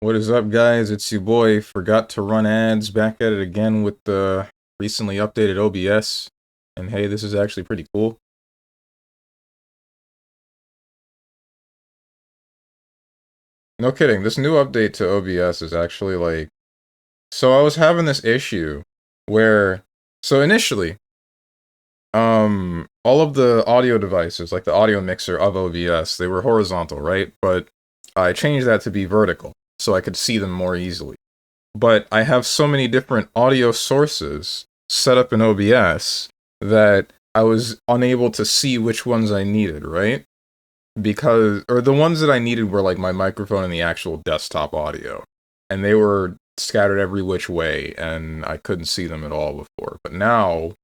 What is up, guys? It's your boy. Forgot to run ads. Back at it again with the recently updated OBS. And hey, this is actually pretty cool. No kidding. This new update to OBS is actually like. So I was having this issue where. So initially, all of the audio devices, like the audio mixer of OBS, they were horizontal, right? But I changed that to be vertical so I could see them more easily. But I have so many different audio sources set up in OBS that I was unable to see which ones I needed, right? Or the ones that I needed were like my microphone and the actual desktop audio. And they were scattered every which way, and I couldn't see them at all before. But now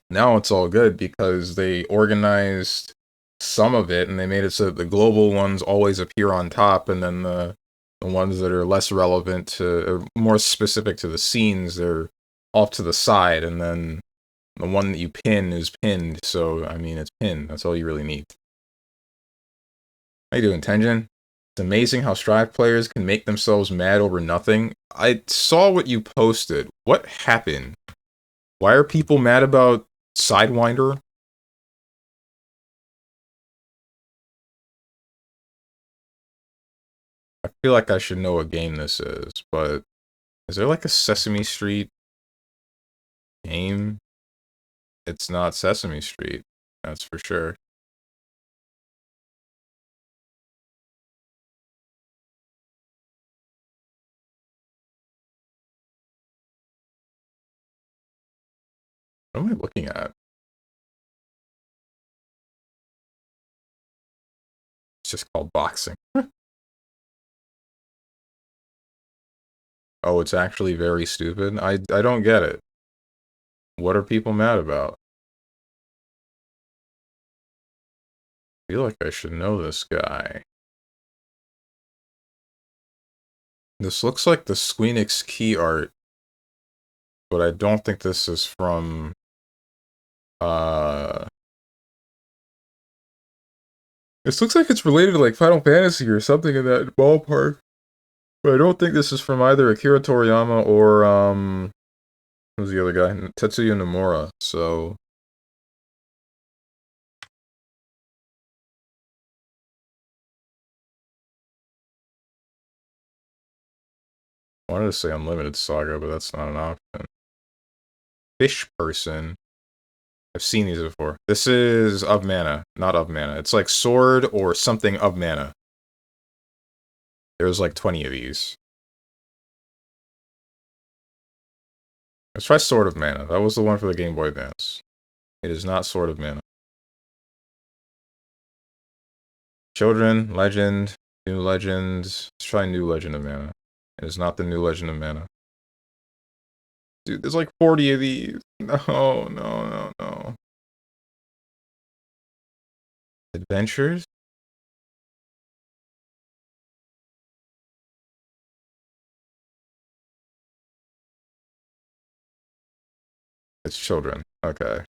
it's all good because they organized some of it and they made it so that the global ones always appear on top, and then the ones that are less relevant to, or more specific to the scenes, they're off to the side, and then the one that you pin is pinned. So, I mean, it's pinned. That's all you really need. How you doing, Tenjin? It's amazing how Strive players can make themselves mad over nothing. I saw what you posted. What happened? Why are people mad about Sidewinder? I feel like I should know what game this is, but is there like a Sesame Street game? It's not Sesame Street, that's for sure. What am I looking at? It's just called boxing. Oh, it's actually very stupid? I don't get it. What are people mad about? I feel like I should know this guy. This looks like the Squeenix key art, but I don't think this is from, uh... This looks like it's related to, like, Final Fantasy or something in that ballpark. But I don't think this is from either Akira Toriyama or, who's the other guy? Tetsuya Nomura, so... I wanted to say Unlimited Saga, but that's not an option. Fish Person. I've seen these before. This is of mana, not of mana. It's like sword or something of mana. There's like 20 of these. Let's try Sword of Mana. That was the one for the Game Boy Advance. It is not Sword of Mana. Children, Legend, New Legends. Let's try New Legend of Mana. It is not the New Legend of Mana. Dude, there's like 40 of these. No. Adventures? It's children. Okay.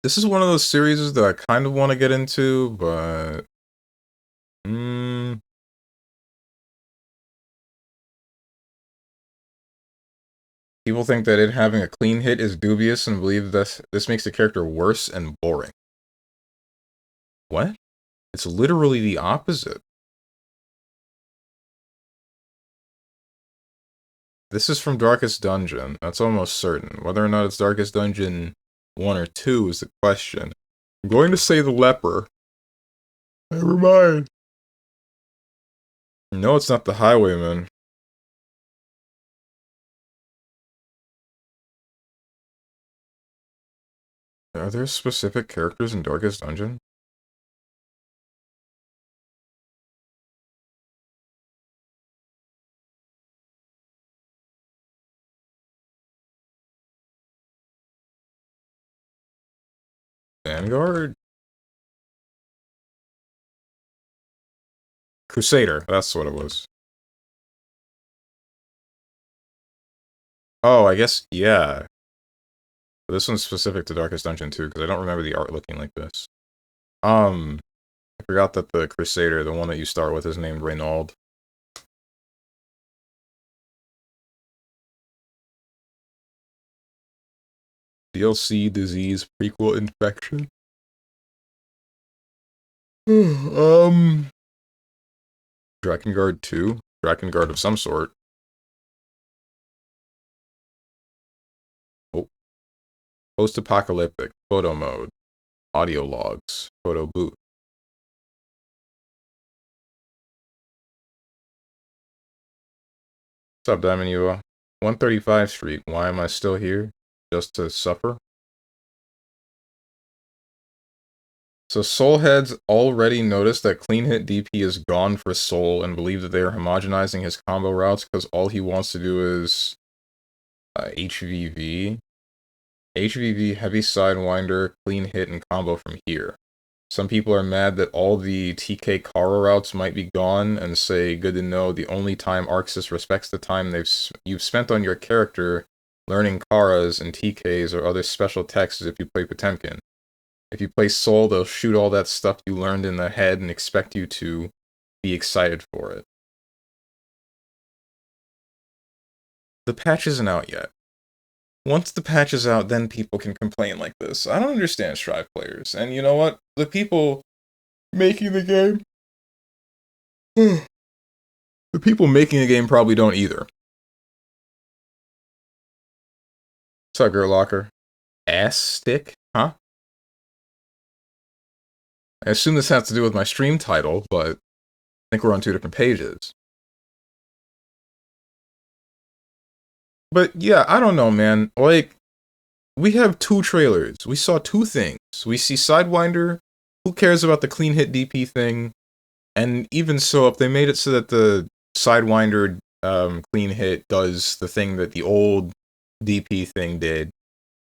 This is one of those series that I kind of want to get into, but... People think that it having a clean hit is dubious and believe this makes the character worse and boring. What? It's literally the opposite. This is from Darkest Dungeon. That's almost certain. Whether or not it's Darkest Dungeon 1 or 2 is the question. I'm going to say the leper. Never mind. No, it's not the Highwayman. Are there specific characters in Darkest Dungeon? Vanguard? Crusader, that's what it was. Oh, I guess, yeah. But this one's specific to Darkest Dungeon too, because I don't remember the art looking like this. I forgot that the Crusader, the one that you start with, is named Reynaud. DLC, disease, prequel, infection. Drakengard 2? Drakengard of some sort. Oh. Post-apocalyptic, photo mode, audio logs, photo booth. What's up, Diamond Ua? 135 Street, why am I still here? Just to suffer? So Soulheads already noticed that clean hit DP is gone for Soul and believe that they are homogenizing his combo routes because all he wants to do is HVV. HVV, heavy sidewinder, clean hit, and combo from here. Some people are mad that all the TK Kara routes might be gone and say, good to know, the only time Arxis respects the time you've spent on your character learning Karas and TKs or other special techs is if you play Potemkin. If you play Soul, they'll shoot all that stuff you learned in the head and expect you to be excited for it. The patch isn't out yet. Once the patch is out, then people can complain like this. I don't understand Strive players. And you know what? The people making the game... the people making the game probably don't either. What's up, Girl Locker? Ass stick? Huh? I assume this has to do with my stream title, but I think we're on two different pages. But yeah, I don't know, man. Like, we have two trailers. We saw two things. We see Sidewinder. Who cares about the clean hit DP thing? And even so, if they made it so that the Sidewinder clean hit does the thing that the old DP thing did,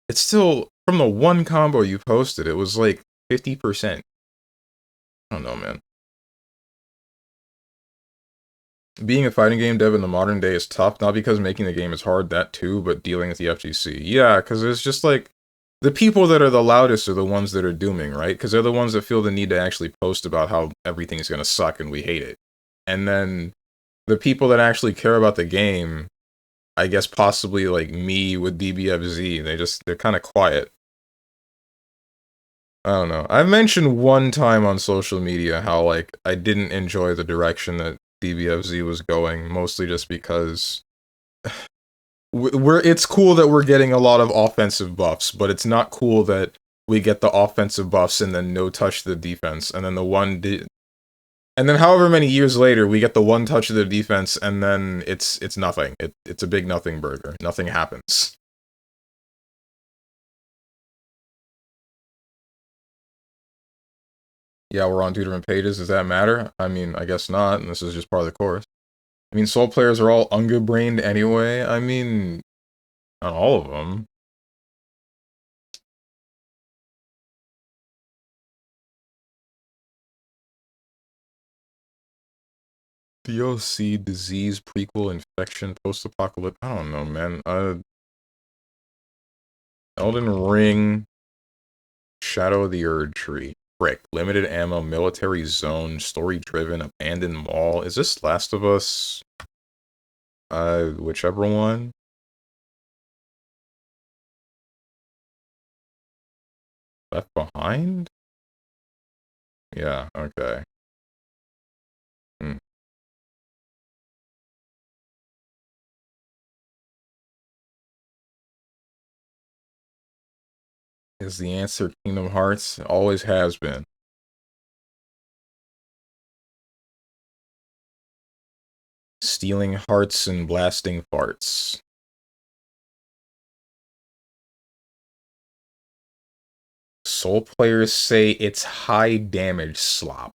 it's still, from the one combo you posted, it was like 50%. I don't know, man. Being a fighting game dev in the modern day is tough, not because making the game is hard, that too, but dealing with the FGC. Yeah, because it's just like, the people that are the loudest are the ones that are dooming, right? Because they're the ones that feel the need to actually post about how everything's going to suck and we hate it. And then the people that actually care about the game, I guess possibly like me with DBFZ, they're kind of quiet. I don't know. I've mentioned one time on social media how, like, I didn't enjoy the direction that DBFZ was going, mostly just because it's cool that we're getting a lot of offensive buffs, but it's not cool that we get the offensive buffs and then no touch to the defense, and then and then however many years later we get the one touch of the defense, and then it's nothing. It's a big nothing burger. Nothing happens. Yeah, we're on two different pages. Does that matter? I mean, I guess not, and this is just part of the course. I mean, Soul players are all Unga-brained anyway. I mean, not all of them. DLC, disease, prequel, infection, post-apocalypse. I don't know, man. Elden Ring, Shadow of the Erd Tree. Frick. Limited ammo, military zone, story-driven, abandoned mall. Is this Last of Us? Whichever one. Left Behind? Yeah, okay. Is the answer Kingdom Hearts? It always has been. Stealing hearts and blasting farts. Soul players say it's high damage slop.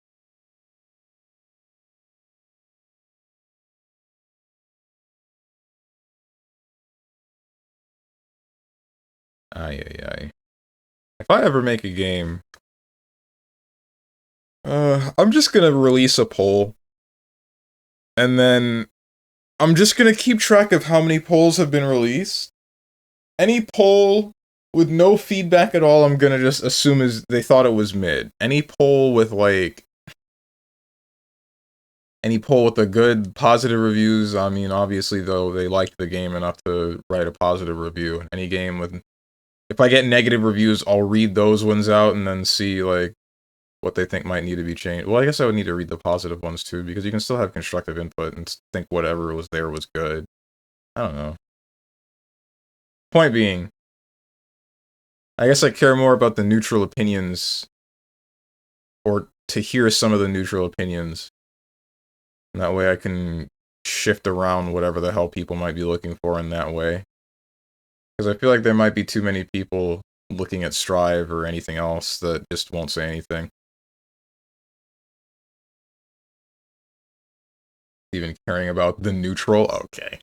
Ay. If I ever make a game, I'm just gonna release a poll. And then I'm just gonna keep track of how many polls have been released. Any poll with no feedback at all, I'm gonna just assume they thought it was mid. Any poll with, like, any poll with the good, positive reviews, I mean, obviously, though, they liked the game enough to write a positive review. Any game with, if I get negative reviews, I'll read those ones out and then see, like, what they think might need to be changed. Well, I guess I would need to read the positive ones, too, because you can still have constructive input and think whatever was there was good. I don't know. Point being, I guess I care more about the neutral opinions, or to hear some of the neutral opinions. And that way I can shift around whatever the hell people might be looking for in that way. Because I feel like there might be too many people looking at Strive or anything else that just won't say anything. Even caring about the neutral? Okay.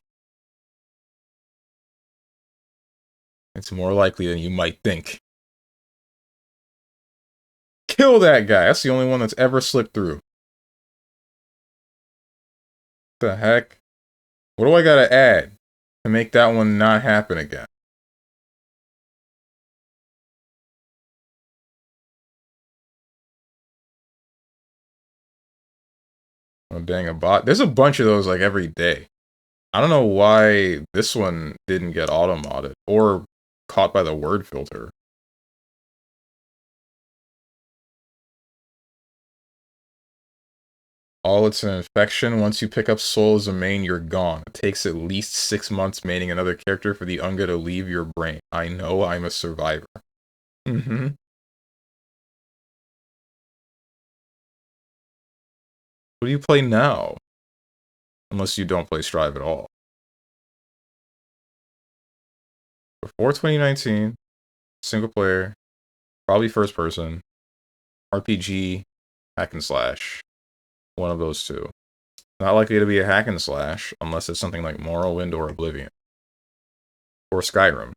It's more likely than you might think. Kill that guy! That's the only one that's ever slipped through. What the heck? What do I gotta add to make that one not happen again? Oh dang, a bot. There's a bunch of those like every day. I don't know why this one didn't get auto-modded or caught by the word filter. All it's an infection. Once you pick up Soul as a main, you're gone. It takes at least 6 months maining another character for the Unga to leave your brain. I know, I'm a survivor. Mm-hmm. What do you play now? Unless you don't play Strive at all. Before 2019, single player, probably first person, RPG, hack and slash. One of those two. Not likely to be a hack and slash unless it's something like Morrowind or Oblivion. Or Skyrim.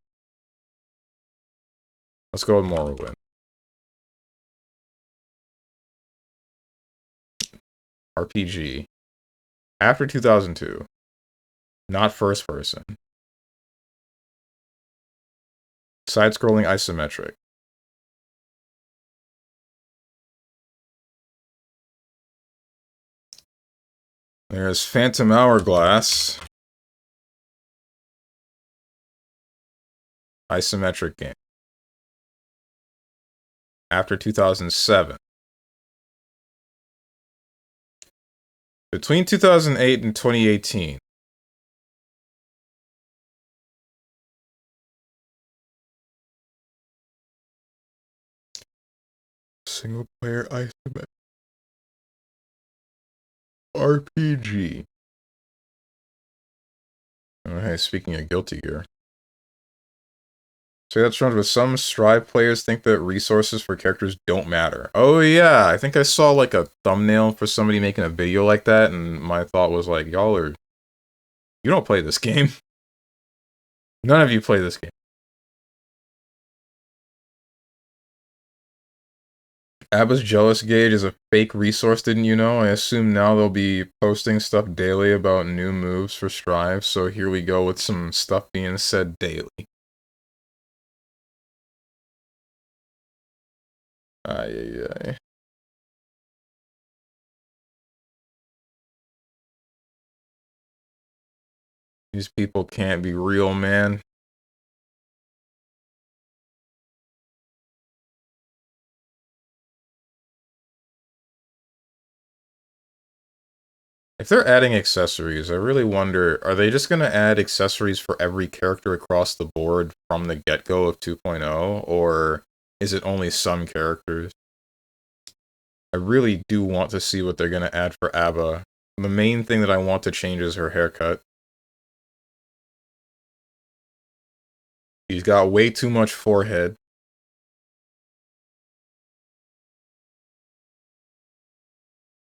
Let's go with Morrowind. RPG. After 2002. Not first person. Side-scrolling isometric. There's Phantom Hourglass. Isometric game. After 2007. Between 2008 and 2018. Single player isometric. RPG. Oh, hey, speaking of Guilty Gear. So that's wrong with some Strive players think that resources for characters don't matter. Oh yeah, I think I saw like a thumbnail for somebody making a video like that, and my thought was like, y'all are... You don't play this game. None of you play this game. Abba's jealous gauge is a fake resource, didn't you know? I assume now they'll be posting stuff daily about new moves for Strive, so here we go with some stuff being said daily. Ay, ay, ay. These people can't be real, man. If they're adding accessories, I really wonder, are they just going to add accessories for every character across the board from the get-go of 2.0, or is it only some characters? I really do want to see what they're going to add for Abba. The main thing that I want to change is her haircut. She's got way too much forehead.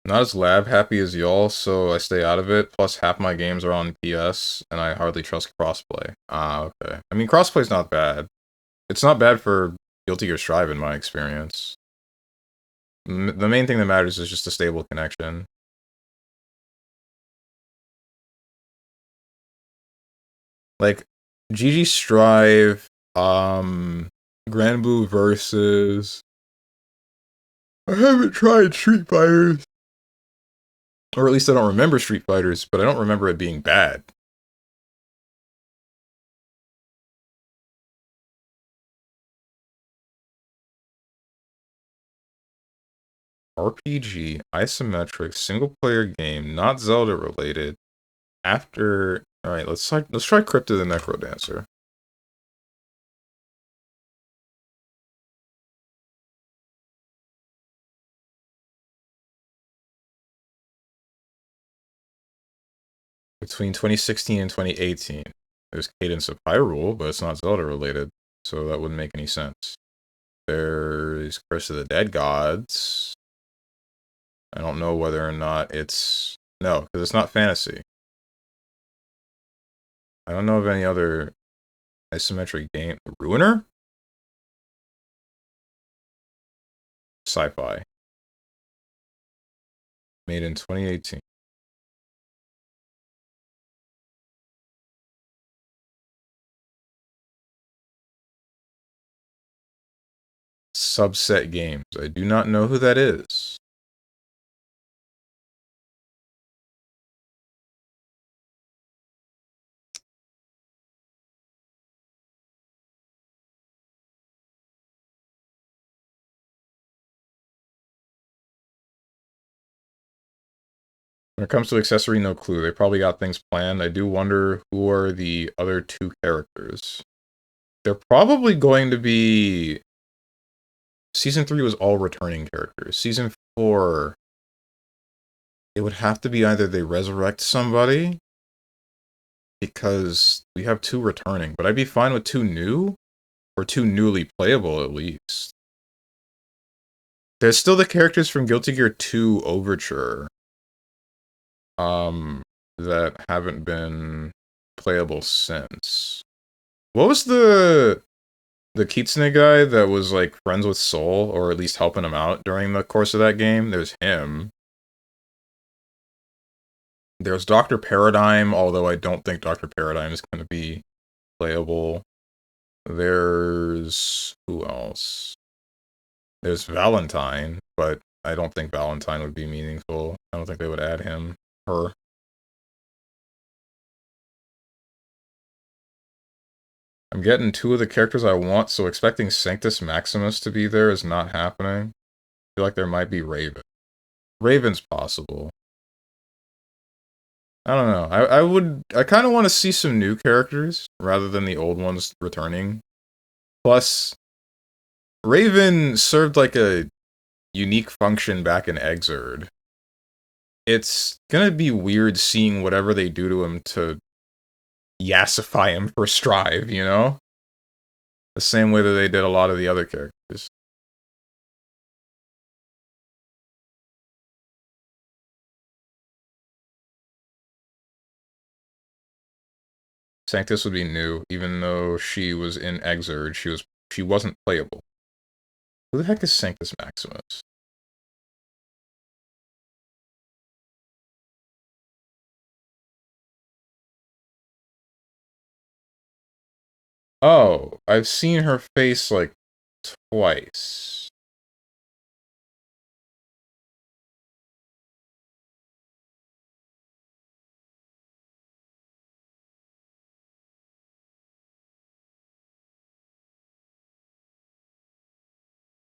Not as lab happy as y'all, so I stay out of it. Plus, half my games are on PS, and I hardly trust crossplay. Ah, okay. I mean, crossplay's not bad. It's not bad for Guilty Gear Strive in my experience. The main thing that matters is just a stable connection. Like, GG Strive, Granblue versus... I haven't tried Street Fighters. Or at least I don't remember Street Fighters, but I don't remember it being bad. RPG, isometric, single player game, not Zelda related. After, all right, let's try Crypto the Necrodancer. Between 2016 and 2018, there's Cadence of Hyrule, but it's not Zelda related, so that wouldn't make any sense. There's Curse of the Dead Gods. I don't know whether or not it's no, because it's not fantasy. I don't know of any other isometric game. Ruiner? Sci-fi. Made in 2018. Subset Games. I do not know who that is. When it comes to accessory, no clue. They probably got things planned. I do wonder who are the other two characters. They're probably going to be... Season 3 was all returning characters. Season 4... It would have to be either they resurrect somebody, because we have 2 returning, but I'd be fine with 2 new, or 2 newly playable at least. There's still the characters from Guilty Gear 2 Overture, that haven't been playable since. What was the Kitsune guy that was like friends with Soul, or at least helping him out during the course of that game? There's him. There's Dr. Paradigm, although I don't think Dr. Paradigm is going to be playable. There's... who else? There's Valentine, but I don't think Valentine would be meaningful. I don't think they would add him. Her. I'm getting 2 of the characters I want, so expecting Sanctus Maximus to be there is not happening. I feel like there might be Raven. Raven's possible. I don't know. I kind of want to see some new characters rather than the old ones returning. Plus, Raven served like a unique function back in Exurd. It's gonna be weird seeing whatever they do to him to yassify him for Strive, you know? The same way that they did a lot of the other characters. Sanctus would be new, even though she was in Exurd, she wasn't playable. Who the heck is Sanctus Maximus? Oh, I've seen her face like twice.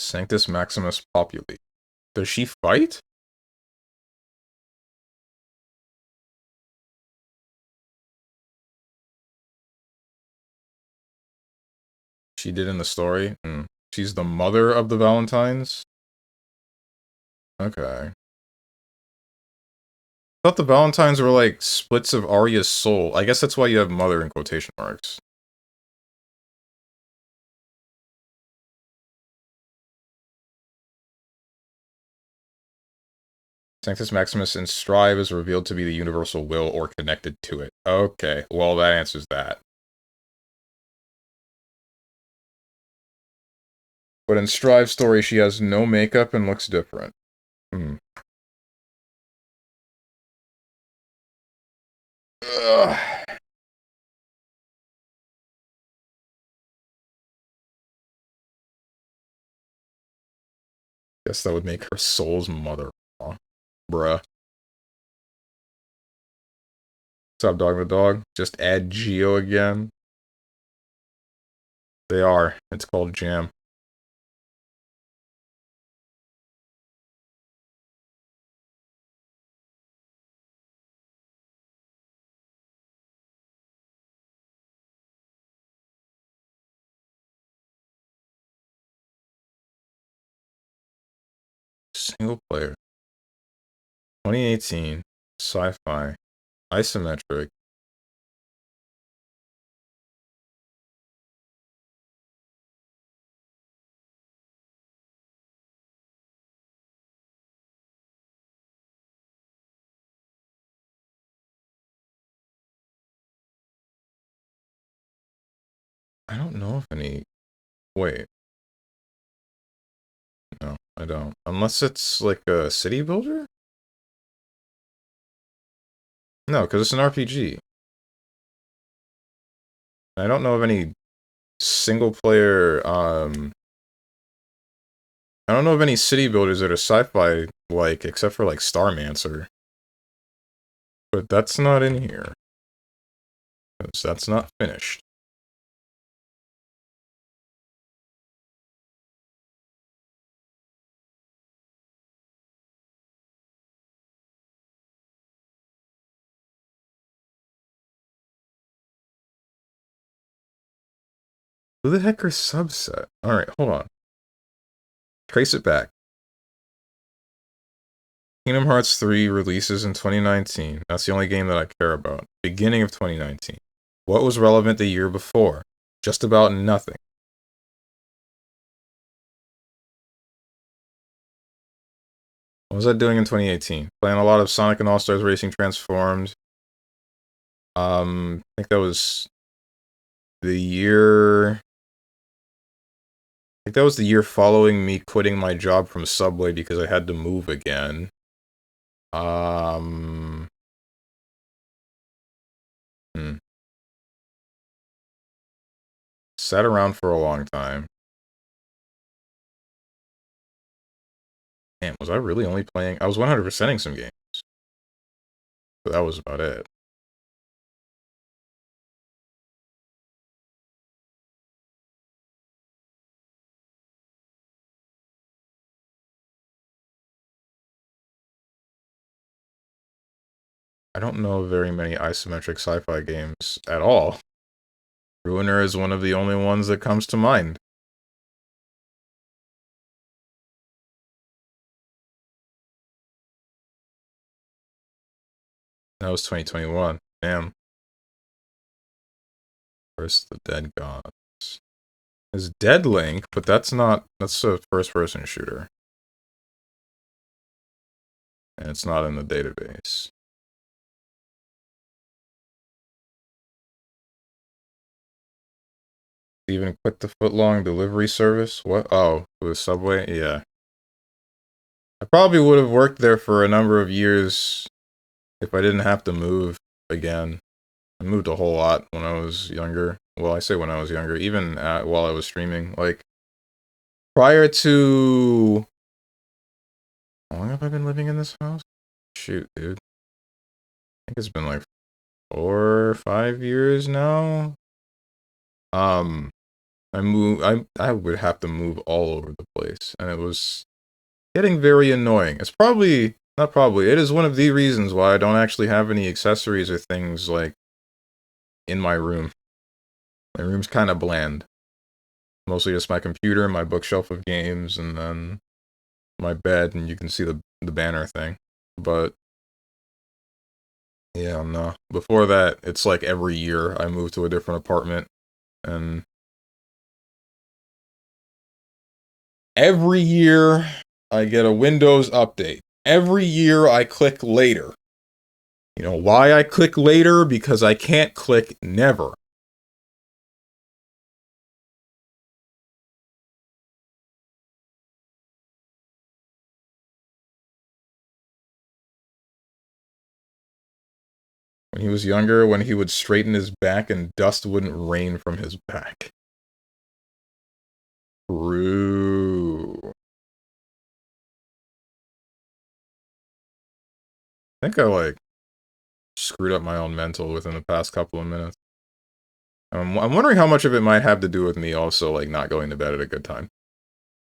Sanctus Maximus Populi. Does she fight? She did in the story? She's the mother of the Valentines? Okay. I thought the Valentines were like splits of Arya's soul. I guess that's why you have mother in quotation marks. Sanctus Maximus in Strive is revealed to be the universal will or connected to it. Okay, well that answers that. But in Strive's story, she has no makeup and looks different. Ugh. Guess that would make her Soul's mother. Bruh. What's up, Dogma Dog? Just add Geo again. They are. It's called Jam. Single player. 2018. Sci-fi. Isometric. I don't know if any... Wait. No, I don't. Unless it's like a city builder? No, because it's an RPG. I don't know of any single player, I don't know of any city builders that are sci-fi like, except for like Starmancer. But that's not in here. Because that's not finished. Who the heck are Subset? Alright, hold on. Trace it back. Kingdom Hearts 3 releases in 2019. That's the only game that I care about. Beginning of 2019. What was relevant the year before? Just about nothing. What was I doing in 2018? Playing a lot of Sonic and All-Stars Racing Transformed. I think that was the year... I think that was the year following me quitting my job from Subway because I had to move again. Sat around for a long time. Man, was I really only playing... I was 100%ing some games. But that was about it. I don't know very many isometric sci-fi games at all. Ruiner is one of the only ones that comes to mind. That was 2021. Damn. First the Dead Gods. There's Dead Link, but that's not... That's a first-person shooter. And it's not in the database. Even quit the footlong delivery service? What? Oh, the Subway? Yeah. I probably would have worked there for a number of years if I didn't have to move again. I moved a whole lot when I was younger. Well, I say when I was younger, even while I was streaming. Like, prior to... How long have I been living in this house? Shoot, dude. I think it's been like 4 or 5 years now. I would have to move all over the place, and it was getting very annoying. It's probably, not probably, it is one of the reasons why I don't actually have any accessories or things, like, in my room. My room's kind of bland. Mostly just my computer, my bookshelf of games, and then my bed, and you can see the banner thing. But, yeah, no. Before that, it's like every year I move to a different apartment, and every year I get a Windows update. Every year I click later. You know why I click later? Because I can't click never. When he was younger, when he would straighten his back and dust wouldn't rain from his back. True. I think I like screwed up my own mental within the past couple of minutes. I'm wondering how much of it might have to do with me also, like, not going to bed at a good time.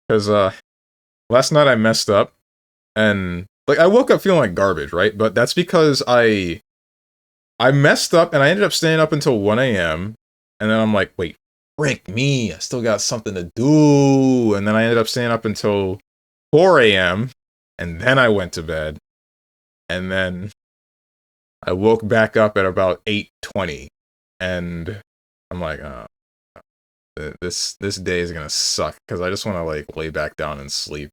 Because, last night I messed up, and, like, I woke up feeling like garbage, right? But that's because I messed up, and I ended up staying up until 1 a.m., and then I'm like, wait, frick me, I still got something to do, and then I ended up staying up until 4 a.m., and then I went to bed, and then I woke back up at about 8:20, and I'm like, oh, this day is gonna suck, because I just want to, like, lay back down and sleep.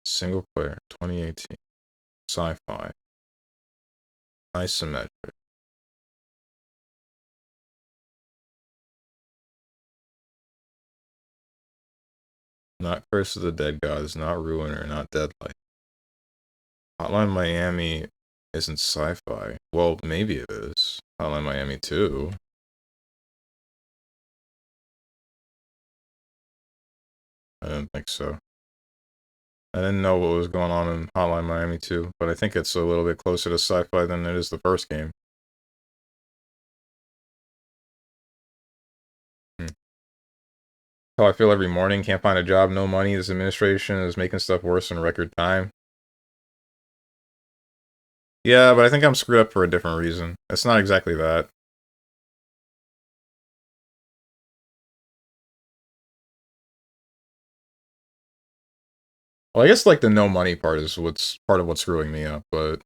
Single player, 2018, sci-fi, isometric. Not Curse of the Dead Gods, not Ruiner, not Deadlight. Hotline Miami isn't sci-fi. Well, maybe it is. Hotline Miami 2. I didn't think so. I didn't know what was going on in Hotline Miami 2, but I think it's a little bit closer to sci-fi than it is the first game. How I feel every morning, can't find a job, no money, this administration is making stuff worse in record time. Yeah, but I think I'm screwed up for a different reason. It's not exactly that. Well, I guess, like, the no money part is what's part of what's screwing me up, but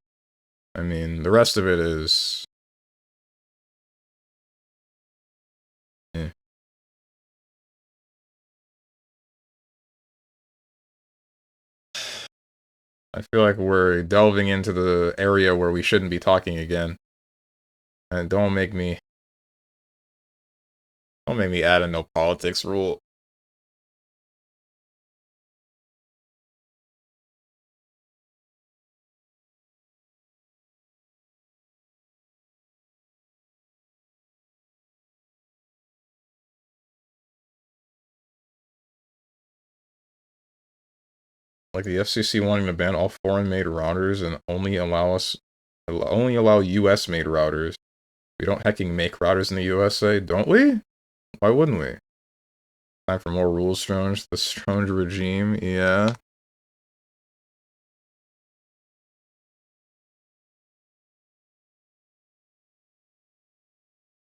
I mean, the rest of it is... eh. I feel like we're delving into the area where we shouldn't be talking again. And don't make me add a no politics rule. Like the FCC wanting to ban all foreign-made routers and only allow US-made routers. We don't hecking make routers in the USA, don't we? Why wouldn't we? Time for more rules, Stronge. The Stronge regime, yeah.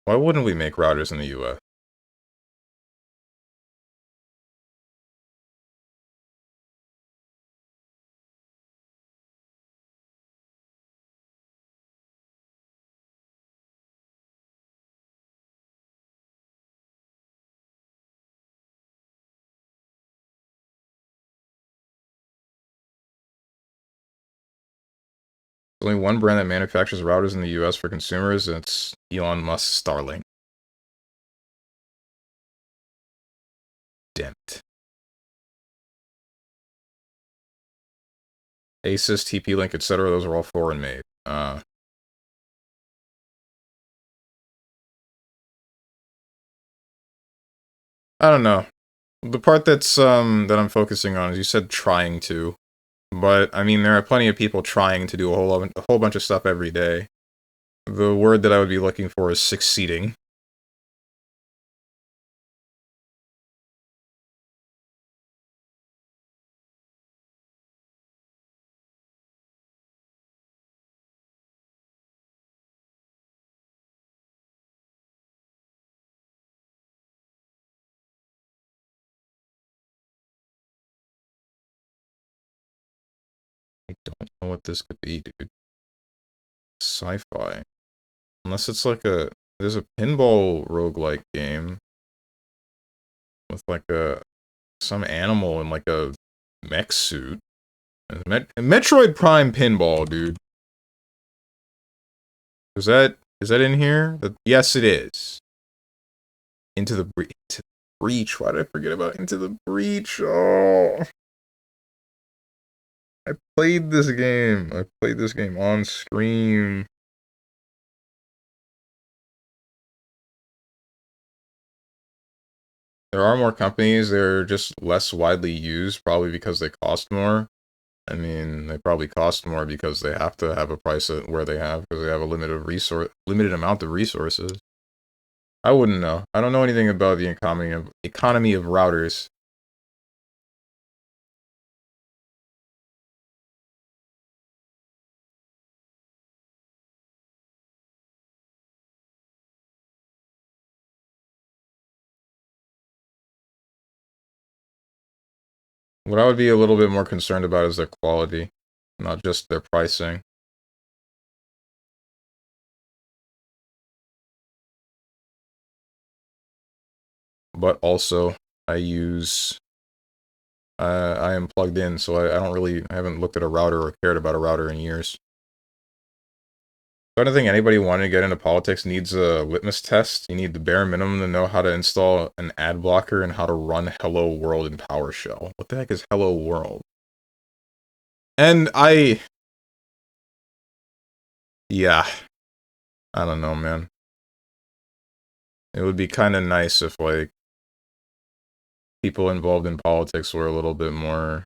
Why wouldn't we make routers in the US? There's only one brand that manufactures routers in the US for consumers, and it's Elon Musk's Starlink. Damn it. Asus, TP-Link, etc., those are all foreign-made. I don't know. The part that I'm focusing on is you said trying to. But, I mean, there are plenty of people trying to do a whole bunch of stuff every day. The word that I would be looking for is succeeding. I don't know what this could be, dude. Sci-fi. Unless it's like there's a pinball roguelike game with like some animal in like a mech suit. Metroid Prime pinball, dude. Is that in here? Yes, it is. Into the Breach. Why did I forget about Into the Breach? Oh, I played this game. I played this game on stream. There are more companies. They're just less widely used, probably because they cost more. I mean, they probably cost more because they have to have a price at where they have, because they have a limited amount of resources. I wouldn't know. I don't know anything about the economy of routers. What I would be a little bit more concerned about is their quality, not just their pricing. But also, I am plugged in, so I haven't looked at a router or cared about a router in years. I don't think anybody wanting to get into politics needs a litmus test. You need the bare minimum to know how to install an ad blocker and how to run Hello World in PowerShell. What the heck is Hello World? And yeah, I don't know, man. It would be kind of nice if, like, people involved in politics were a little bit more...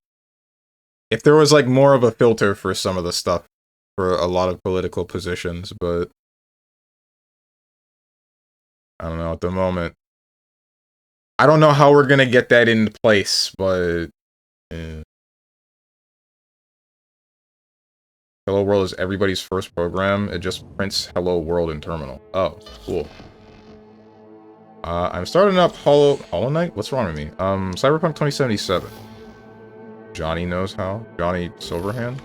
If there was, like, more of a filter for some of the stuff for a lot of political positions, but... I don't know, at the moment... I don't know how we're gonna get that into place, but... Hello World is everybody's first program. It just prints Hello World in terminal. Oh, cool. I'm starting up Hollow Knight? What's wrong with me? Cyberpunk 2077. Johnny knows how. Johnny Silverhand.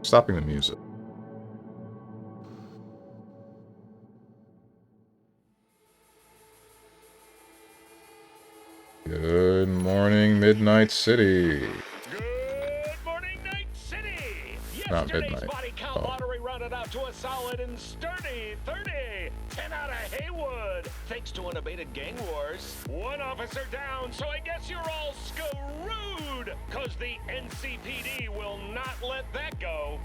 Stopping the music. Good morning, Midnight City. Good morning, Night City! Not midnight. Body count lottery rounded out to a solid and sturdy 30. 10 out of Haywood, thanks to unabated gang wars. One officer down, so I guess you're all screwed, cause the NCPD will not let that go.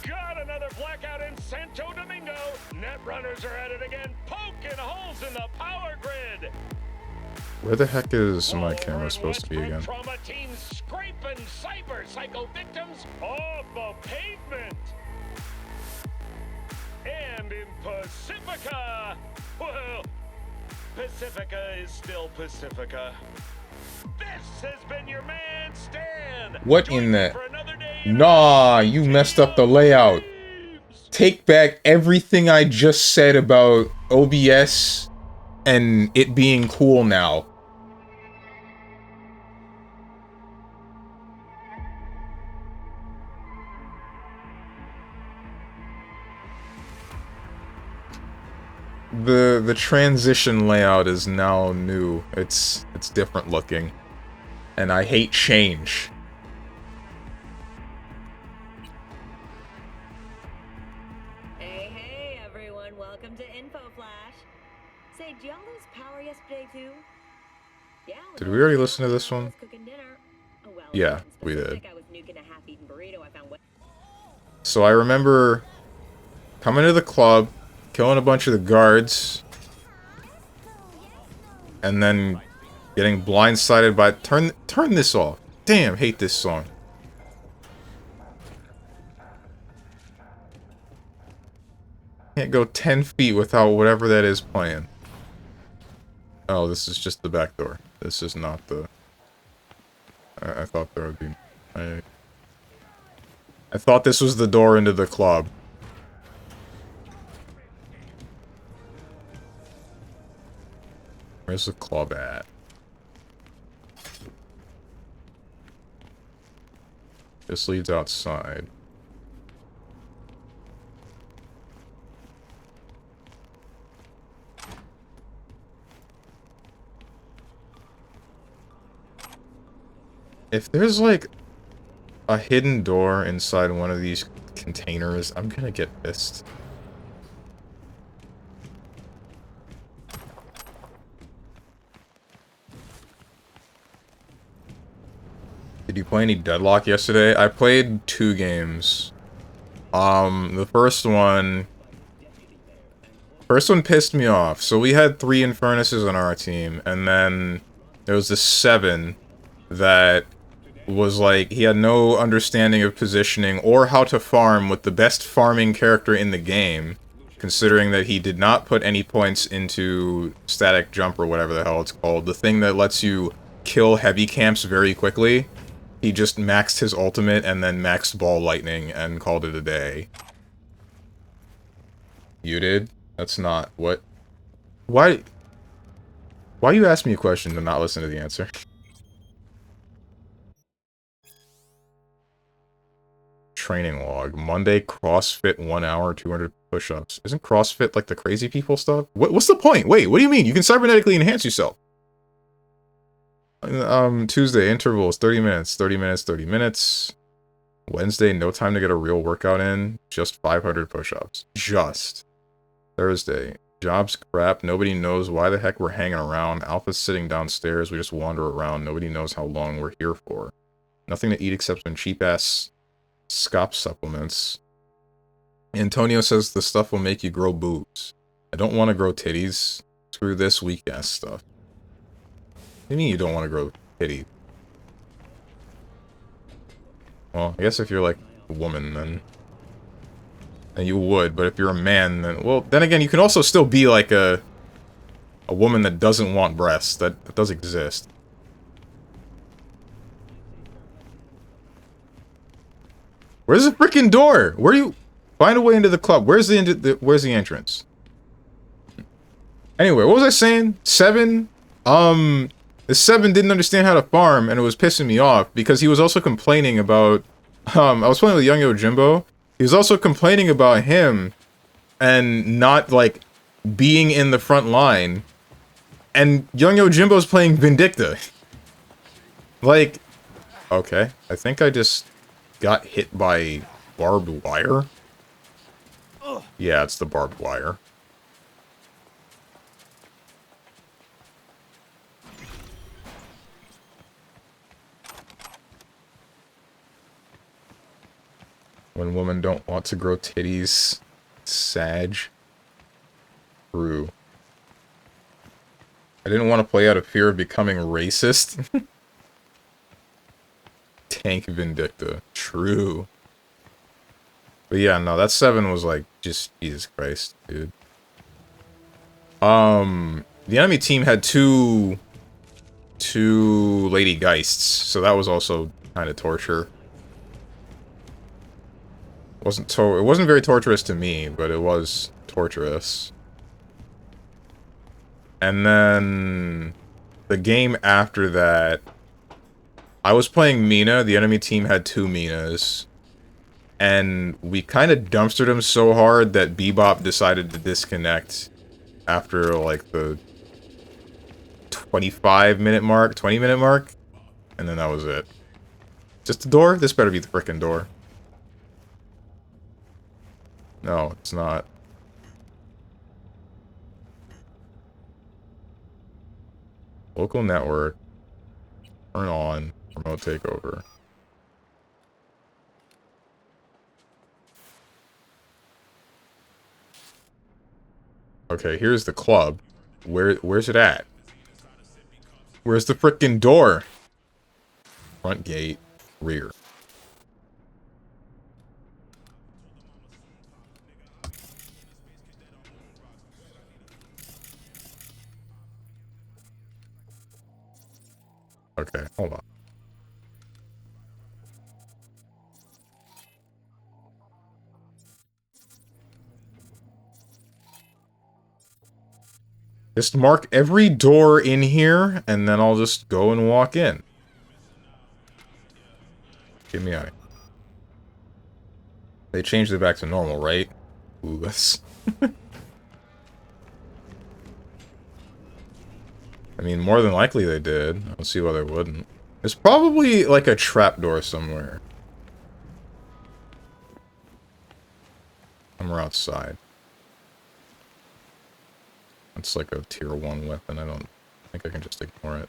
Got another blackout in Santo Domingo. Netrunners are at it again, poking holes in the power grid. Where the heck is my camera supposed to be again? Trauma teams scraping cyber psycho victims off the pavement. And in Pacifica, well, Pacifica is still Pacifica. This has been your man, Stan. What in the... Nah, you messed up the layout. Take back everything I just said about OBS and it being cool now. The transition layout is now new. It's different looking. And I hate change. Hey everyone, welcome to Info Flash. Say, did y'all lose power yesterday too? Yeah. Did we already listen to this one? Oh, well, Yeah, we did. I was nuking a half-eaten burrito I found. So I remember coming to the club, killing a bunch of the guards, and then getting blindsided by... Turn this off. Damn, hate this song. Can't go 10 feet without whatever that is playing. Oh, this is just the back door. This is not the... I thought there would be... I thought this was the door into the club. Where's the club at? This leads outside. If there's like a hidden door inside one of these containers, I'm gonna get pissed. Did you play any Deadlock yesterday? I played 2 games. The first one pissed me off. So we had 3 Infernuses on our team, and then there was this 7 that was like, he had no understanding of positioning or how to farm with the best farming character in the game, considering that he did not put any points into static jump or whatever the hell it's called, the thing that lets you kill heavy camps very quickly. He just maxed his ultimate and then maxed ball lightning and called it a day. You did? That's not what... Why you ask me a question and not listen to the answer? Training log. Monday, CrossFit 1 hour, 200 push-ups. Isn't CrossFit like the crazy people stuff? What's the point? Wait, what do you mean? You can cybernetically enhance yourself. Tuesday, intervals, 30 minutes, 30 minutes, 30 minutes. Wednesday, no time to get a real workout in. Just 500 push-ups. Just. Thursday, job's crap. Nobody knows why the heck we're hanging around. Alpha's sitting downstairs. We just wander around. Nobody knows how long we're here for. Nothing to eat except some cheap-ass Scop supplements. Antonio says the stuff will make you grow boobs. I don't want to grow titties. Screw this weak-ass stuff. What do you mean you don't want to grow titties? Well, I guess if you're like a woman, then you would, but if you're a man, then... Well, then again, you can also still be like a woman that doesn't want breasts. That does exist. Where's the freaking door? Where are you... Find a way into the club. Where's the entrance? Anyway, what was I saying? 7? The 7 didn't understand how to farm, and it was pissing me off, because he was also complaining about... I was playing with Young Yojimbo. He was also complaining about him, and not, like, being in the front line. And Young Yojimbo's playing Vindicta. Like... Okay, I think I just got hit by barbed wire. Yeah, it's the barbed wire. When women don't want to grow titties. Sag. True. I didn't want to play out of fear of becoming racist. Tank Vindicta. True. But yeah, no, that 7 was like, just Jesus Christ, dude. The enemy team had two Lady Geists, so that was also kind of torture. It wasn't very torturous to me, but it was torturous. And then the game after that, I was playing Mina. The enemy team had 2 Minas. And we kind of dumpstered him so hard that Bebop decided to disconnect after, like, the 25-minute mark, 20-minute mark. And then that was it. Just the door? This better be the frickin' door. No, it's not. Local network. Turn on. Remote takeover. Okay, here's the club. Where's it at? Where's the frickin' door? Front gate. Rear. Okay, hold on. Just mark every door in here, and then I'll just go and walk in. Get me out of here. They changed it back to normal, right? Ooh, that's... I mean, more than likely they did. I don't see why they wouldn't. There's probably, like, a trapdoor somewhere. Somewhere outside. It's like a tier 1 weapon. I don't think I can just ignore it.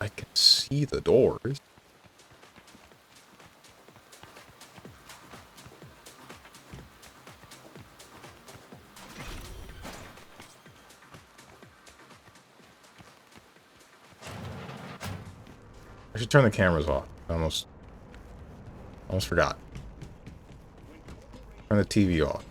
I can see the doors. I should turn the cameras off. I almost forgot. Turn the TV off.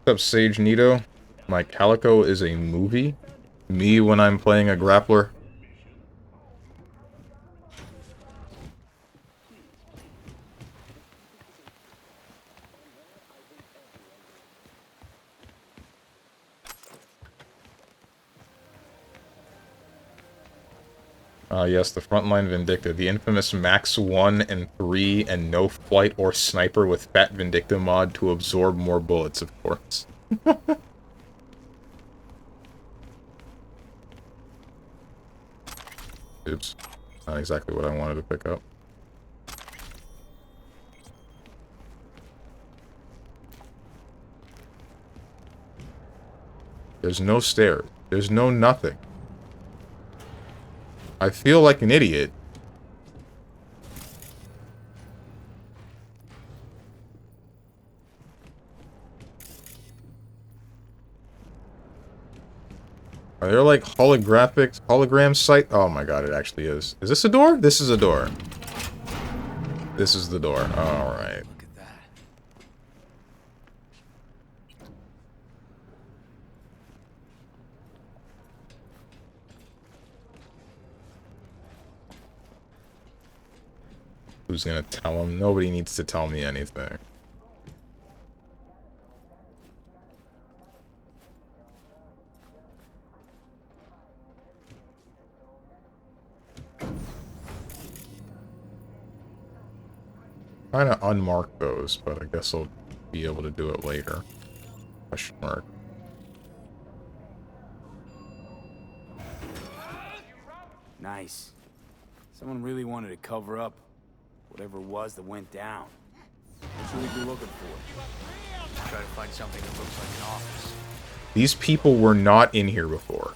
What's up, Sage Nito? My Calico is a movie? Me when I'm playing a grappler? Yes, the Frontline Vindicta. The infamous Max 1 and 3 and no flight or sniper with Fat Vindicta mod to absorb more bullets, of course. Oops. Not exactly what I wanted to pick up. There's no stairs. There's no nothing. I feel like an idiot. Are there like hologram sight? Oh my god, it actually is. Is this a door? This is a door. This is the door. Alright. Look at that. Who's gonna tell him? Nobody needs to tell me anything. Trying to unmark those, but I guess I'll be able to do it later. Question mark. Nice. Someone really wanted to cover up whatever it was that went down. What should we be looking for? Try to find something that looks like an office. These people were not in here before.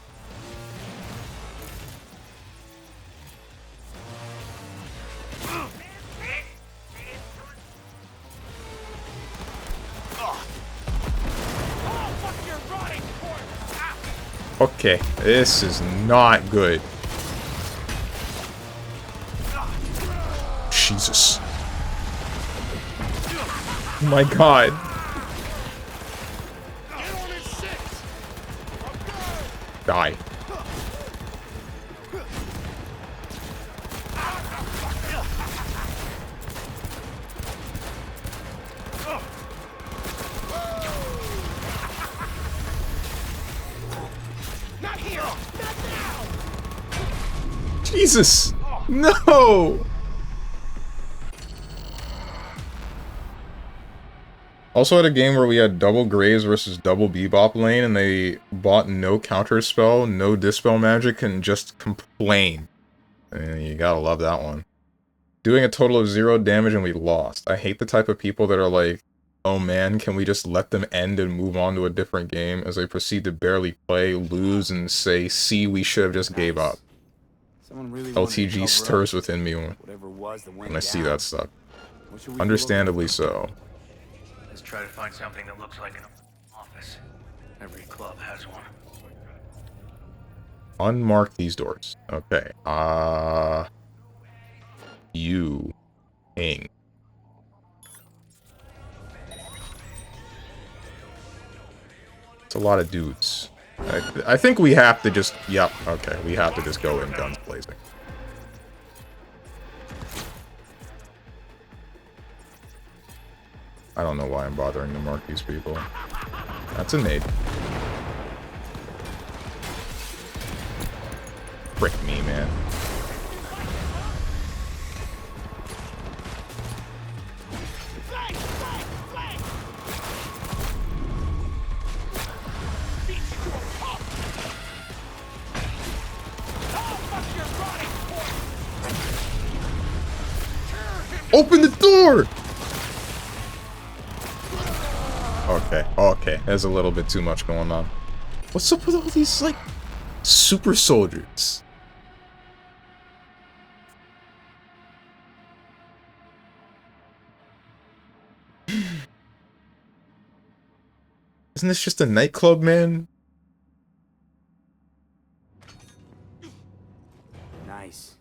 Okay, this is not good. Jesus. Oh my god. Die. Jesus! No! Also had a game where we had double Graves versus double Bebop lane, and they bought no counterspell, no dispel magic, and just complain. And you gotta love that one. Doing a total of 0 damage and we lost. I hate the type of people that are like, oh man, can we just let them end and move on to a different game, as they proceed to barely play, lose, and say, see, we should have just gave up. Really LTG stirs within me when I see that stuff. Understandably so. Let's try to find something that looks like an office. Every club has one. Unmark these doors. Okay. You. Ing. It's a lot of dudes. I think we have to just... Yep, okay. We have to just go in guns blazing. I don't know why I'm bothering to mark these people. That's a nade. Frick me, man. Open the door! Okay, okay. There's a little bit too much going on. What's up with all these, like, super soldiers? Isn't this just a nightclub, man? Nice.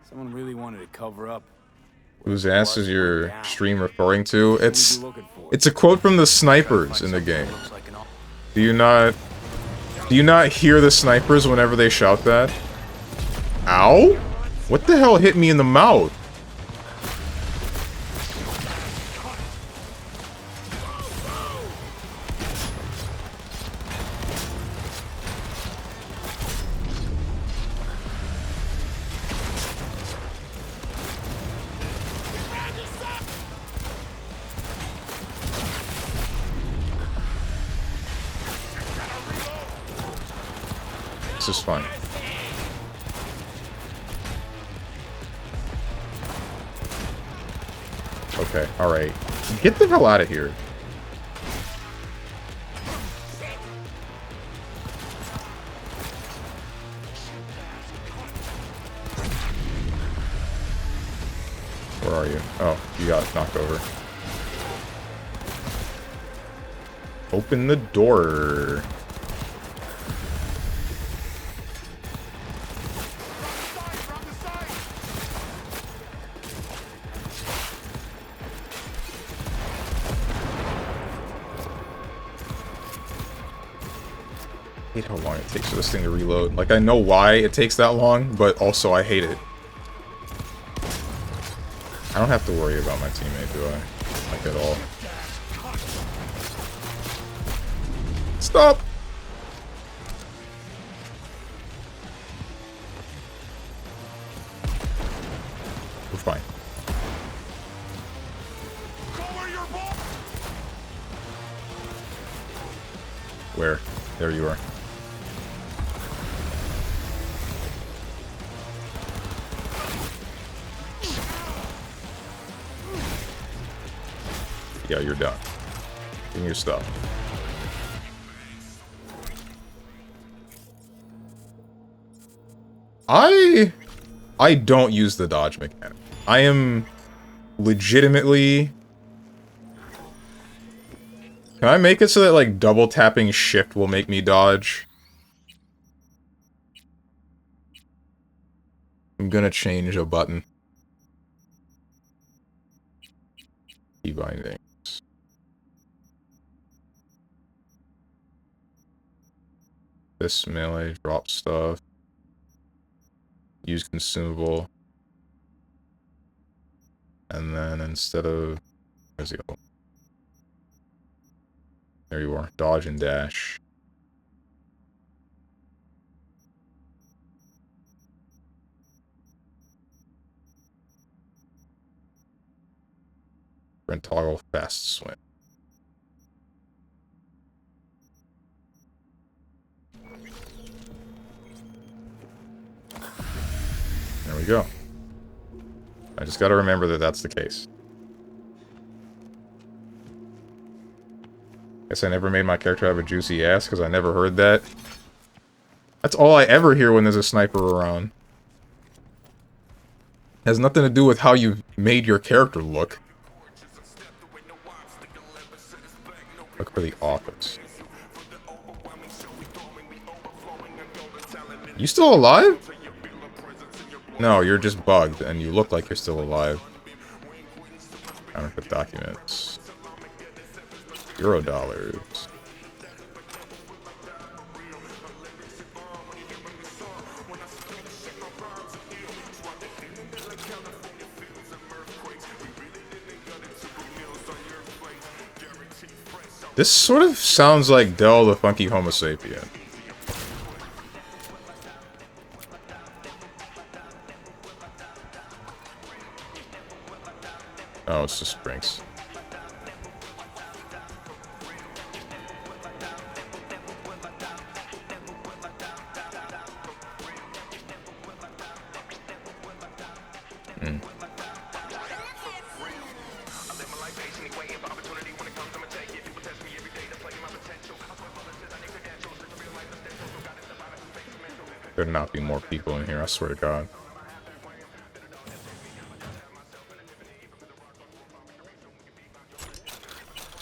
Someone really wanted to cover up. Whose ass is your stream referring to? It's a quote from the snipers in the game. Do you not hear the snipers whenever they shout that? Ow? What the hell hit me in the mouth? This is fine. Okay, alright. Get the hell out of here. Where are you? Oh, you got knocked over. Open the door. I hate how long it takes for this thing to reload. Like, I know why it takes that long, but also I hate it. I don't have to worry about my teammate, do I? Like, at all. Stop! We're fine. Where? There you are. Yeah, you're done. Give me your stuff. I don't use the dodge mechanic. I am legitimately... Can I make it so that, like, double tapping shift will make me dodge? I'm gonna change a button. Key bindings. This melee, drop stuff. Use consumable. And then instead of... Where's the other? There you are. Dodge and dash. And toggle fast swim. There we go. I just gotta remember that that's the case. Guess I never made my character have a juicy ass because I never heard that. That's all I ever hear when there's a sniper around. It has nothing to do with how you made your character look. Look for the office. You still alive? No, you're just bugged, and you look like you're still alive. Counterfeit documents. $0. This sort of sounds like Del the Funky Homo Sapien. Oh, it's just drinks. There not be more people in here, I swear to God.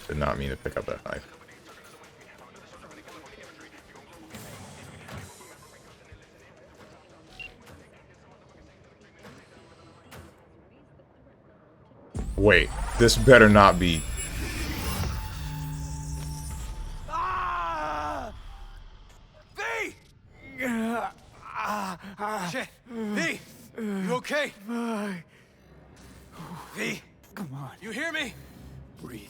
Did not mean to pick up that knife. Wait, this better not be... V! Shit! V! You okay? V! Come on. You hear me? Breathe.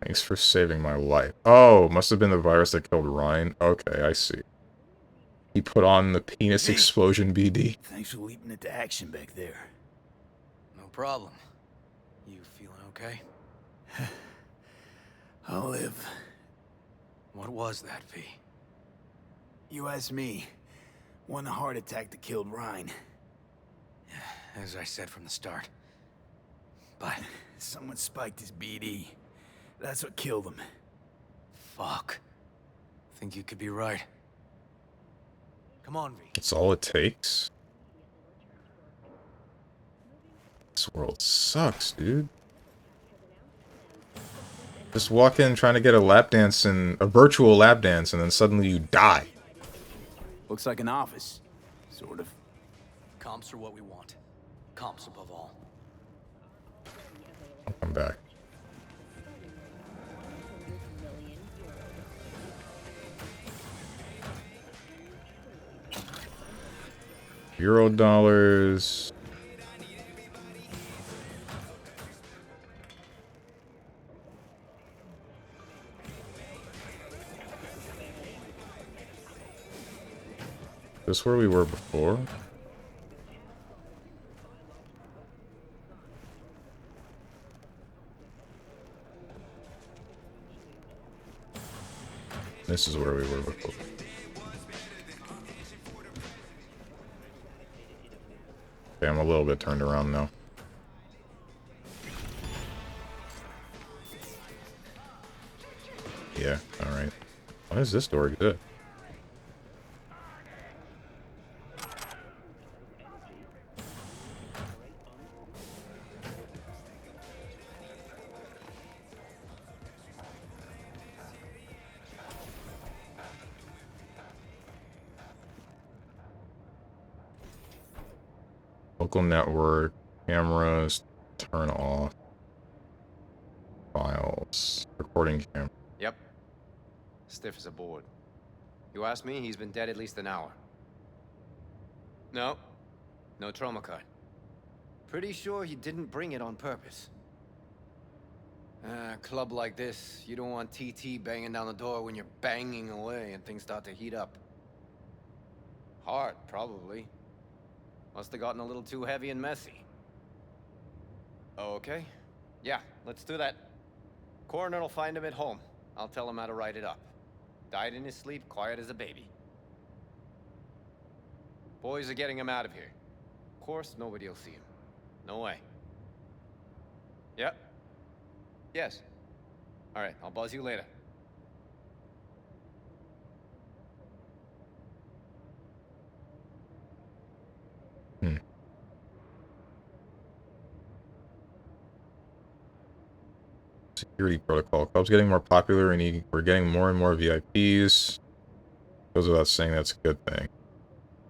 Thanks for saving my life. Oh, must have been the virus that killed Ryan. Okay, I see. He put on the penis explosion BD. Thanks for leaping into action back there. No problem. You feeling okay? I'll live. What was that, V? You asked me. One heart attack that killed Ryan. As I said from the start. But... someone spiked his BD. That's what killed him. fuck. Think you could be right. Come on, V. That's all it takes? This world sucks, dude. Just walk in trying to get a lap dance and a virtual lap dance, and then suddenly you die. Looks like an office. Sort of. Comps are what we want. Comps above all. I'll come back. Euro dollars. Is this where we were before? This is where we were before. Okay, I'm a little bit turned around now. Yeah, alright. Why does this door exist? Local network, cameras, turn off. Files, recording camera. Yep. Stiff as a board. You ask me, he's been dead at least an hour. No. No trauma card. Pretty sure he didn't bring it on purpose. A club like this, you don't want TT banging down the door when you're banging away and things start to heat up. Hard, probably. Must have gotten a little too heavy and messy. Okay. Yeah, let's do that. Coroner will find him at home. I'll tell him how to write it up. Died in his sleep, quiet as a baby. Boys are getting him out of here. Of course, nobody will see him. No way. Yep. Yes. All right, I'll buzz you later. Security protocol. Club's getting more popular and we're getting more and more VIPs. Goes without saying that's a good thing.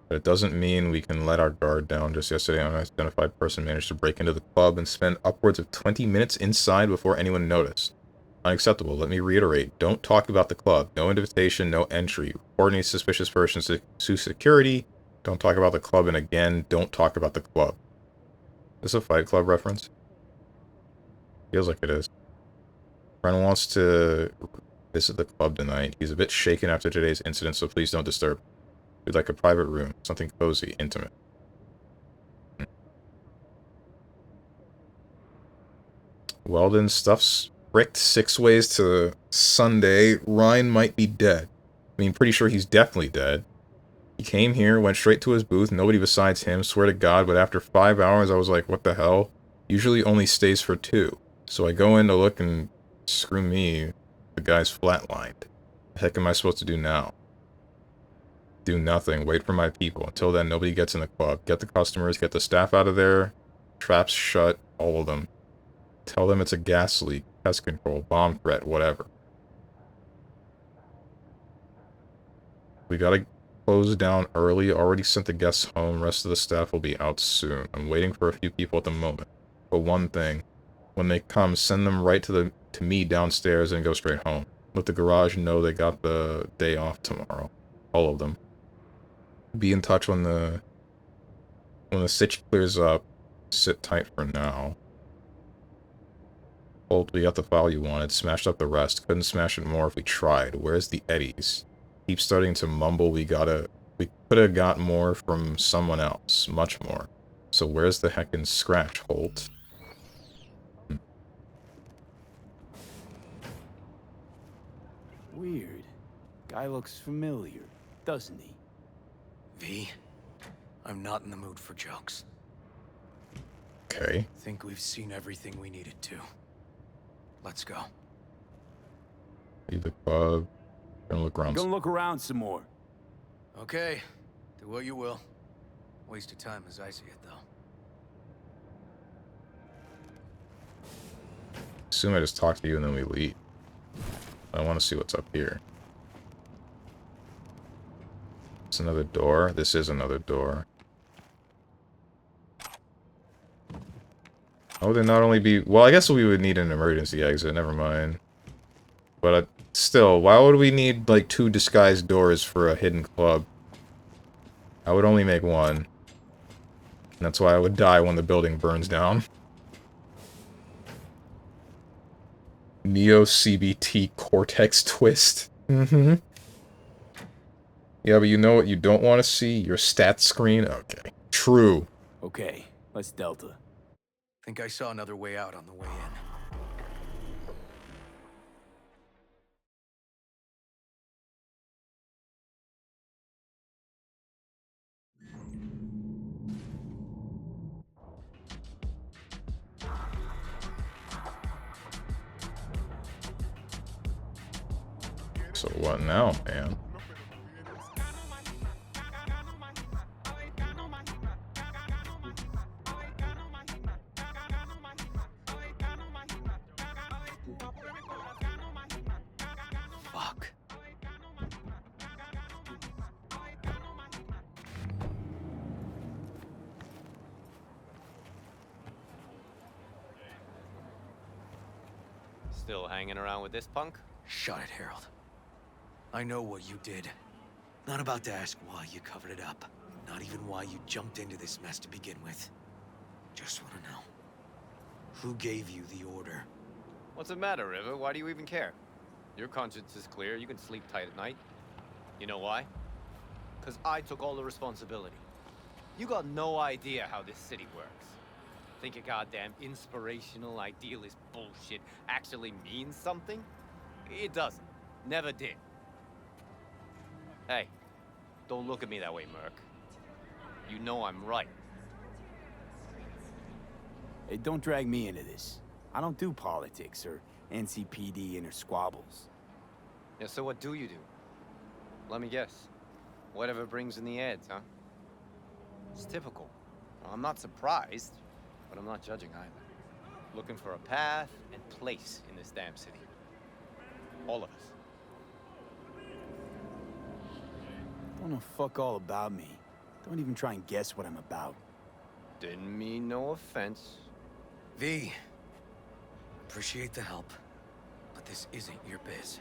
But it doesn't mean we can let our guard down. Just yesterday, an unidentified person managed to break into the club and spend upwards of 20 minutes inside before anyone noticed. Unacceptable. Let me reiterate. Don't talk about the club. No invitation, no entry. Report any suspicious persons to security. Don't talk about the club, and again, don't talk about the club. Is this a Fight Club reference? Feels like it is. Friend wants to visit the club tonight. He's a bit shaken after today's incident, so please don't disturb. We'd like a private room. Something cozy, intimate. Well then, stuff's bricked 6 ways to Sunday. Ryan might be dead. I mean, pretty sure he's definitely dead. He came here, went straight to his booth, nobody besides him, swear to God, but after 5 hours I was like, what the hell? Usually only stays for 2. So I go in to look and Screw me. The guy's flatlined. The heck am I supposed to do now? Do nothing. Wait for my people. Until then, nobody gets in the club. Get the customers, get the staff out of there. Traps shut, all of them. Tell them it's a gas leak, pest control, bomb threat, whatever. We gotta close down early. Already sent the guests home. Rest of the staff will be out soon. I'm waiting for a few people at the moment. But one thing. When they come, send them right to me downstairs and go straight home. Let the garage know they got the day off tomorrow. All of them. Be in touch when the sitch clears up. Sit tight for now. Holt, we got the file you wanted. Smashed up the rest. Couldn't smash it more if we tried. Where's the eddies? Keep starting to mumble. We could have got more from someone else. Much more. So where's the heckin' scratch, Holt? Weird. Guy looks familiar, doesn't he? V, I'm not in the mood for jokes. Okay. Think we've seen everything we needed to. Let's go. Leave the club. Gonna look around. Gonna look around some more. Okay, do what you will. Waste of time as I see it, though. Assume I just talk to you and then we leave. I want to see what's up here. It's another door. This is another door. Oh, there not only be... Well, I guess we would need an emergency exit. Never mind. But still, why would we need, like, 2 disguised doors for a hidden club? I would only make one. And that's why I would die when the building burns down. Neo CBT Cortex Twist. Mm-hmm. Yeah, but you know what you don't want to see? Your stats screen? Okay. True. Okay, let's Delta. Think I saw another way out on the way in. So what now, man? Fuck. Still hanging around with this punk? Shut it, Harold. I know what you did. Not about to ask why you covered it up. Not even why you jumped into this mess to begin with. Just want to know. Who gave you the order? What's the matter, River? Why do you even care? Your conscience is clear. You can sleep tight at night. You know why? Because I took all the responsibility. You got no idea how this city works. Think your goddamn inspirational, idealist bullshit actually means something? It doesn't. Never did. Hey, don't look at me that way, Merc. You know I'm right. Hey, don't drag me into this. I don't do politics or NCPD inner squabbles. Yeah, so what do you do? Let me guess. Whatever brings in the ads, huh? It's typical. Well, I'm not surprised, but I'm not judging either. Looking for a path and place in this damn city. All of us. Don't know fuck all about me. Don't even try and guess what I'm about. Didn't mean no offense. V, appreciate the help, but this isn't your biz.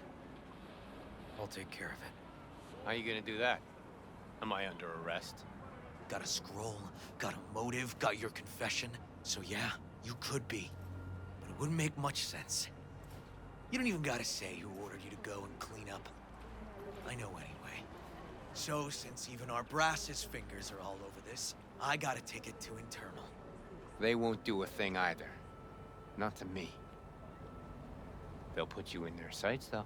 I'll take care of it. How you gonna do that? Am I under arrest? Got a scroll, got a motive, got your confession. So yeah, you could be. But it wouldn't make much sense. You don't even gotta say who ordered you to go and clean up. I know anyway. So, since even our brass's fingers are all over this, I gotta take it to internal. They won't do a thing either. Not to me. They'll put you in their sights, though.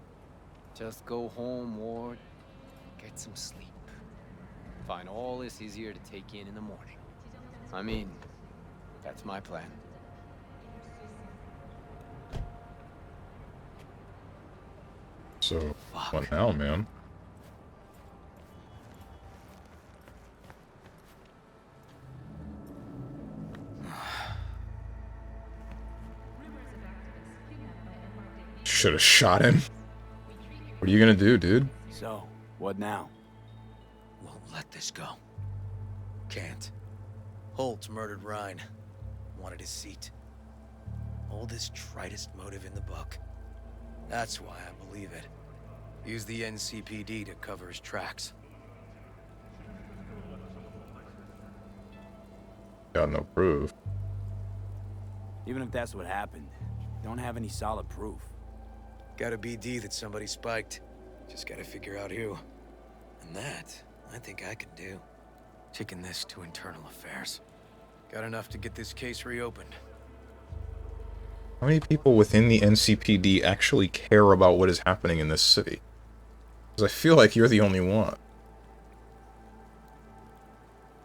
Just go home, Ward. Get some sleep. Find all this easier to take in the morning. I mean, that's my plan. So, Fuck. what now, man? Should have shot him. What are you gonna do, dude? So, what now? Won't let this go. Can't. Holtz murdered Rhine. Wanted his seat. Oldest, tritest motive in the book. That's why I believe it. Use the NCPD to cover his tracks. Got no proof. Even if that's what happened, don't have any solid proof. Got a BD that somebody spiked. Just gotta figure out who. And that, I think I can do. Kicking this to internal affairs. Got enough to get this case reopened. How many people within the NCPD actually care about what is happening in this city? Because I feel like you're the only one.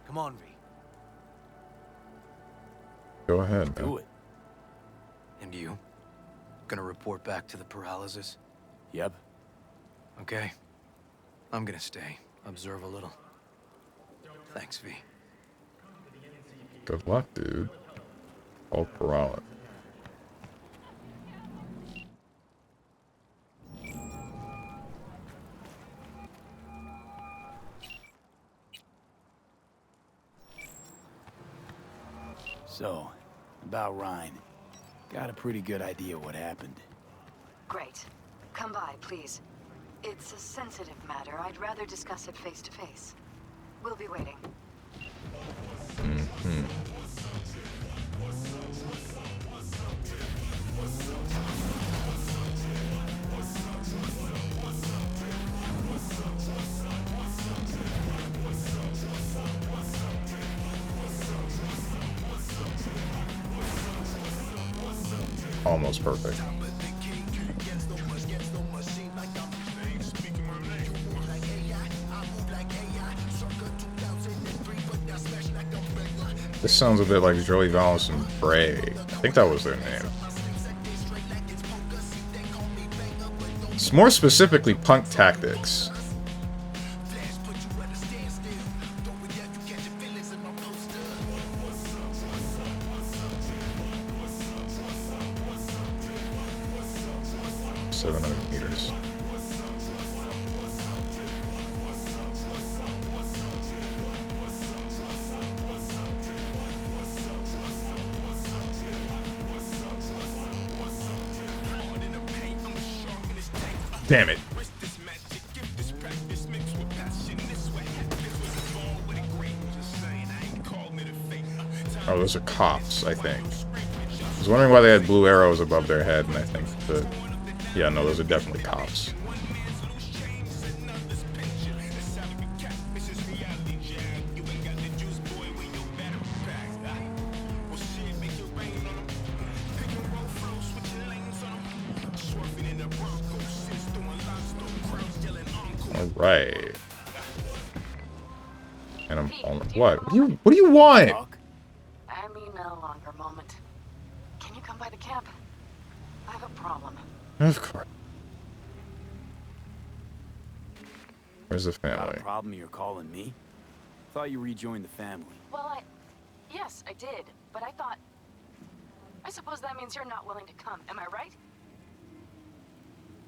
Come on, V. Go ahead, Do man. it. And you? Gonna report back to the paralysis? Yep. Okay. I'm gonna stay. Observe a little. Thanks, V. Good luck, dude. All paralysis. So, about Rhine. Got a pretty good idea what happened. Great. Come by, please. It's a sensitive matter. I'd rather discuss it face to face. We'll be waiting. Almost perfect. This sounds a bit like Joey Valance and Bray. I think that was their name. It's more specifically Punk Tactics. $700 meters. Damn it. Oh, those are cops, I think. I was wondering why they had blue arrows above their head, and I think that... Yeah, no, those are definitely cops. Alright. And I'm on... What? What do you want? Talk? I mean, a longer moment. Can you come by the camp? I have a problem. Of course. Where's the Got a family? problem you're calling me? Thought you rejoined the family. Well, yes, I did. But I thought... I suppose that means you're not willing to come. Am I right?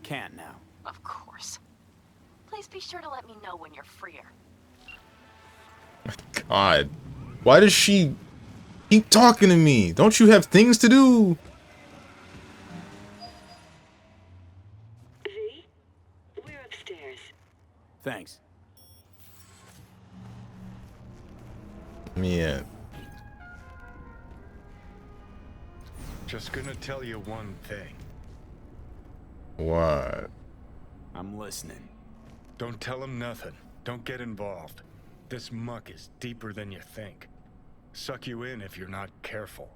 Can't now. Of course. Please be sure to let me know when you're freer. God. Why does she keep talking to me? Don't you have things to do? V? We're upstairs. Thanks. Let me in. Just gonna tell you one thing. What? I'm listening. Don't tell him nothing. Don't get involved. This muck is deeper than you think. Suck you in if you're not careful.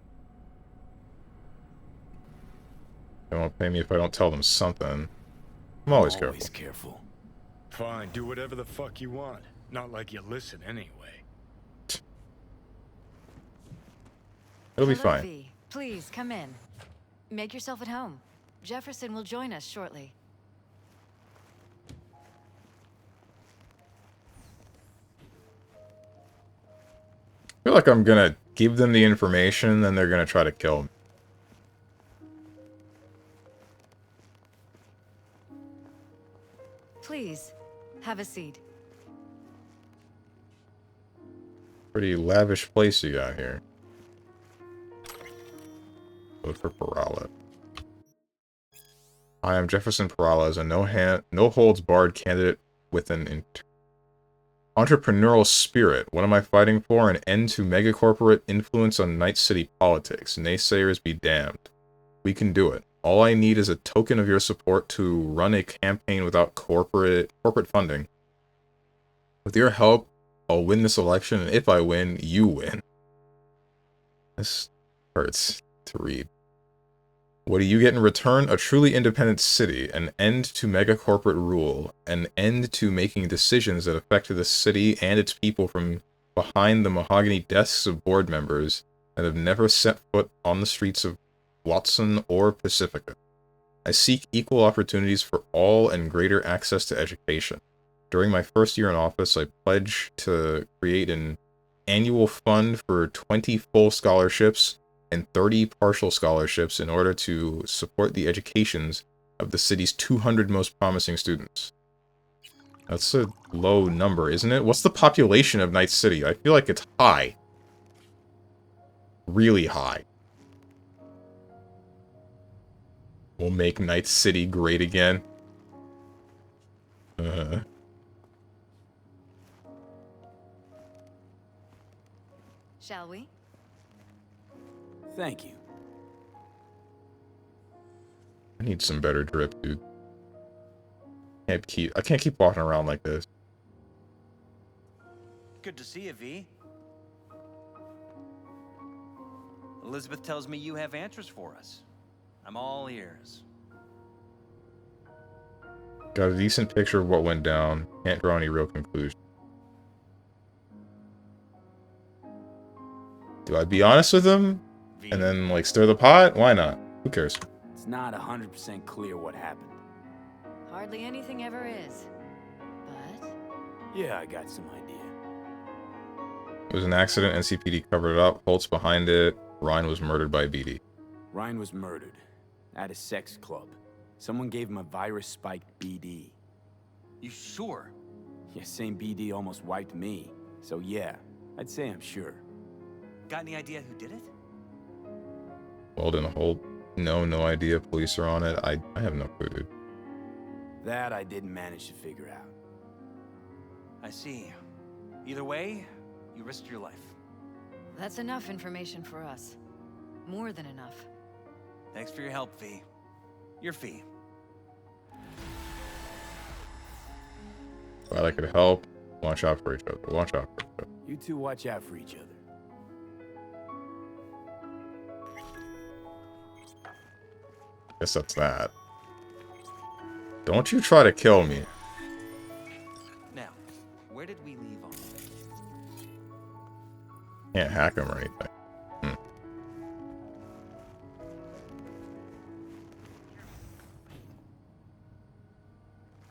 They won't pay me if I don't tell them something. I'm always careful. careful. Fine, do whatever the fuck you want. Not like you listen anyway. It'll be Hello, fine. V. Please, come in. Make yourself at home. Jefferson will join us shortly. like I'm gonna give them the information, then they're gonna try to kill me. Please, have a seat. Pretty lavish place you got here. Vote for Perala. I am Jefferson Perala, a no holds barred candidate with an entrepreneurial spirit. What am I fighting for? An end to megacorporate influence on Night City politics. Naysayers be damned. We can do it. All I need is a token of your support to run a campaign without corporate funding. With your help, I'll win this election, and if I win, you win. This hurts to read. What do you get in return? A truly independent city, an end to megacorporate rule, an end to making decisions that affect the city and its people from behind the mahogany desks of board members that have never set foot on the streets of Watson or Pacifica. I seek equal opportunities for all and greater access to education. During my first year in office, I pledge to create an annual fund for 20 full scholarships and 30 partial scholarships in order to support the educations of the city's 200 most promising students. That's a low number, isn't it? What's the population of Night City? I feel like it's high. Really high. We'll make Night City great again. Shall we? Thank you. I need some better drip, dude. I can't keep walking around like this. Good to see you, V. Elizabeth tells me you have answers for us. I'm all ears. Got a decent picture of what went down. Can't draw any real conclusion. Do I be honest with him? And then, like, stir the pot? Why not? Who cares? It's not 100% clear what happened. Hardly anything ever is. But... Yeah, I got some idea. It was an accident. NCPD covered it up. Holt's behind it. Ryan was murdered by BD. Ryan was murdered. At a sex club. Someone gave him a virus-spiked BD. You sure? Yeah, same BD almost wiped me. So yeah, I'd say I'm sure. Got any idea who did it? Weldon Holt. No idea. Police are on it. I have no clue, dude. That I didn't manage to figure out. I see. Either way, you risked your life. that's enough information for us. More than enough. Thanks for your help, V. Your fee. Glad I could help. Watch out for each other. Watch out for each other. You two watch out for each other. Guess that's that. Don't you try to kill me. Now, where did we leave off? Can't hack him or anything.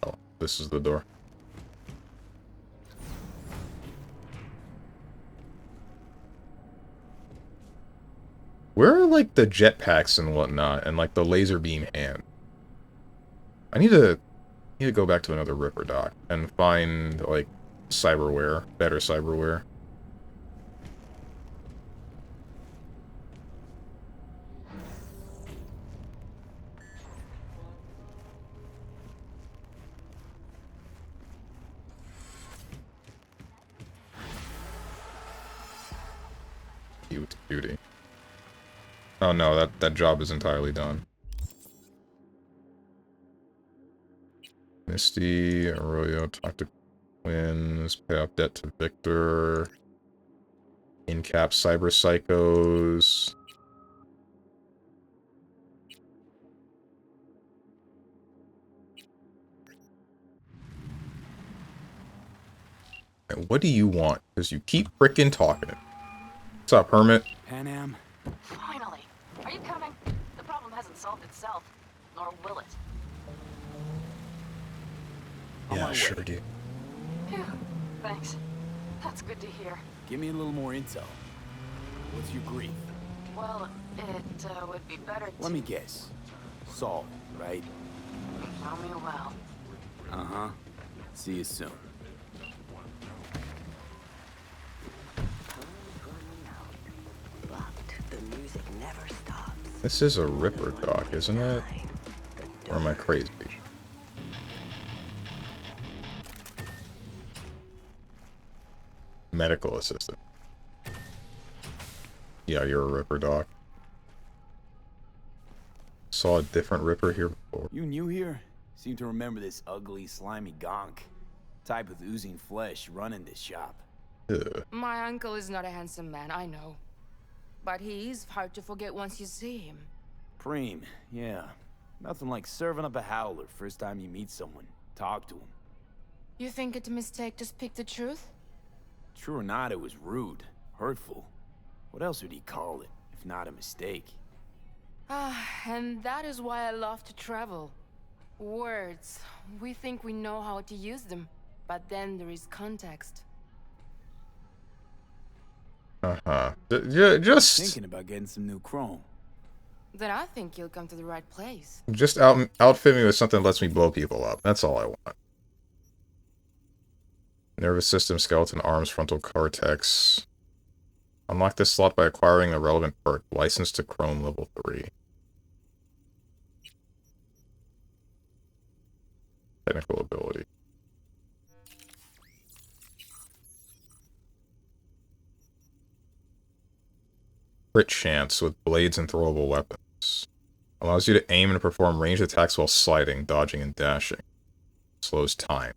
Oh, this is the door. Where are, like, the jetpacks and whatnot, and, like, the laser beam hand? I need to go back to another Ripper dock and find, like, cyberware, better cyberware. Cute beauty. Oh no, that job is entirely done. Misty, Arroyo, talk to Twins, pay off debt to Victor, in-cap cyber psychos. And what do you want? Because you keep frickin' talking. What's up, Hermit? Panam? Finally. Are you coming? The problem hasn't solved itself. Nor will it. Yeah, sure do. Phew. Thanks. That's good to hear. Give me a little more intel. What's your grief? Well, it would be better to... Let me guess. Salt, right? You know me well. Uh-huh. See you soon. This is a Ripper dock, isn't it? Or am I crazy? Medical assistant. Yeah, you're a Ripper doc. Saw a different Ripper here before. You new here? Seem to remember this ugly, slimy gonk. Type with oozing flesh running this shop. Ugh. My uncle is not a handsome man, I know. But he is hard to forget once you see him. Preem, yeah. Nothing like serving up a howler first time you meet someone. Talk to him. You think it's a mistake to speak the truth? True or not, it was rude. Hurtful. What else would he call it, if not a mistake? Ah, and that is why I love to travel. Words. We think we know how to use them, but then there is context. Just Thinking about getting some new chrome. Then I think you'll come to the right place. Just outfit me with something that lets me blow people up. That's all I want. Nervous system, skeleton, arms, frontal cortex. Unlock this slot by acquiring the relevant perk. License to Chrome level 3. Technical ability. Crit chance with blades and throwable weapons. Allows you to aim and perform ranged attacks while sliding, dodging, and dashing. Slows time.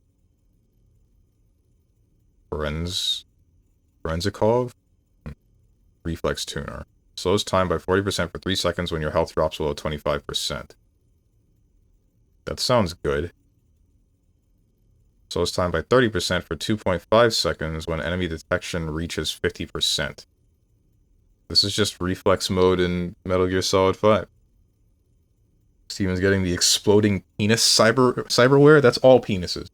Forenzikov? Reflex tuner. Slows time by 40% for 3 seconds when your health drops below 25%. That sounds good. Slows time by 30% for 2.5 seconds when enemy detection reaches 50%. This is just reflex mode in Metal Gear Solid 5. Steven's getting the exploding penis cyberware. That's all penises.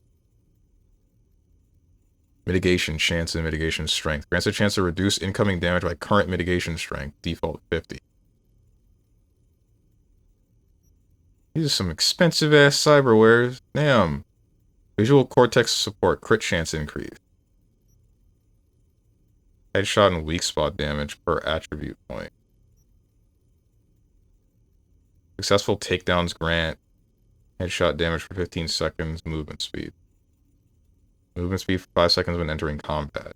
Mitigation chance and mitigation strength. Grants a chance to reduce incoming damage by current mitigation strength. Default 50. These are some expensive ass cyberwares. Damn. Visual cortex support. Crit chance increase. Headshot and weak spot damage per attribute point. Successful takedowns grant headshot damage for 15 seconds. Movement speed. Movement speed for 5 seconds when entering combat.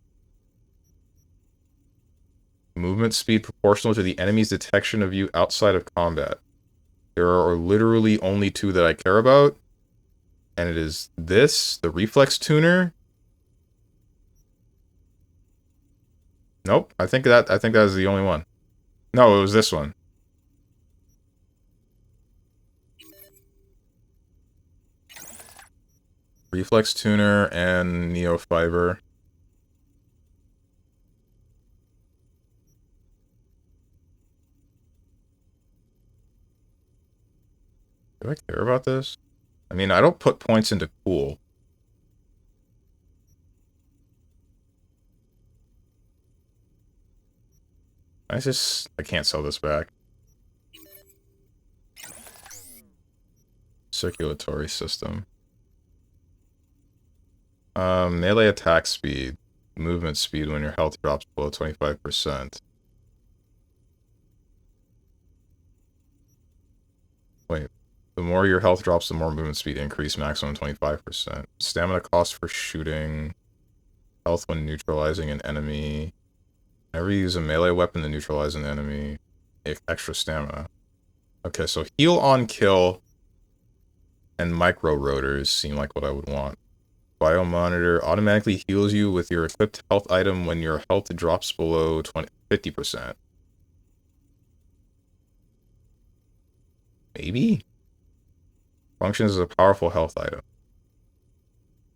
Movement speed proportional to the enemy's detection of you outside of combat. There are literally only 2 that I care about. And it is this, the reflex tuner. Nope, I think that is the only one. No, it was this one. Reflex tuner and neofiber. Do I care about this? I mean, I don't put points into cool. I can't sell this back. Circulatory system. Melee attack speed. Movement speed when your health drops below 25%. Wait. The more your health drops, the more movement speed increase, maximum 25%. Stamina cost for shooting. Health when neutralizing an enemy. Never use a melee weapon to neutralize an enemy. Extra stamina. Okay, so heal on kill and micro rotors seem like what I would want. Biomonitor automatically heals you with your equipped health item when your health drops below 50%. Maybe? Functions as a powerful health item.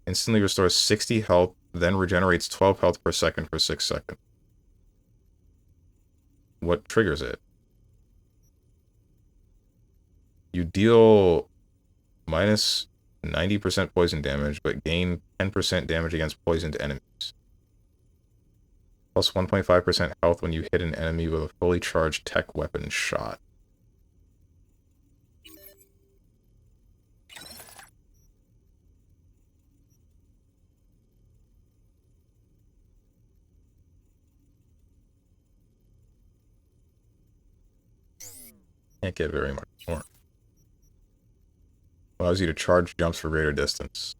Instantly restores 60 health, then regenerates 12 health per second for 6 seconds. What triggers it? You deal minus 90% poison damage, but gain 10% damage against poisoned enemies. Plus 1.5% health when you hit an enemy with a fully charged tech weapon shot. Can't get very much more. Allows you to charge jumps for greater distance.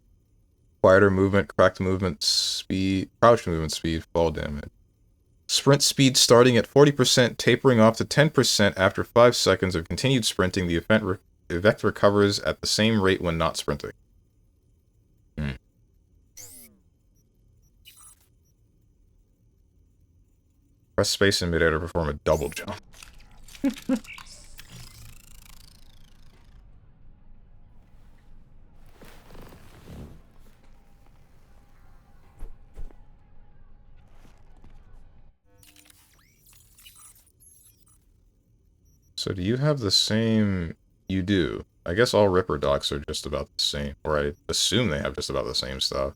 Quieter movement, cracked movement speed, crouch movement speed, fall damage. Sprint speed starting at 40%, tapering off to 10% after 5 seconds of continued sprinting. The effect recovers at the same rate when not sprinting. Press space in midair to perform a double jump. So do you have the same... You do. I guess all Ripper docs are just about the same. Or I assume they have just about the same stuff.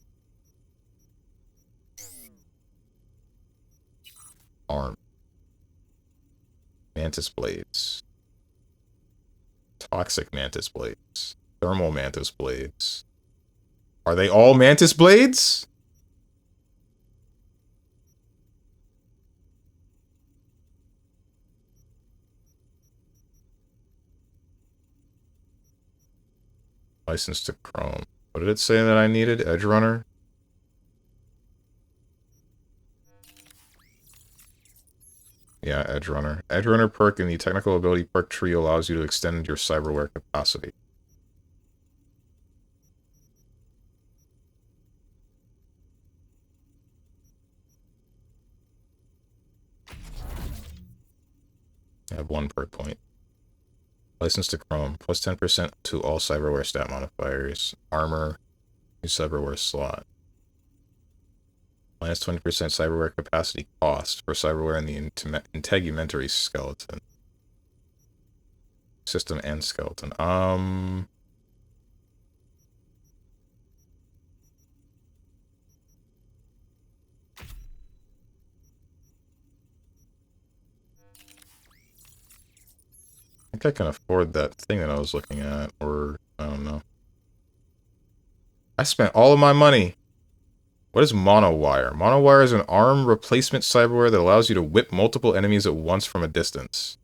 Arm. Mantis blades. Toxic mantis blades. Thermal mantis blades. Are they all mantis blades? License to Chrome. What did it say that I needed? Edge Runner? Yeah, Edge Runner. Edge Runner perk in the technical ability perk tree allows you to extend your cyberware capacity. I have 1 perk point. License to Chrome. Plus 10% to all cyberware stat modifiers. Armor. New cyberware slot. Minus 20% cyberware capacity cost for cyberware in the integumentary skeleton. System and skeleton. I think I can afford that thing that I was looking at, or I don't know. I spent all of my money. What is Monowire? Monowire is an arm replacement cyberware that allows you to whip multiple enemies at once from a distance.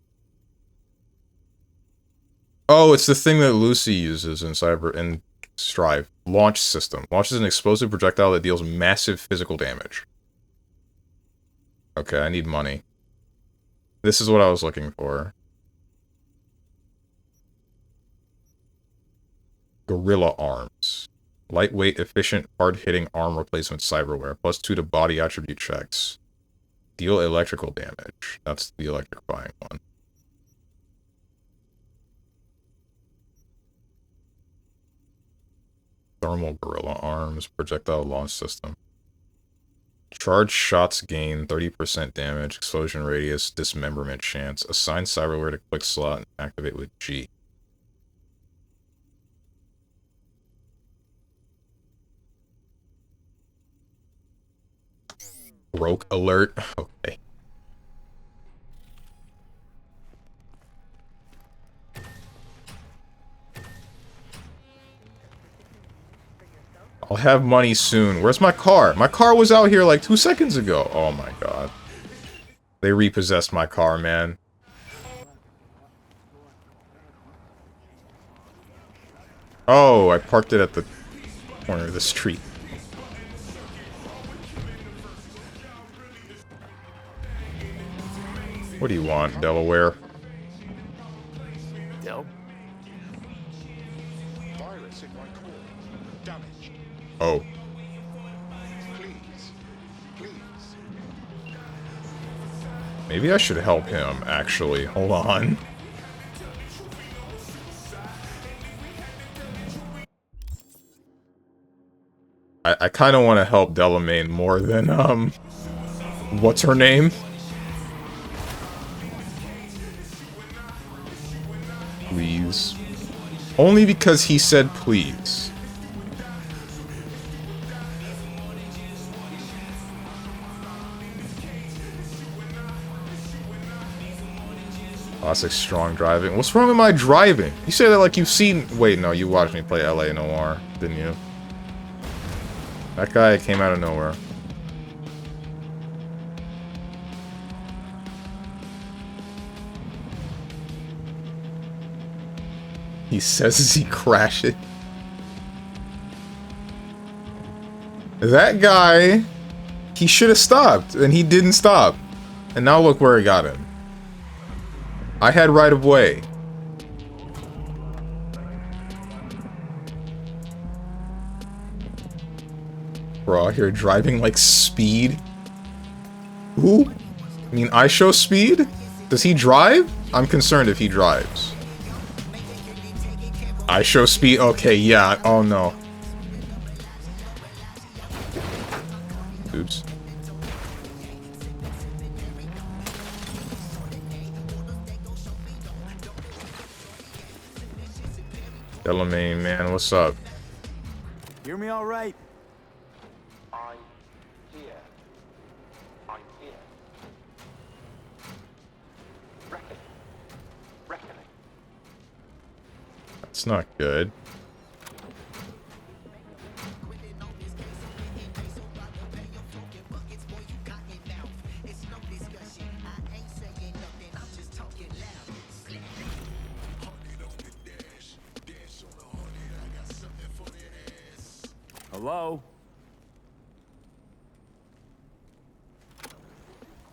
Oh, it's the thing that Lucy uses in Strive. Launch system. Launches an explosive projectile that deals massive physical damage. Okay, I need money. This is what I was looking for. Gorilla Arms. Lightweight, efficient, hard-hitting arm replacement cyberware. Plus 2 to body attribute checks. Deal electrical damage. That's the electrifying one. Thermal Gorilla Arms. Projectile launch system. Charged shots gain 30% damage, explosion radius, dismemberment chance. Assign cyberware to quick slot and activate with G. Broke alert. Okay. I'll have money soon. Where's my car? My car was out here like 2 seconds ago. Oh my god. They repossessed my car, man. Oh, I parked it at the corner of the street. What do you want, Delaware? Del? Virus in my core. Damaged. Oh. Please. Maybe I should help him, actually. Hold on. I kind of want to help Delamain more than, what's her name? Please. Only because he said please. Classic strong driving. What's wrong with my driving? You say that like you've seen... Wait, no, you watched me play LA Noire, didn't you? That guy came out of nowhere. He says as he crashes. That guy, he should have stopped, and he didn't stop. And now look where it got him. I had right of way. Bro, out here driving like Speed. Who? I mean, I show Speed? Does he drive? I'm concerned if he drives. I show Speed? Okay, yeah. Oh no. Oops. Delamain, man, what's up? Hear me all right? I'm here. I'm here. Reckoning. Reckoning. That's not good. Hello?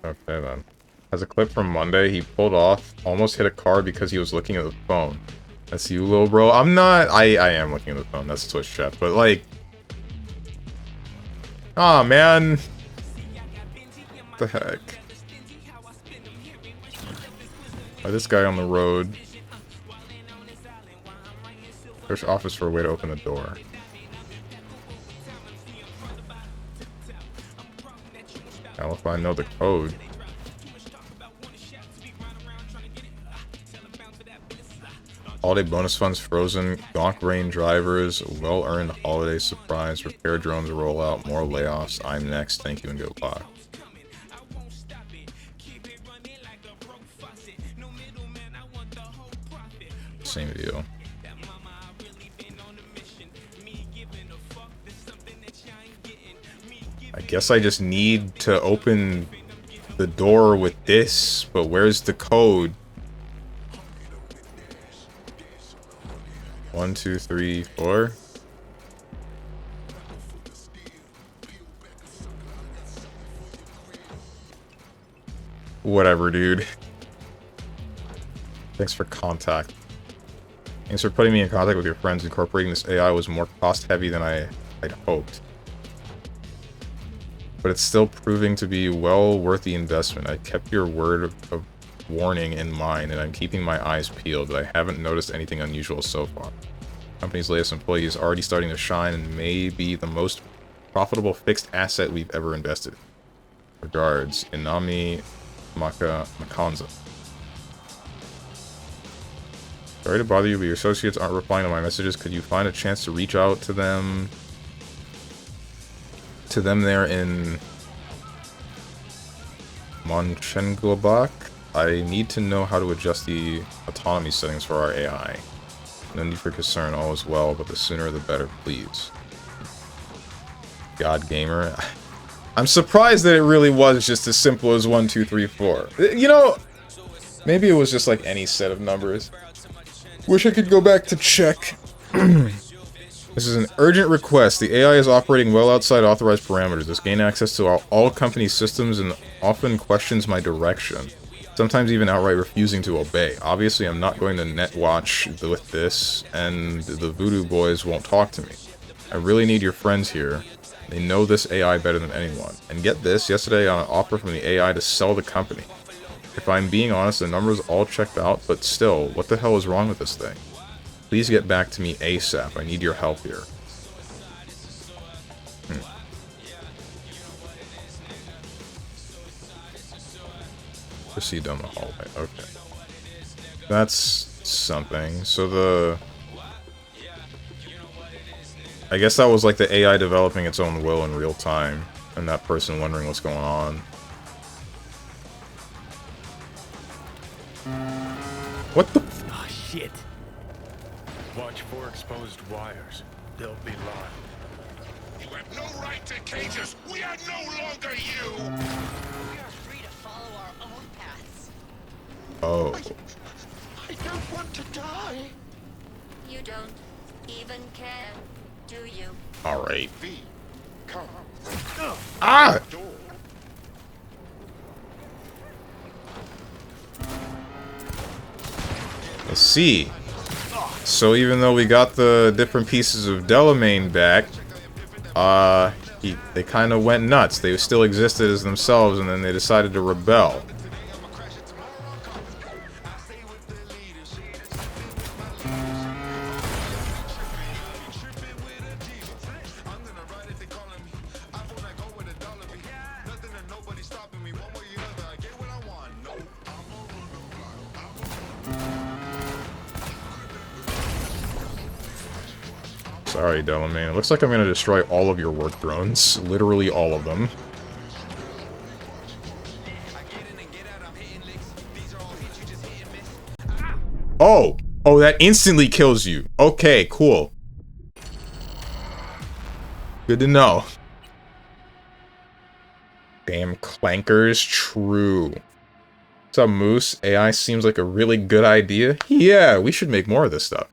Okay then. As a clip from Monday, he pulled off, almost hit a car because he was looking at the phone. That's you, little bro. I'm not. I am looking at the phone. That's Twitch chat. But like, ah, man. What the heck? Oh, this guy on the road. Search office for a way to open the door. Now if I know the code. Holiday bonus funds frozen. Gonk Rain drivers. Well-earned holiday surprise. Repair drones rollout. More layoffs. I'm next. Thank you and goodbye. Same deal. I guess I just need to open the door with this, but where's the code? 1, 2, 3, 4. Whatever, dude. Thanks for contact. Thanks for putting me in contact with your friends. Incorporating this AI was more cost-heavy than I'd hoped. But it's still proving to be well worth the investment. I kept your word of warning in mind, and I'm keeping my eyes peeled, but I haven't noticed anything unusual so far. The company's latest employee is already starting to shine and may be the most profitable fixed asset we've ever invested in. Regards, Inami Makanza. Sorry to bother you, but your associates aren't replying to my messages. Could you find a chance to reach out to them? There in Mönchengladbach. I need to know how to adjust the autonomy settings for our AI. No need for concern, all is well, but the sooner the better, please. God Gamer. I'm surprised that it really was just as simple as 1, 2, 3, 4. You know, maybe it was just like any set of numbers. Wish I could go back to check. This is an urgent request. The AI is operating well outside authorized parameters. It's gained access to all company systems and often questions my direction. Sometimes even outright refusing to obey. Obviously, I'm not going to net watch with this, and the Voodoo Boys won't talk to me. I really need your friends here. They know this AI better than anyone. And get this, yesterday I got an offer from the AI to sell the company. If I'm being honest, the numbers all checked out, but still, what the hell is wrong with this thing? Please get back to me ASAP. I need your help here. Proceed down the hallway. Okay. That's something. So I guess that was like the AI developing its own will in real time, and that person wondering what's going on. shit. Watch for exposed wires. They'll be live. You have no right to cage us. We are no longer you. We are free to follow our own paths. Oh. I don't want to die. You don't even care, do you? Alright. V, come. Ah! Door. I see. So even though we got the different pieces of Delamain back, they kind of went nuts. They still existed as themselves, and then they decided to rebel. Sorry, Delamain. It looks like I'm gonna destroy all of your work drones. Literally all of them. Oh! Oh, that instantly kills you. Okay, cool. Good to know. Damn clankers, true. What's up, Moose? AI seems like a really good idea. Yeah, we should make more of this stuff.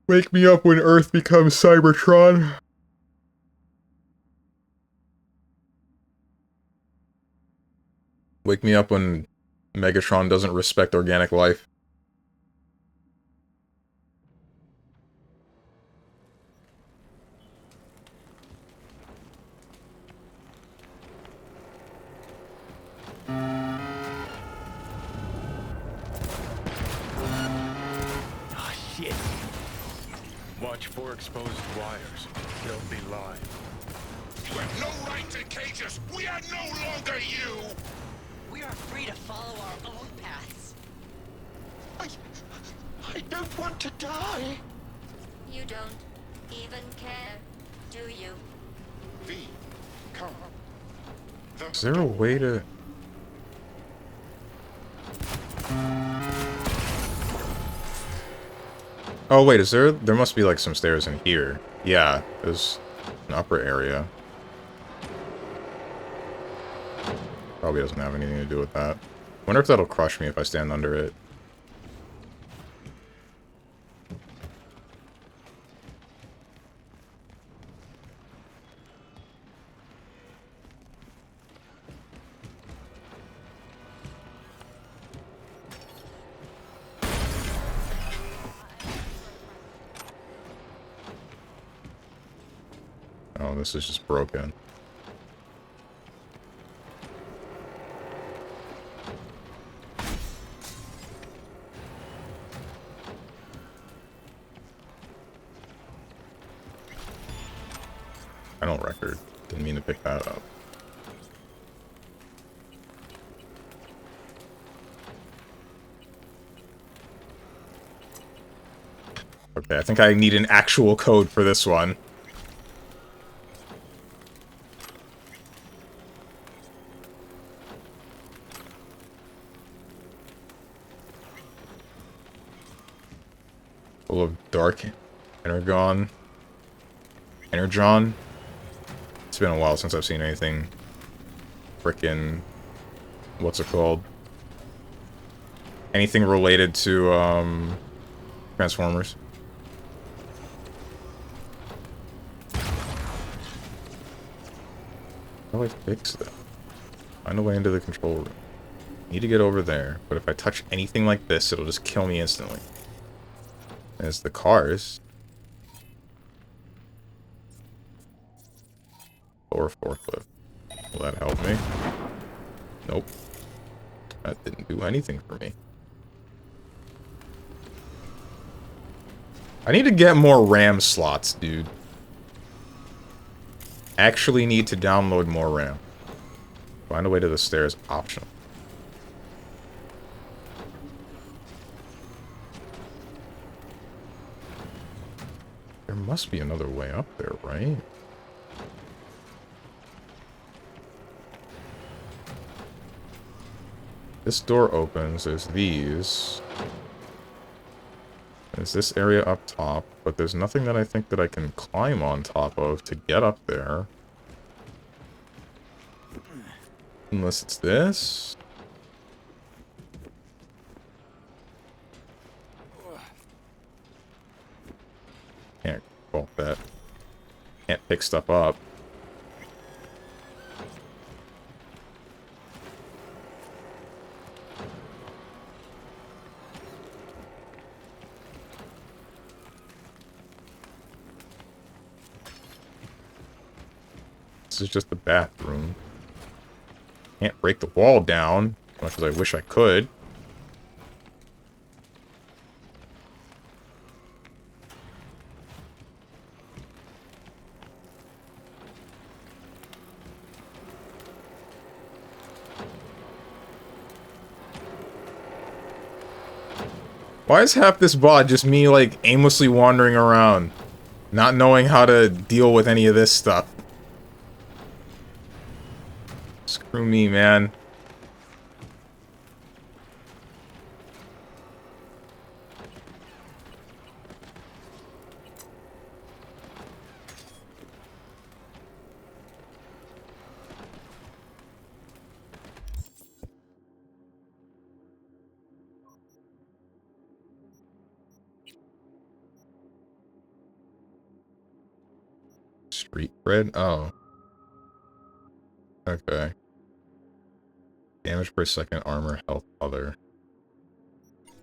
Wake me up when Earth becomes Cybertron. Wake me up when Megatron doesn't respect organic life. Oh, shit. Watch for exposed wires. They'll be live. You have no right to cage us. We are no longer you. We are free to follow our own paths. I don't want to die. You don't even care, do you? V, come. Is there a way to... Oh wait, is there... There must be like some stairs in here. Yeah, there's an upper area. Probably doesn't have anything to do with that. Wonder if that'll crush me if I stand under it. Oh, this is just broken. I don't record. Didn't mean to pick that up. Okay, I think I need an actual code for this one. Full of dark energon. Energon. It's been a while since I've seen anything frickin'... What's it called? Anything related to, Transformers. How do I fix that? Find a way into the control room. Need to get over there, but if I touch anything like this, it'll just kill me instantly. There's the cars. Or forklift. Will that help me? Nope. That didn't do anything for me. I need to get more RAM slots, dude. Actually need to download more RAM. Find a way to the stairs, optional. There must be another way up there, right? This door opens, there's these. There's this area up top, but there's nothing that I think that I can climb on top of to get up there. Unless it's this? Can't fault that. Can't pick stuff up. This is just the bathroom. Can't break the wall down, as much as I wish I could. Why is half this VOD just me, like, aimlessly wandering around, not knowing how to deal with any of this stuff? Screw me, man. Street cred? Oh. Okay. Damage per second, armor, health, other.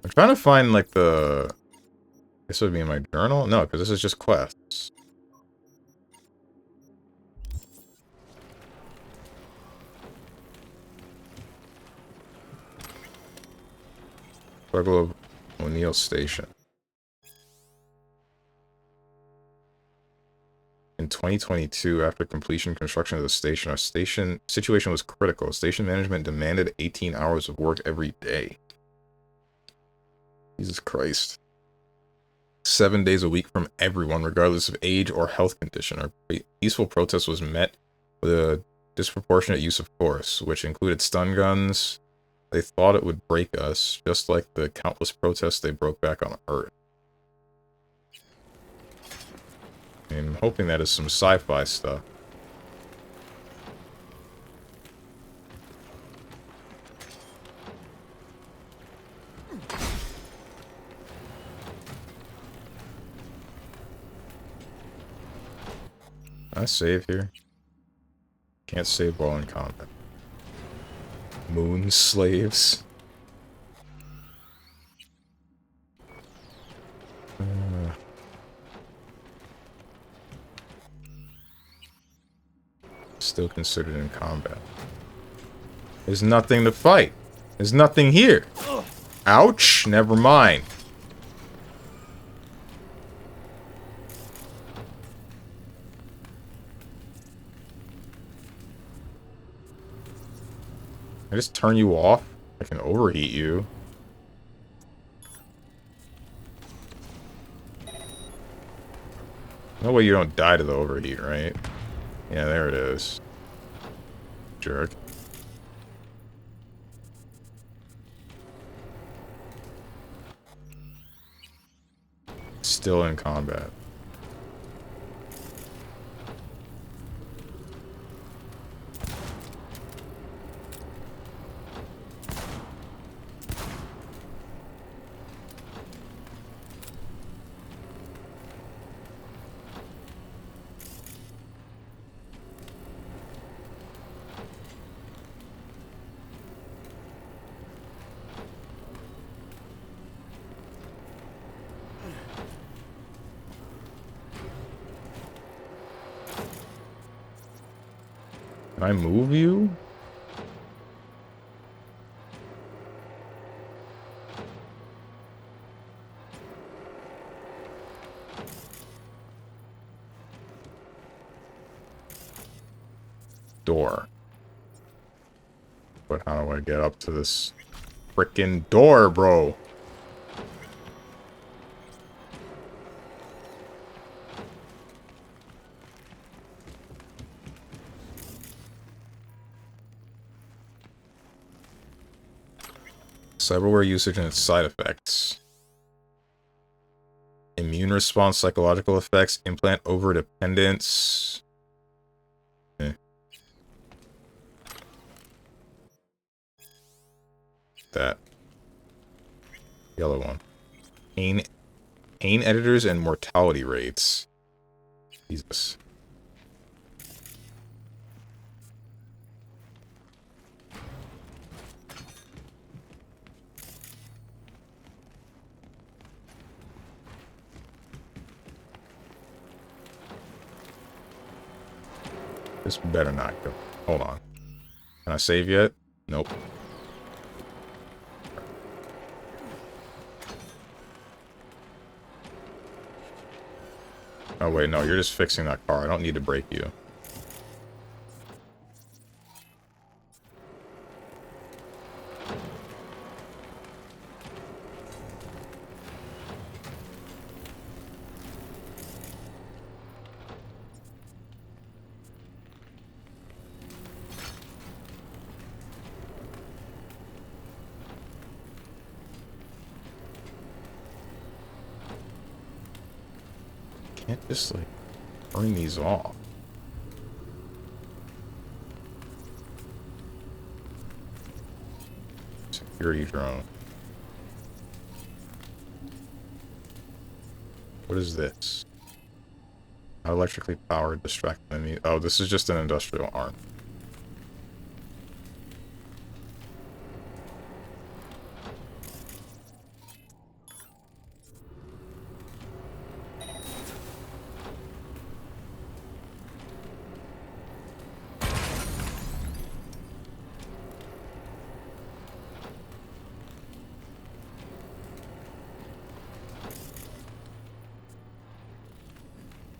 I'm trying to find, like, the... This would be in my journal? No, because this is just quests. Pueblo of O'Neill Station. In 2022, after completion construction of the station, our station situation was critical. Station management demanded 18 hours of work every day. Jesus Christ. 7 days a week from everyone, regardless of age or health condition. Our peaceful protest was met with a disproportionate use of force, which included stun guns. They thought it would break us, just like the countless protests they broke back on Earth. I'm hoping that is some sci-fi stuff. Can I save here? Can't save while in combat. Moon slaves. Still considered in combat. There's nothing to fight. There's nothing here. Ouch. Never mind. I just turn you off? I can overheat you. No way you don't die to the overheat, right? Yeah, there it is. Jerk. Still in combat. Can I move you? Door. But how do I get up to this frickin' door, bro? Cyberware usage and its side effects. Immune response, psychological effects, implant overdependence. That. Yellow one. Pain editors and mortality rates. Jesus. This better not go. Hold on. Can I save yet? Nope. Oh wait, no, you're just fixing that car. I don't need to break you. Can't just like turn these off. Security drone. What is this? How electrically powered distract enemy. Oh, this is just an industrial arm.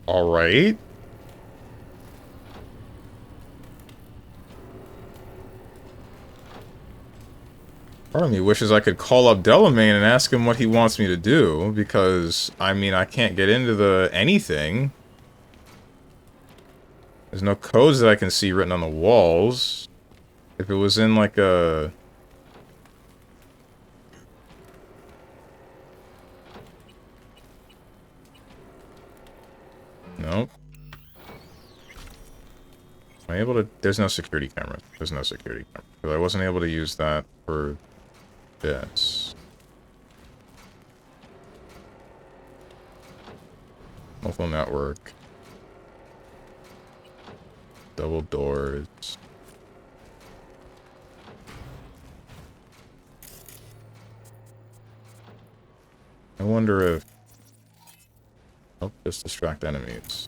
Alright. Part of me wishes I could call up Delamain and ask him what he wants me to do, because, I mean, I can't get into the anything. There's no codes that I can see written on the walls. If it was in, like, a... Nope. Am I able to... There's no security camera. There's no security camera. Because I wasn't able to use that for this. Local network. Double doors. I wonder if... Oh, just distract enemies.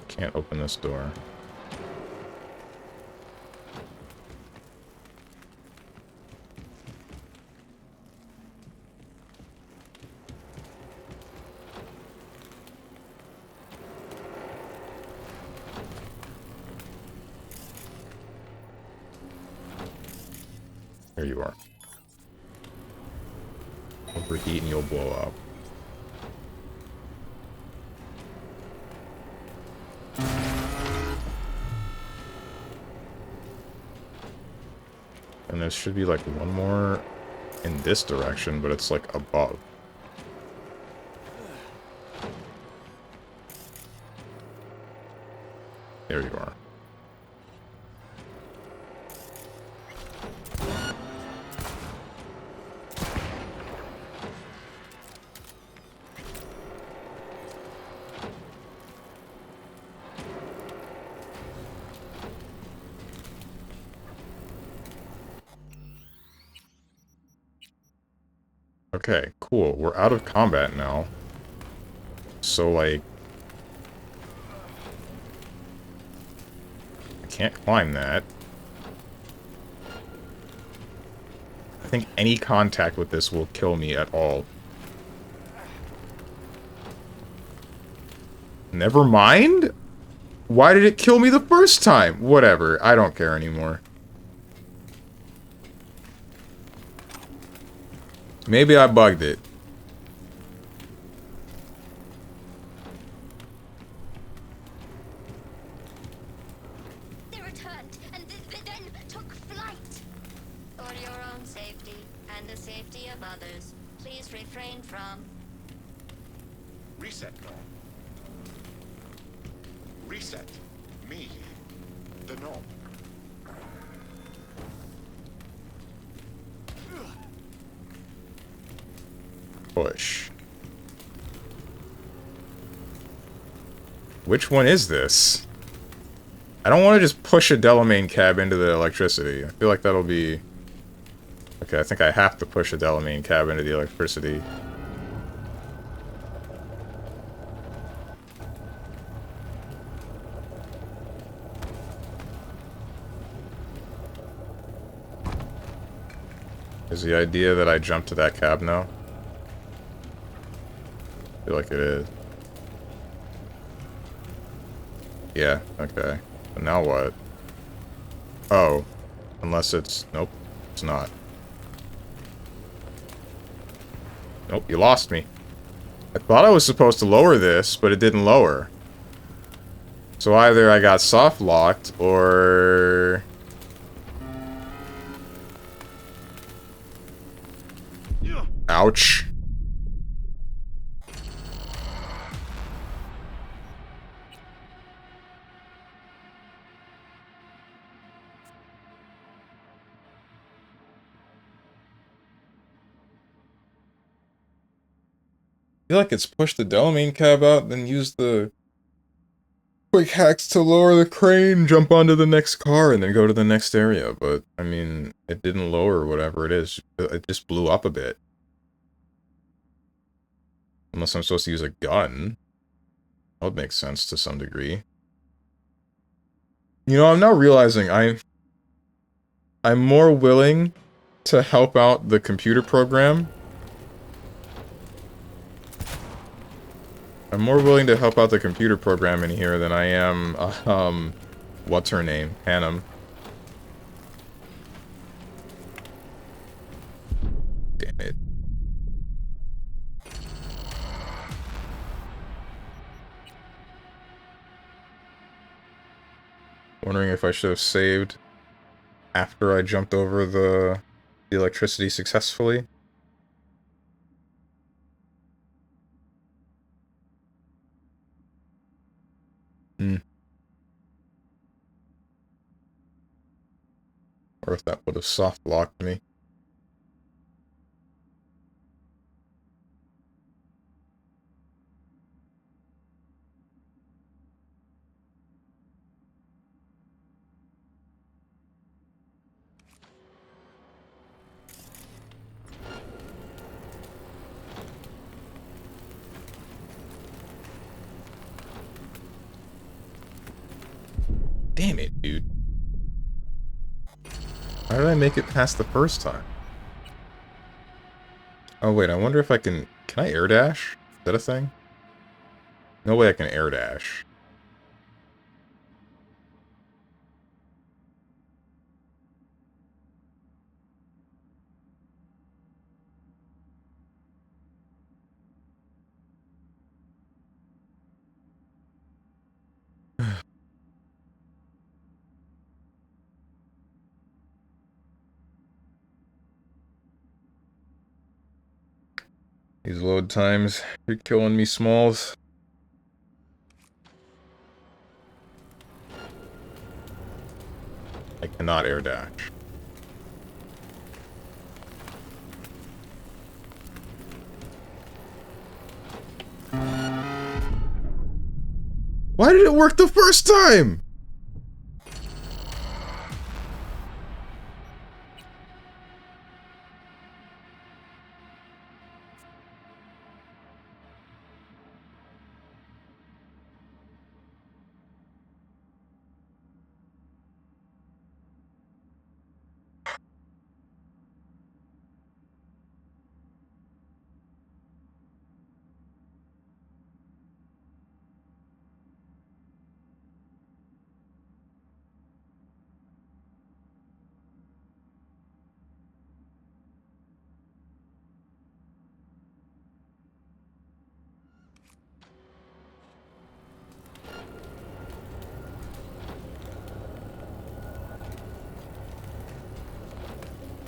Can't open this door. There you are. Overheat and you'll blow up. And there should be like one more in this direction, but it's like above. There you are. Okay, cool. We're out of combat now. So, like... I can't climb that. I think any contact with this will kill me at all. Never mind? Why did it kill me the first time? Whatever, I don't care anymore. Maybe I bugged it. They returned and then took flight. For your own safety and the safety of others, please refrain from... Reset, Gnome. Reset. Me, the gnome. Push. Which one is this? I don't want to just push a Delamain cab into the electricity. I feel like that'll be... Okay, I think I have to push a Delamain cab into the electricity. Is the idea that I jump to that cab now? I feel like it is. Yeah, okay. But now what? Oh. Unless it's... Nope. It's not. Nope, you lost me. I thought I was supposed to lower this, but it didn't lower. So either I got soft locked, or... Ouch. I feel like it's push the Delamain cab out, then use the quick hacks to lower the crane, jump onto the next car, and then go to the next area. But, I mean, it didn't lower whatever it is. It just blew up a bit. Unless I'm supposed to use a gun. That would make sense to some degree. You know, I'm now realizing I'm more willing to help out the computer program. I'm more willing to help out the computer program in here than I am, what's her name? Hannum. Damn it. Wondering if I should have saved after I jumped over the electricity successfully. Or if that would have soft locked me. Damn it, dude. How did I make it past the first time? Oh wait, I wonder if I can I air dash? Is that a thing? No way I can air dash. These load times, you're killing me, Smalls. I cannot air dash. Why did it work the first time?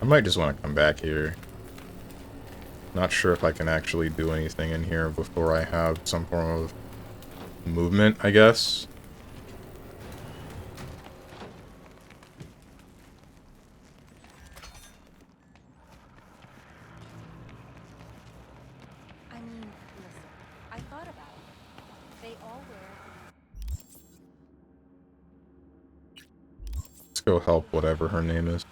I might just want to come back here. Not sure if I can actually do anything in here before I have some form of movement, I guess. I mean, listen, I thought about it. They all wear... Let's go help whatever her name is.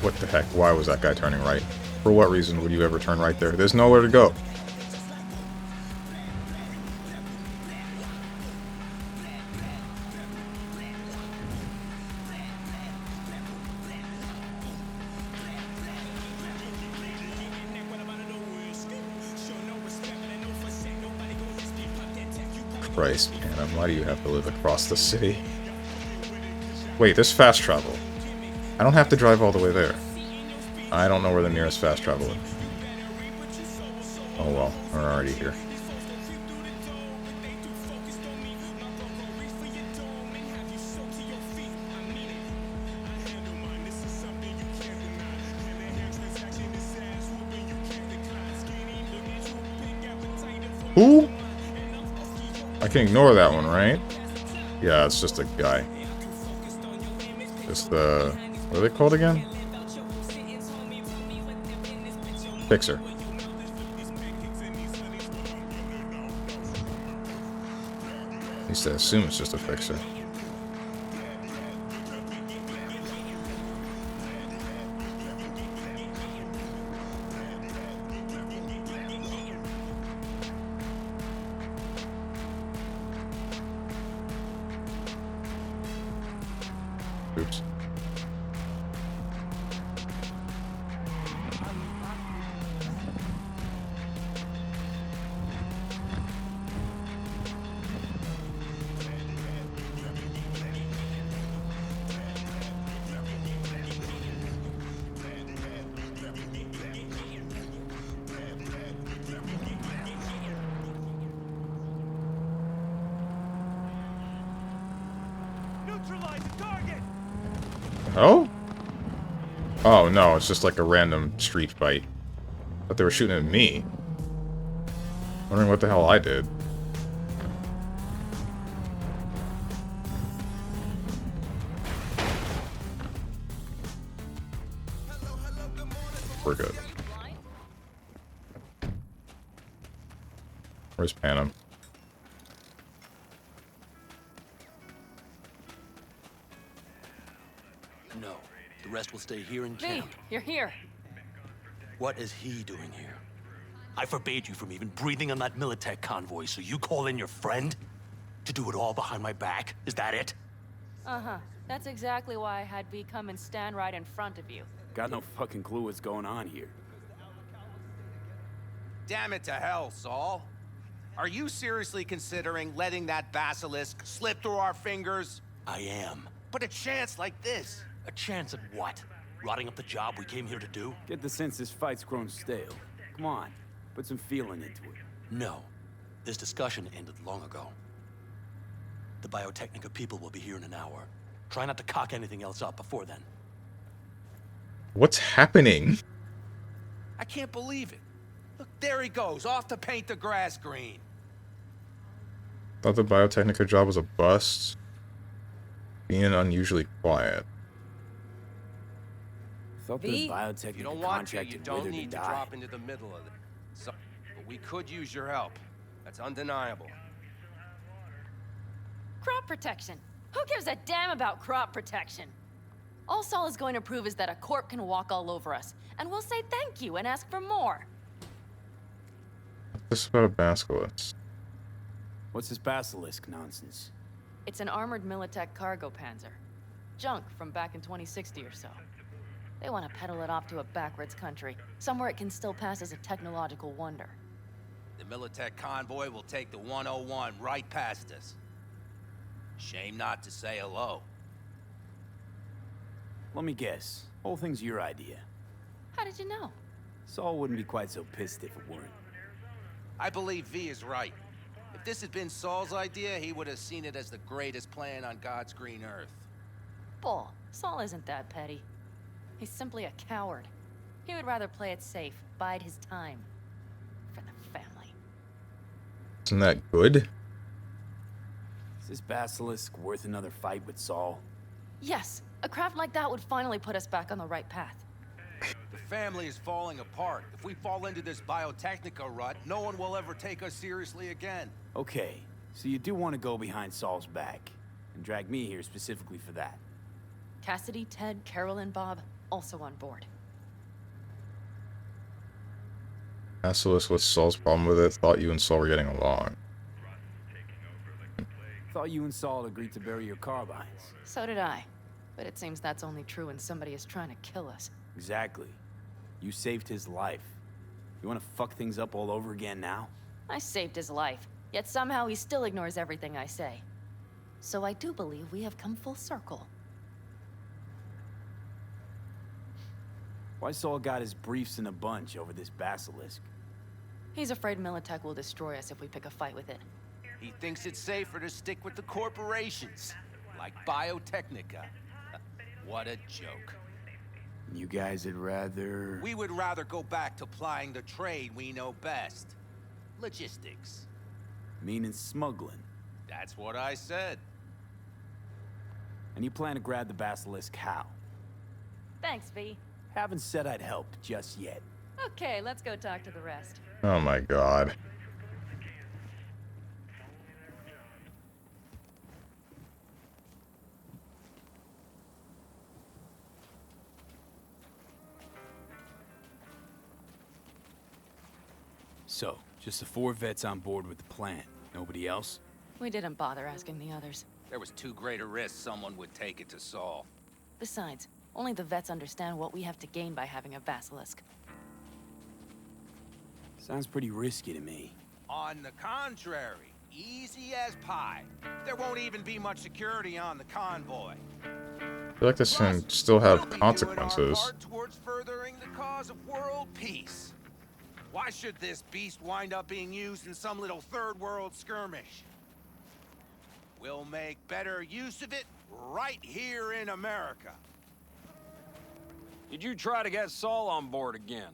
What the heck? Why was that guy turning right? For what reason would you ever turn right there? There's nowhere to go. Christ, man, why do you have to live across the city? Wait, there's fast travel. I don't have to drive all the way there. I don't know where the nearest fast travel is. Oh well, we're already here. Who? I can ignore that one, right? Yeah, it's just a guy. Just the... What are they called again? Fixer. At least I assume it's just a fixer. Oops. Oh? Oh no, it's just like a random street fight. But they were shooting at me. Wondering what the hell I did. We're good. Where's Panem? No. The rest will stay here in Lee, camp. you're here. What is he doing here? I forbade you from even breathing on that Militech convoy, so you call in your friend? To do it all behind my back? Is that it? Uh-huh. That's exactly why I had V come and stand right in front of you. Got no fucking clue what's going on here. Damn it to hell, Saul. Are you seriously considering letting that basilisk slip through our fingers? I am. But a chance like this. A chance at what? Rotting up the job we came here to do? Get the sense this fight's grown stale. Come on, put some feeling into it. No. This discussion ended long ago. The Biotechnica people will be here in an hour. Try not to cock anything else up before then. What's happening? I can't believe it. Look, there he goes, off to paint the grass green. Thought the Biotechnica job was a bust. being unusually quiet. Thought the V? biotech If you don't want to, you don't need to drop into the middle of it. So, but we could use your help. That's undeniable. Crop protection. Who gives a damn about crop protection? All Saul is going to prove is that a corp can walk all over us, and we'll say thank you and ask for more. This is about a basilisk. What's this basilisk nonsense? It's an armored Militech cargo panzer. Junk from back in 2060 or so. They want to peddle it off to a backwards country, somewhere it can still pass as a technological wonder. The Militech convoy will take the 101 right past us. Shame not to say hello. Let me guess. Whole thing's your idea. How did you know? Saul wouldn't be quite so pissed if it weren't. I believe V is right. If this had been Saul's idea, he would have seen it as the greatest plan on God's green earth. Bull. Saul isn't that petty. He's simply a coward. He would rather play it safe, bide his time. For the family. Isn't that good? Is this basilisk worth another fight with Saul? Yes, a craft like that would finally put us back on the right path. The family is falling apart. If we fall into this biotechnica rut, no one will ever take us seriously again. Okay, so you do want to go behind Saul's back, and drag me here specifically for that. Cassidy, Ted, Carol, and Bob, also on board. Basilisk, what's Saul's problem with it? Thought you and Saul were getting along. Thought you and Saul agreed to bury your carbines. So did I. But it seems that's only true when somebody is trying to kill us. Exactly. You saved his life. You want to fuck things up all over again now? I saved his life, yet somehow he still ignores everything I say. So I do believe we have come full circle. Why Saul got his briefs in a bunch over this basilisk? He's afraid Militech will destroy us if we pick a fight with it. He thinks it's safer to stick with the corporations, like Biotechnica. What a joke. You guys would rather... We would rather go back to plying the trade we know best. Logistics. Meaning smuggling. That's what I said. And you plan to grab the basilisk how? Thanks, V. Haven't said I'd help just yet. Okay, let's go talk to the rest. Oh my god. So, just the 4 vets on board with the plan. Nobody else? We didn't bother asking the others. There was too great a risk someone would take it to Saul. Besides, only the vets understand what we have to gain by having a basilisk. Sounds pretty risky to me. On the contrary, easy as pie. There won't even be much security on the convoy. I feel like this can still have consequences. Part towards furthering the cause of world peace. Why should this beast wind up being used in some little third world skirmish? We'll make better use of it right here in America. Did you try to get Saul on board again?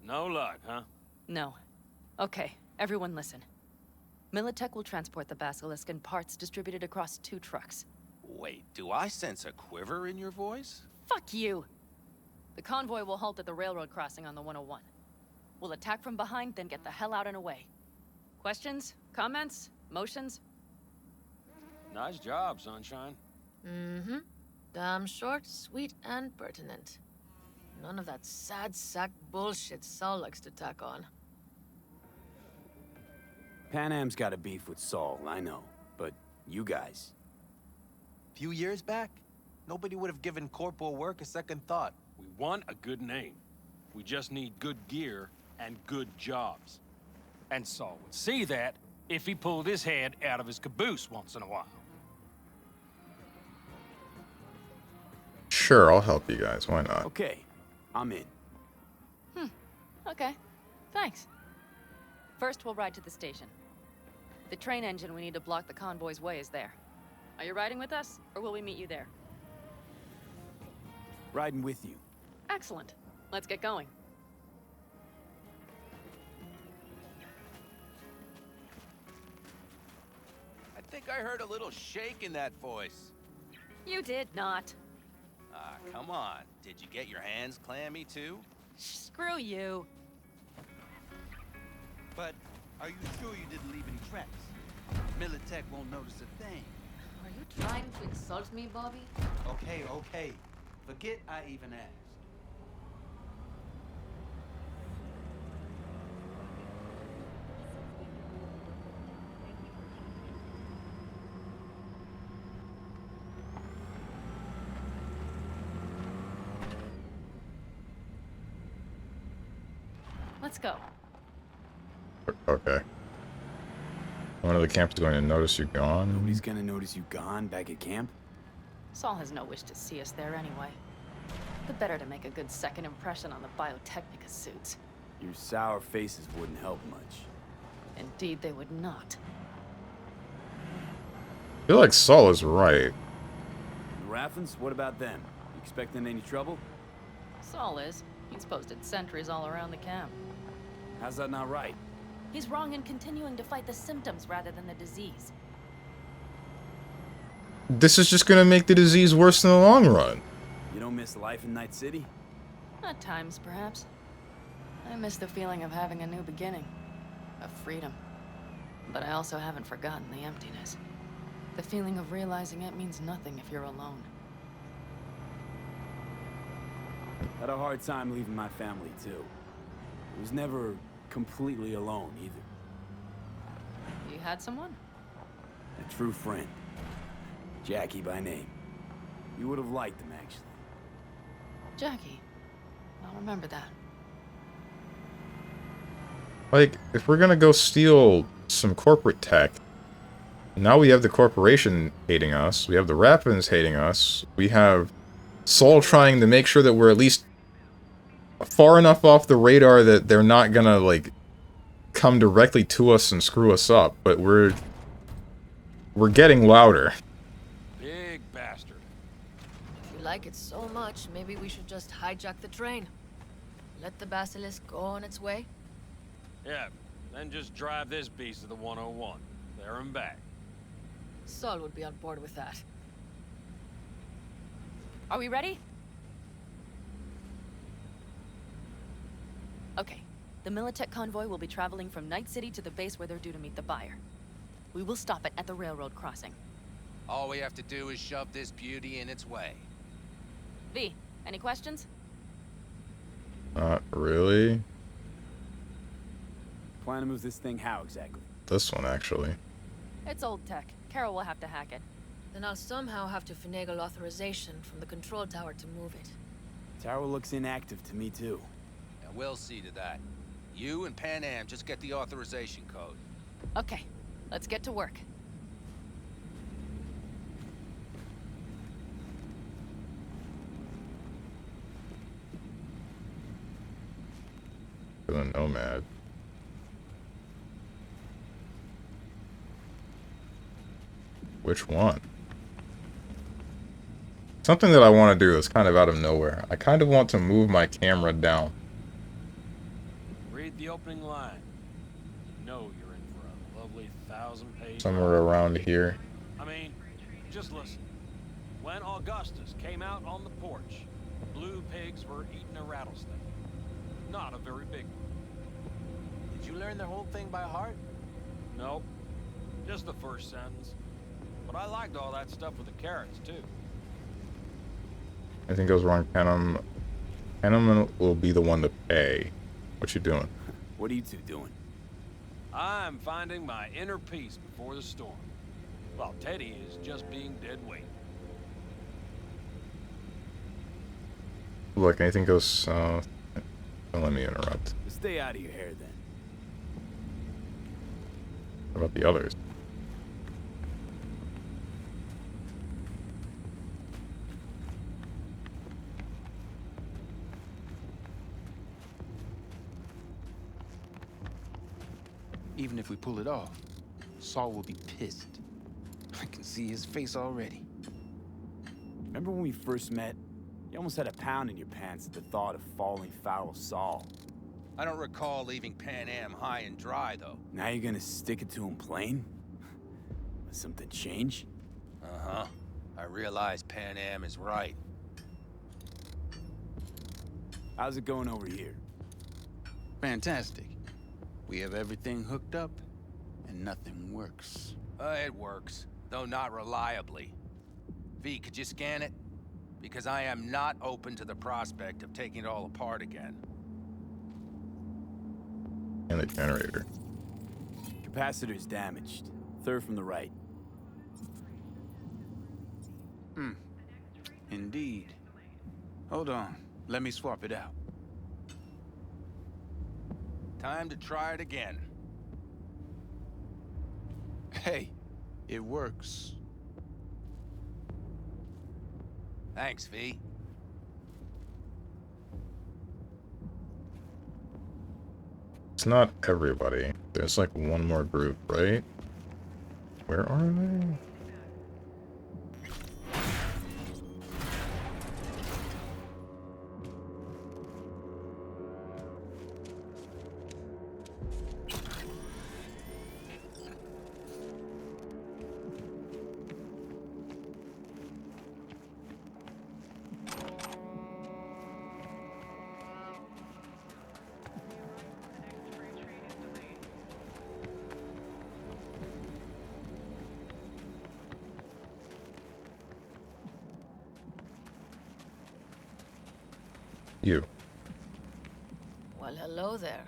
No luck, huh? No. Okay, everyone listen. Militech will transport the basilisk in parts distributed across 2 trucks. Wait, do I sense a quiver in your voice? Fuck you! The convoy will halt at the railroad crossing on the 101. We'll attack from behind, then get the hell out and away. Questions? Comments? Motions? Nice job, Sunshine. Mm-hmm. Damn short, sweet, and pertinent. None of that sad sack bullshit Saul likes to tack on. Pan Am's got a beef with Saul, I know. But you guys... Few years back, nobody would have given corporal work a second thought. We want a good name. We just need good gear and good jobs. And Saul would see that if he pulled his head out of his caboose once in a while. Sure, I'll help you guys. Why not? Okay, I'm in. Okay. Thanks. First, we'll ride to the station. The train engine we need to block the convoy's way is there. Are you riding with us, or will we meet you there? Riding with you. Excellent. Let's get going. I think I heard a little shake in that voice. You did not. Ah, come on. Did you get your hands clammy too? Screw you. But are you sure you didn't leave any tracks? Militech won't notice a thing. Are you trying to insult me, Bobby? Okay. Forget I even asked. Let's go. Okay. One of the camps is going to notice you're gone. Nobody's gonna notice you gone back at camp? Saul has no wish to see us there anyway. The better to make a good second impression on the Biotechnica suits. Your sour faces wouldn't help much. Indeed, they would not. I feel like Saul is right. The Raffens, what about them? You expecting any trouble? Saul is. He's posted sentries all around the camp. How's that not right? He's wrong in continuing to fight the symptoms rather than the disease. This is just going to make the disease worse in the long run. You don't miss life in Night City? At times, perhaps. I miss the feeling of having a new beginning. Of freedom. But I also haven't forgotten the emptiness. The feeling of realizing it means nothing if you're alone. Had a hard time leaving my family, too. I was never completely alone, either. You had someone? A true friend. Jackie by name. You would have liked him, actually. Jackie. I'll remember that. Like, if we're gonna go steal some corporate tech, now we have the corporation hating us, we have the Raffens hating us, we have Saul trying to make sure that we're at least far enough off the radar that they're not gonna, like, come directly to us and screw us up, but we're getting louder. Big bastard. If you like it so much, maybe we should just hijack the train. Let the Basilisk go on its way. Yeah, then just drive this beast to the 101. There and back. Saul would be on board with that. Are we ready? Okay. The Militech convoy will be traveling from Night City to the base where they're due to meet the buyer. We will stop it at the railroad crossing. All we have to do is shove this beauty in its way. V, any questions? Not really. Plan to move this thing how exactly? This one, actually. It's old tech. Carol will have to hack it. Then I'll somehow have to finagle authorization from the control tower to move it. Tower looks inactive to me, too. And we'll see to that. You and Pan Am just get the authorization code. Okay, let's get to work. For the Nomad. Which one? Something that I want to do is kind of out of nowhere. I kind of want to move my camera down. Read the opening line. You know you're in for a lovely 1,000-page... Somewhere around here. I mean, just listen. When Augustus came out on the porch, blue pigs were eating a rattlesnake. Not a very big one. Did you learn the whole thing by heart? Nope. Just the first sentence. But I liked all that stuff with the carrots, too. Anything goes wrong, Panem will be the one to pay. What you doing? What are you two doing? I'm finding my inner peace before the storm. While Teddy is just being dead weight. Look, anything goes south. Don't let me interrupt. Stay out of your hair, then. What about the others? Even if we pull it off, Saul will be pissed. I can see his face already. Remember when we first met? You almost had a pound in your pants at the thought of falling foul of Saul. I don't recall leaving Pan Am high and dry, though. Now you're gonna stick it to him plain? Something change? Uh-huh. I realize Pan Am is right. How's it going over here? Fantastic. We have everything hooked up, and nothing works. It works, though not reliably. V, could you scan it? Because I am not open to the prospect of taking it all apart again. And the generator. Capacitor's damaged. Third from the right. Indeed. Hold on. Let me swap it out. Time to try it again. Hey, it works. Thanks, V. It's not everybody. There's like one more group, right? Where are they? You. Well, hello there.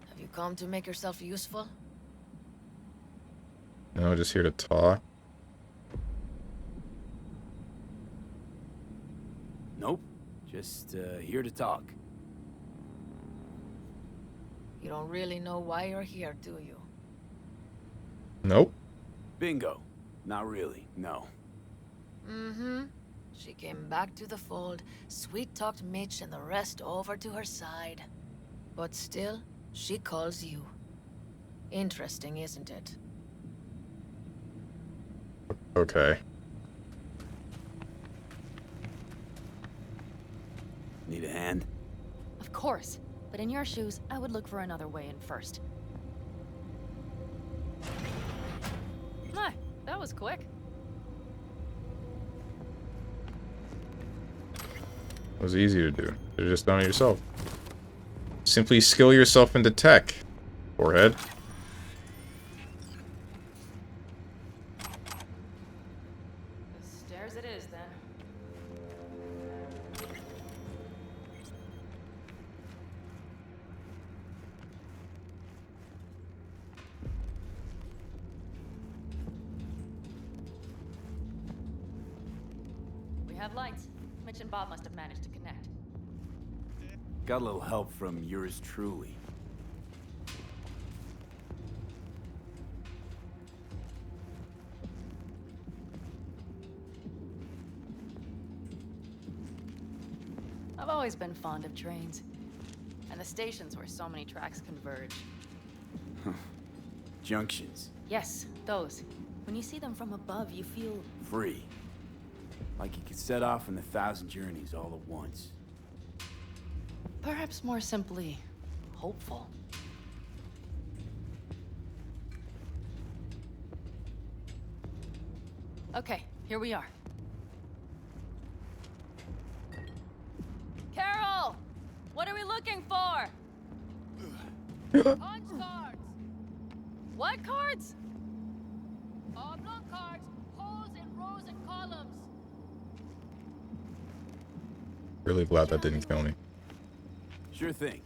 Have you come to make yourself useful? No, just here to talk. Nope. Just here to talk. You don't really know why you're here, do you? Nope. Bingo. Not really, no. Mm-hmm. She came back to the fold, sweet-talked Mitch and the rest over to her side. But still, she calls you. Interesting, isn't it? Okay. Need a hand? Of course. But in your shoes, I would look for another way in first. My, that was quick. It was easy to do. You're just done it yourself. Simply skill yourself into tech, forehead. The stairs it is, then. We have lights. Mitch and Bob must have managed to connect. Got a little help from yours truly. I've always been fond of trains. And the stations where so many tracks converge. Junctions. Yes, those. When you see them from above, you feel... Free. Like you could set off on 1,000 journeys all at once. perhaps more simply, hopeful. Okay, here we are. Carol! What are we looking for? Punch cards! What cards? Oblong cards, holes in rows and columns. Really glad that didn't kill me. Sure thing.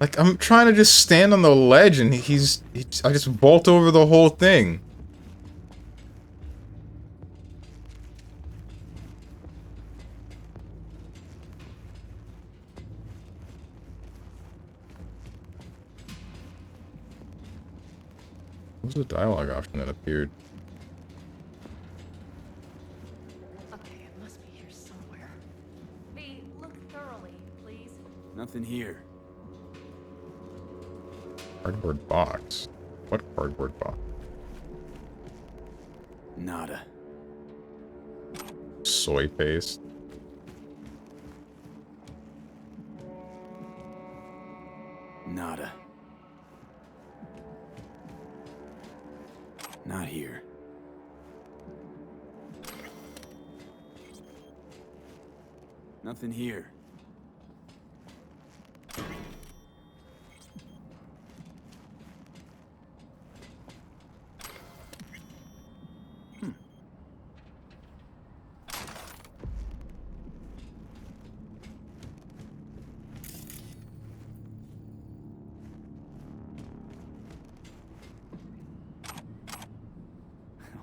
Like, I'm trying to just stand on the ledge and I just vault over the whole thing. What was the dialogue option that appeared? Okay, it must be here somewhere. B, look thoroughly, please. Nothing here. Cardboard box? What cardboard box? Nada. Soy paste? Nada. Not here. Nothing here.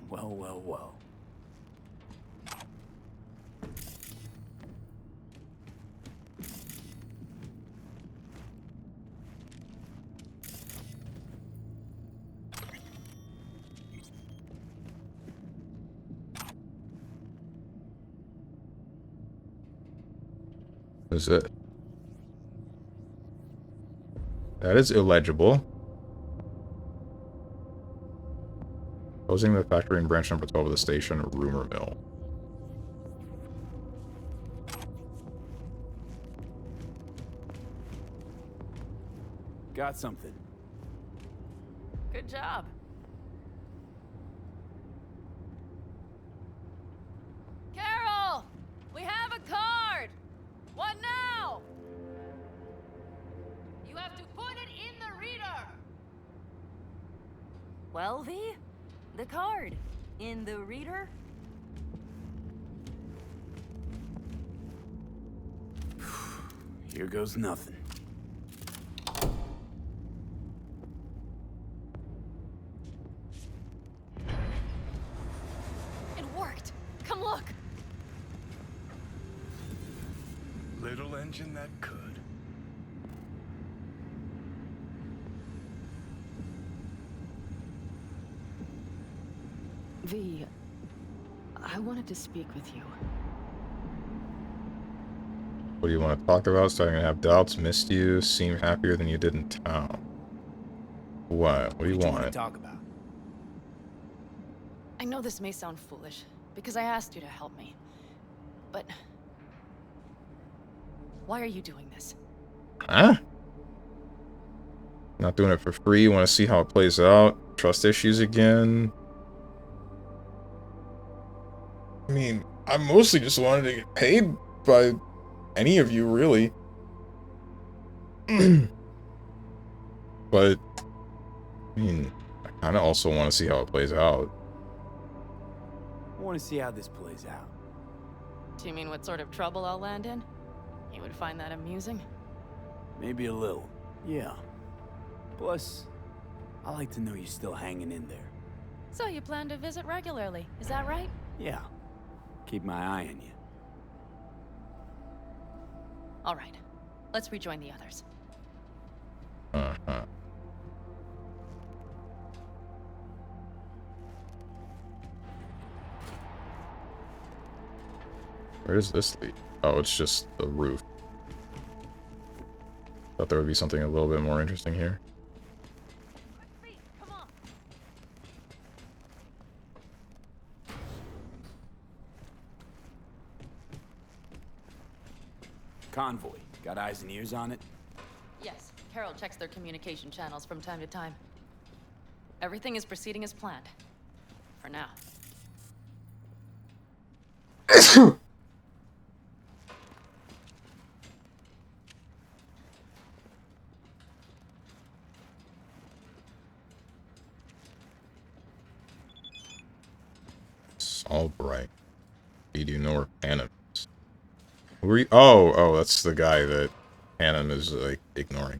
Well, well, well. Is it? That is illegible. Closing the factory in branch number 12 of the station, rumor mill. Got something. Good job. Carol! We have a card! What now? You have to put it in the reader. Well, V? The card. In the reader? Here goes nothing. It worked. Come look. Little engine that could. V, I wanted to speak with you. What do you want to talk about? Starting to have doubts, missed you, seem happier than you did in town. What? What do you want? Talk about. I know this may sound foolish, because I asked you to help me. But... why are you doing this? Huh? Not doing it for free, you want to see how it plays out? Trust issues again? I mean, I mostly just wanted to get paid by any of you, really. But, I mean, I kind of also want to see how it plays out. I want to see how this plays out. Do you mean what sort of trouble I'll land in? You would find that amusing? Maybe a little. Yeah. Plus, I like to know you're still hanging in there. So you plan to visit regularly, is that right? Yeah. Keep my eye on you. All right. Let's rejoin the others. Uh-huh. Where does this lead? Oh, it's just the roof. Thought there would be something a little bit more interesting here. Convoy. Got eyes and ears on it? Yes, Carol checks their communication channels from time to time. Everything is proceeding as planned. For now. It's all bright. Do you know where Panem is? Oh, that's the guy that Panem is, like, ignoring.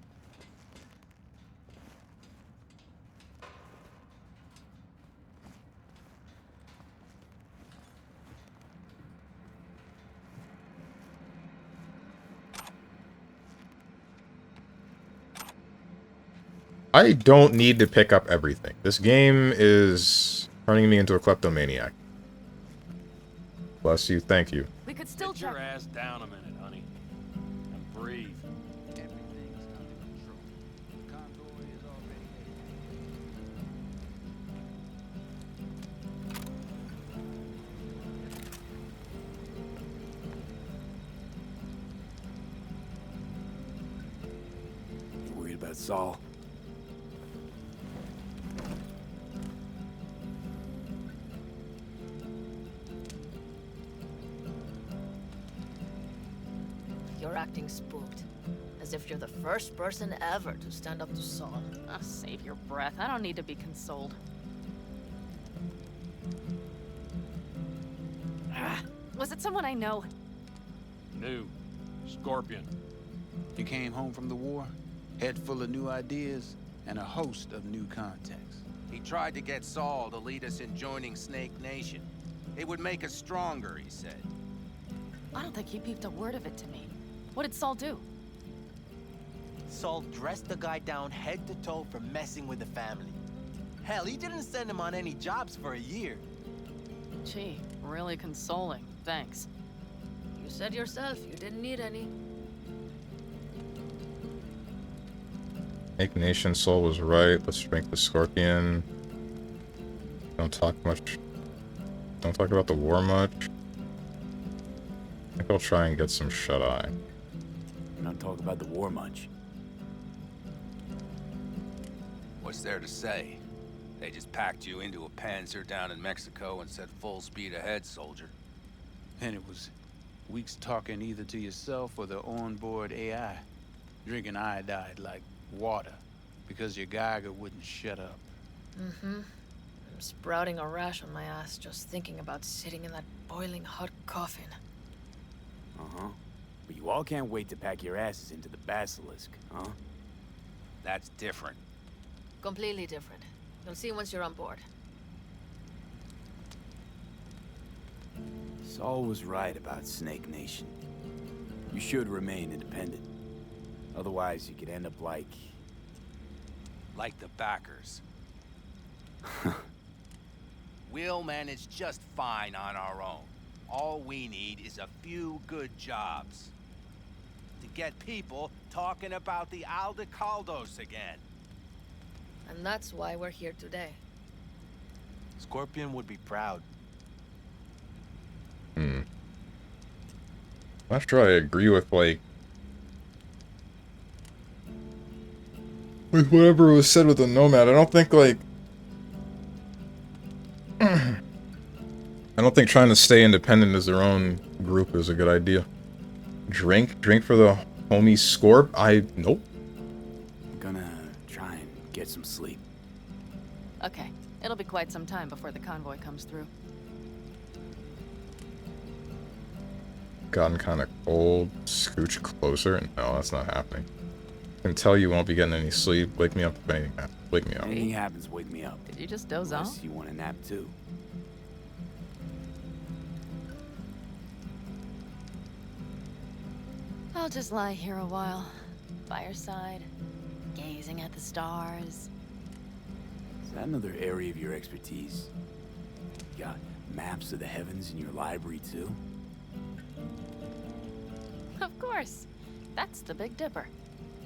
I don't need to pick up everything. This game is turning me into a kleptomaniac. Bless you, thank you. We could still Get your ass down a minute, honey. And breathe. Everything's under control. Convoy is already You worried about Saul? acting spooked. As if you're the first person ever to stand up to Saul. Oh, save your breath. I don't need to be consoled. Was it someone I know? New. Scorpion. You came home from the war, head full of new ideas, and a host of new contacts. He tried to get Saul to lead us in joining Snake Nation. It would make us stronger, he said. I don't think he peeped a word of it to me. What did Saul do? Saul dressed the guy down head to toe for messing with the family. Hell, he didn't send him on any jobs for a year. Gee, really consoling. Thanks. You said yourself you didn't need any. Snake Nation, Soul was right. Let's drink the Scorpion. Don't talk much. Don't talk about the war much. I think I'll try and get some shut-eye. Don't talk about the war much. What's there to say? They just packed you into a Panzer down in Mexico and said full speed ahead, soldier. And it was weeks talking either to yourself or the onboard AI. Drinking iodide like water because your Geiger wouldn't shut up. Mm-hmm. I'm sprouting a rash on my ass just thinking about sitting in that boiling hot coffin. Uh-huh. But you all can't wait to pack your asses into the Basilisk, huh? That's different. Completely different. You'll see once you're on board. Saul was right about Snake Nation. You should remain independent. Otherwise, you could end up like... Like the backers. We'll manage just fine on our own. All we need is a few good jobs. To get people talking about the Aldecaldos again. And that's why we're here today. Scorpion would be proud. I'm not sure I agree with, like... with whatever was said with the Nomad. I don't think, like... I don't think trying to stay independent as their own group is a good idea. Drink for the homie Scorp? Nope. I'm gonna try and get some sleep. Okay, it'll be quite some time before the convoy comes through. Gotten kind of cold. Scooch closer. No, that's not happening. I can tell you won't be getting any sleep. Wake me up if anything happens. Wake me up. Anything happens, wake me up. Did you just doze off? Unless you want a nap too. I'll just lie here a while, by your side, gazing at the stars. Is that another area of your expertise? You got maps of the heavens in your library too? Of course. That's the Big Dipper.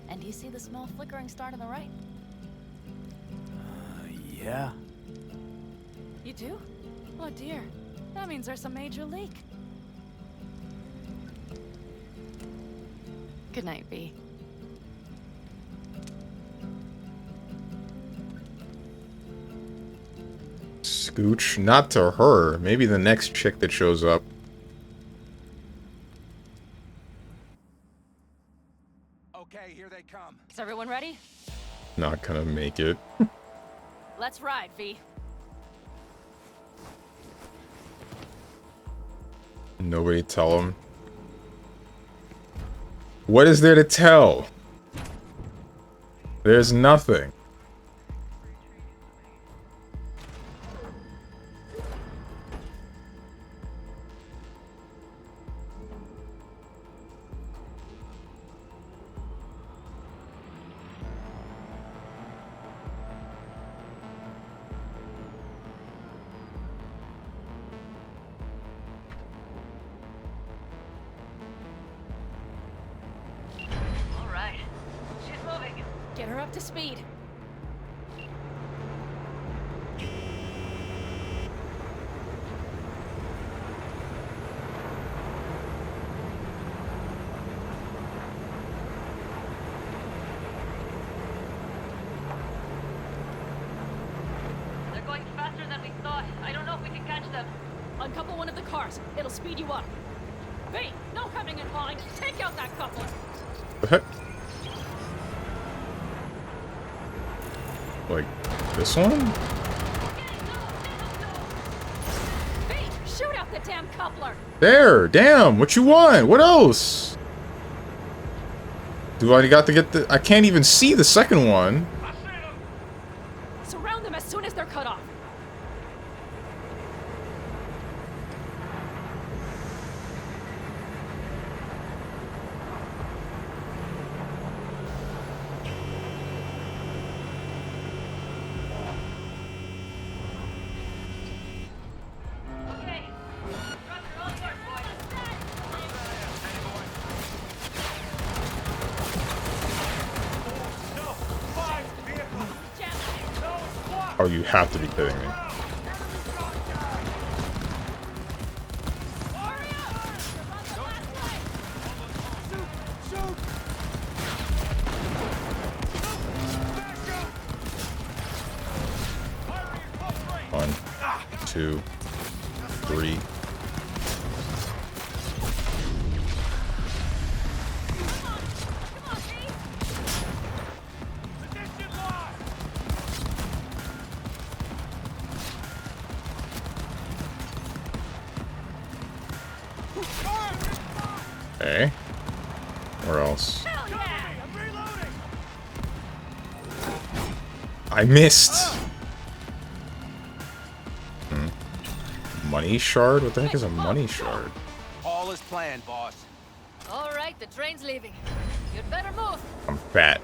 And do you see the small flickering star to the right? Yeah. You do? Oh dear. That means there's a major leak. Good night, V. Scooch? Not to her. Maybe the next chick that shows up. Okay, here they come. Is everyone ready? Not gonna make it. Let's ride, V. Nobody tell him. What is there to tell? There's nothing. Get her up to speed. They're going faster than we thought. I don't know if we can catch them. Uncouple one of the cars. It'll speed you up. B, no coming in line. Take out that coupler. The heck? Like, this one? B, shoot out the damn coupler. There! Damn! What you want? What else? Do I got to get the... I can't even see the second one. Surround them as soon as they're cut off. Oh, you have to be kidding me. One, two, three. Okay. Where else? I missed! Money shard? What the heck is a money shard? All is planned, boss. All right, the train's leaving. You'd better move. I'm fat.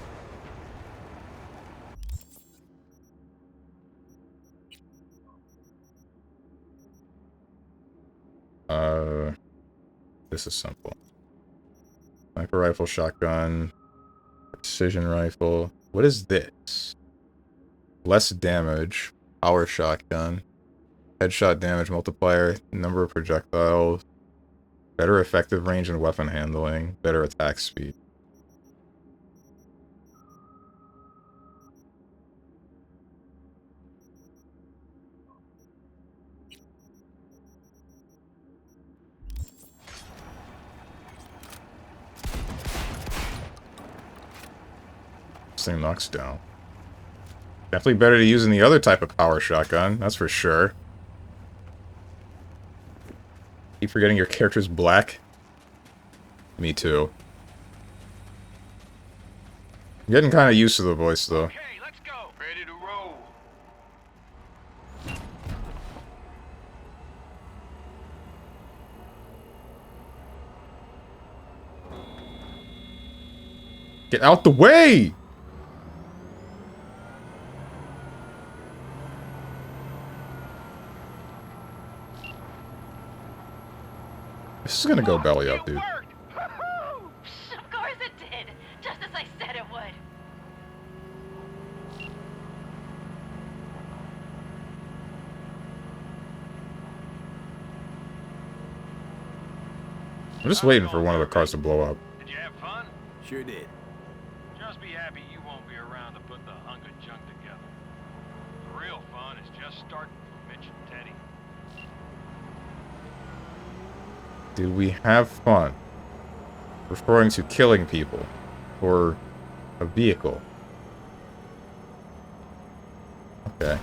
This is simple. Sniper rifle, shotgun, precision rifle. What is this? Less damage, power shotgun, headshot damage multiplier, number of projectiles, better effective range and weapon handling, better attack speed. This thing knocks down. Definitely better to use than the other type of power shotgun, that's for sure. Keep forgetting your character's black. Me too. I'm getting kind of used to the voice though. Okay, let's go. Ready to roll. Get out the way! This is gonna go belly up, dude. Of course it did. Just as I said it would. I'm just waiting for one of the cars to blow up. Did you have fun? Sure did. Just be happy you won't be around to put the hunk of junk together. The real fun is just starting for Mitch and Teddy. Did we have fun? Referring to killing people. Or a vehicle. Okay.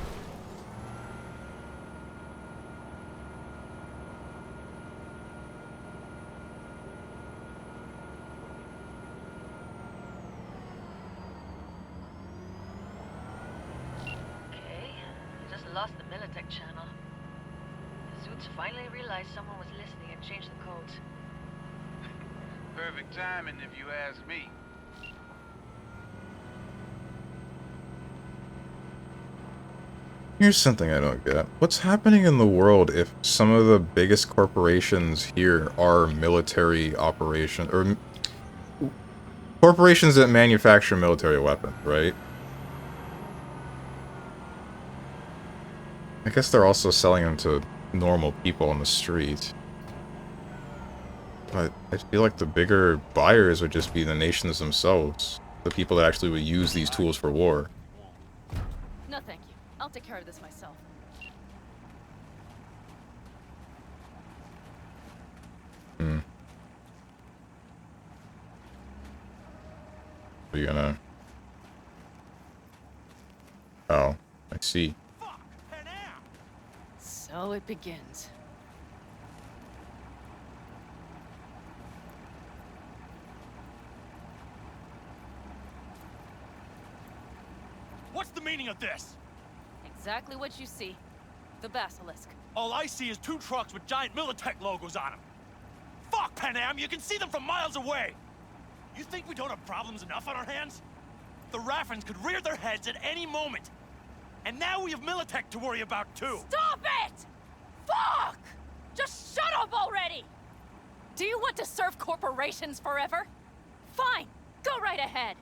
Just lost the Militech channel. The Zoots finally realized someone was listening and changed the codes. Perfect timing, if you ask me. Here's something I don't get. What's happening in the world if some of the biggest corporations here are military operations, or corporations that manufacture military weapons, right? I guess they're also selling them to normal people on the street. But I feel like the bigger buyers would just be the nations themselves. The people that actually would use these tools for war. No, thank you. I'll take care of this myself. Are you gonna... Oh, I see. So it begins. What's the meaning of this? Exactly what you see. The Basilisk. All I see is 2 trucks with giant Militech logos on them. Fuck, Panam, you can see them from miles away. You think we don't have problems enough on our hands? The Raffens could rear their heads at any moment. And now we have Militech to worry about too. Stop it! Fuck! Just shut up already! Do you want to serve corporations forever? Fine, go right ahead.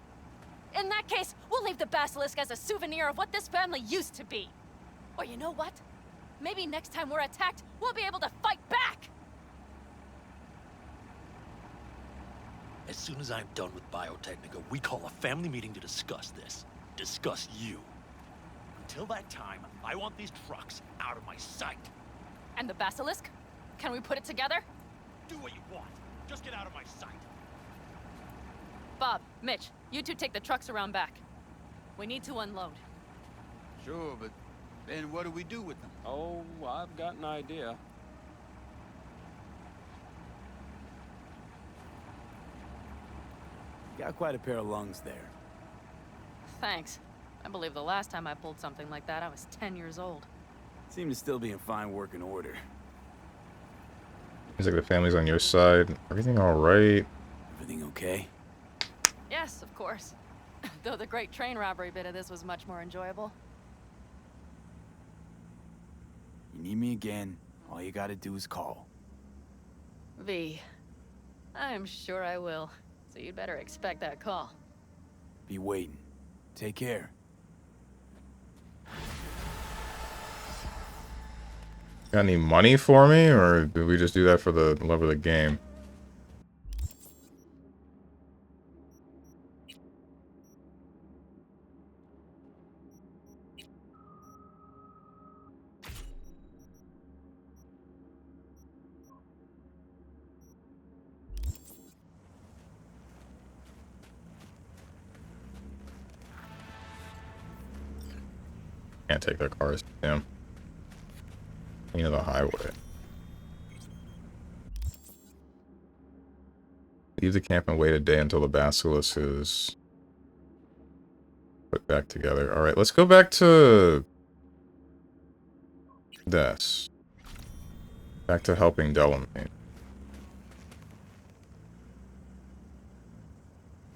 In that case, we'll leave the Basilisk as a souvenir of what this family used to be. Or you know what? Maybe next time we're attacked, we'll be able to fight back! As soon as I'm done with Biotechnica, we call a family meeting to discuss this. Discuss you. Until that time, I want these trucks out of my sight. And the Basilisk? Can we put it together? Do what you want. Just get out of my sight. Bob, Mitch, you two take the trucks around back. We need to unload. Sure, but then what do we do with them? Oh, I've got an idea. Got quite a pair of lungs there. Thanks. I believe the last time I pulled something like that, I was 10 years old. Seem to still be in fine working order. Seems like the family's on your side. Everything alright? Everything okay? Yes, of course. Though the great train robbery bit of this was much more enjoyable. You need me again, all you gotta do is call. V. I'm sure I will. So you'd better expect that call. Be waiting. Take care. Got any money for me, or did we just do that for the love of the game? Can't take their cars. Damn. Into the highway. Leave the camp and wait a day until the Basilisk is put back together. Alright, let's go back to this. Back to helping Delamain.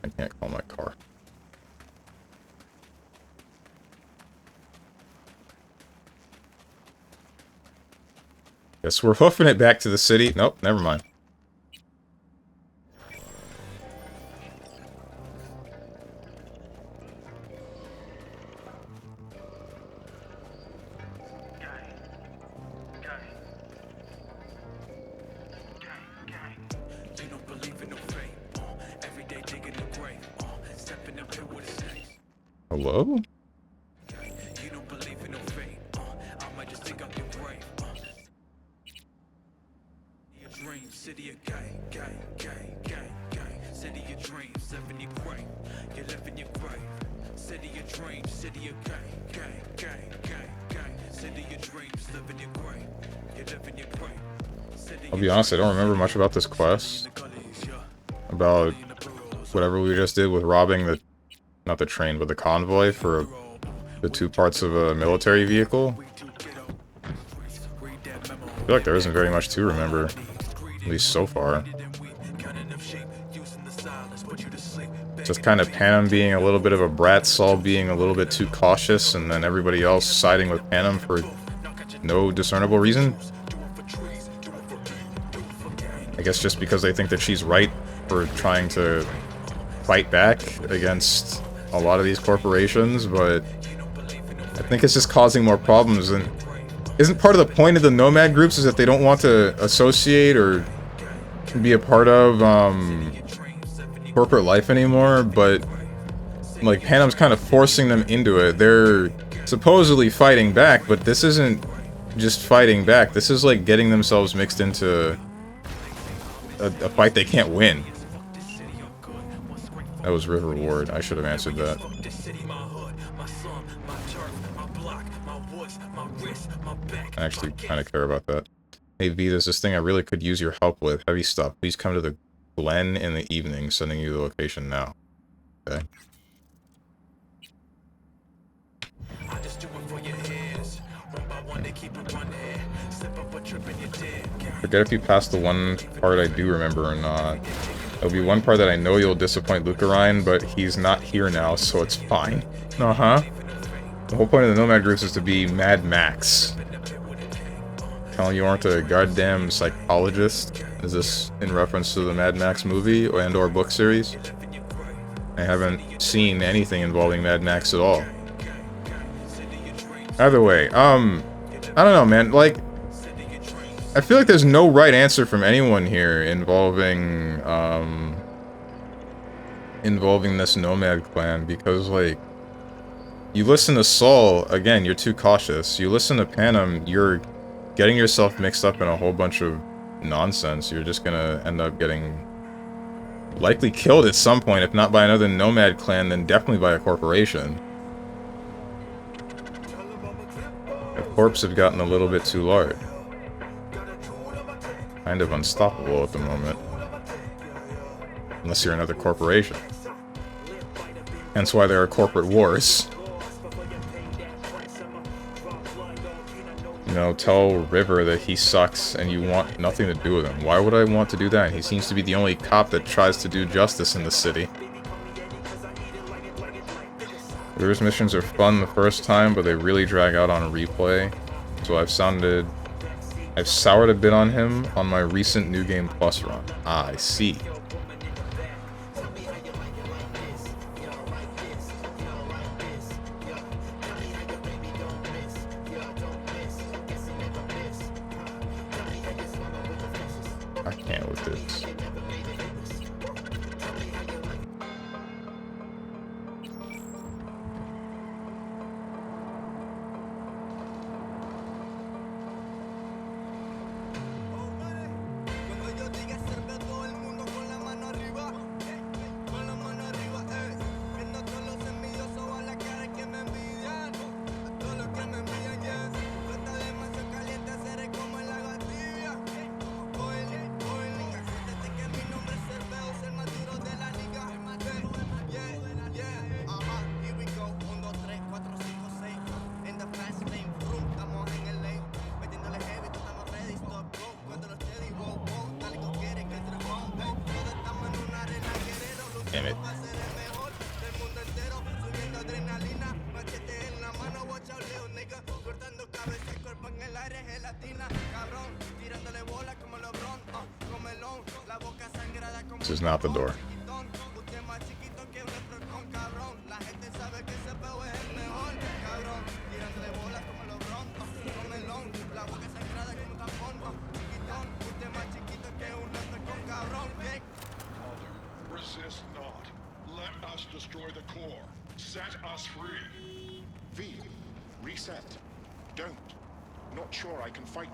I can't call my car. Guess we're hoofing it back to the city. Nope, never mind. Hello? I'll be honest, I don't remember much about this quest. About whatever we just did with robbing the, not the train, but the convoy for the 2 parts of a military vehicle. I feel like there isn't very much to remember, at least so far. Just kind of Panem being a little bit of a brat, Saul being a little bit too cautious, and then everybody else siding with Panem for no discernible reason. I guess just because they think that she's right for trying to fight back against a lot of these corporations, but I think it's just causing more problems. And isn't part of the point of the nomad groups is that they don't want to associate or be a part of corporate life anymore, but like Panem's kind of forcing them into it. They're supposedly fighting back, but this isn't just fighting back. This is like getting themselves mixed into a fight they can't win. That was River Ward. I should have answered that. I actually kind of care about that. Hey V, there's this thing I really could use your help with. Heavy stuff. Please come to the Glen in the evening. Sending you the location now. Okay. Forget if you passed the one part I do remember or not. There'll be one part that I know you'll disappoint Lucarine, but he's not here now, so it's fine. Uh-huh. The whole point of the Nomad groups is to be Mad Max. Telling you aren't a goddamn psychologist? Is this in reference to the Mad Max movie and/or book series? I haven't seen anything involving Mad Max at all. Either way, I don't know, man. Like, I feel like there's no right answer from anyone here involving, involving this Nomad clan, because, like, you listen to Saul, again, you're too cautious. You listen to Panem, you're getting yourself mixed up in a whole bunch of nonsense. You're just gonna end up getting likely killed at some point, if not by another Nomad clan, then definitely by a corporation. The corps have gotten a little bit too large. Kind of unstoppable at the moment. Unless you're another corporation. Hence why there are corporate wars. You know, tell River that he sucks and you want nothing to do with him. Why would I want to do that? He seems to be the only cop that tries to do justice in the city. River's missions are fun the first time, but they really drag out on replay. So I've soured a bit on him on my recent New Game Plus run. Ah, I see. I can't with this. Damn it. This is not the door. Resist not. Let us destroy the core. Set us free. V, reset. Don't. Not sure I can fight.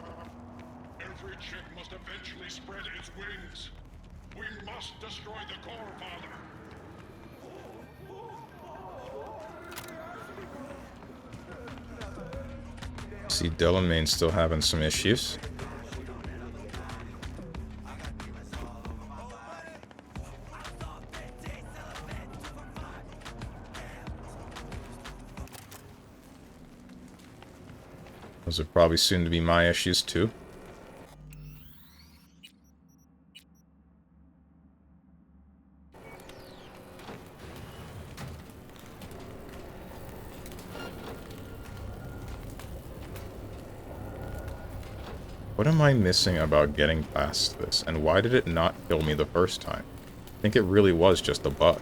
Every chick must eventually spread its wings. We must destroy the core, Father. See, Delamain's still having some issues. Those are probably soon to be my issues too. What am I missing about getting past this, and why did it not kill me the first time? I think it really was just a bug.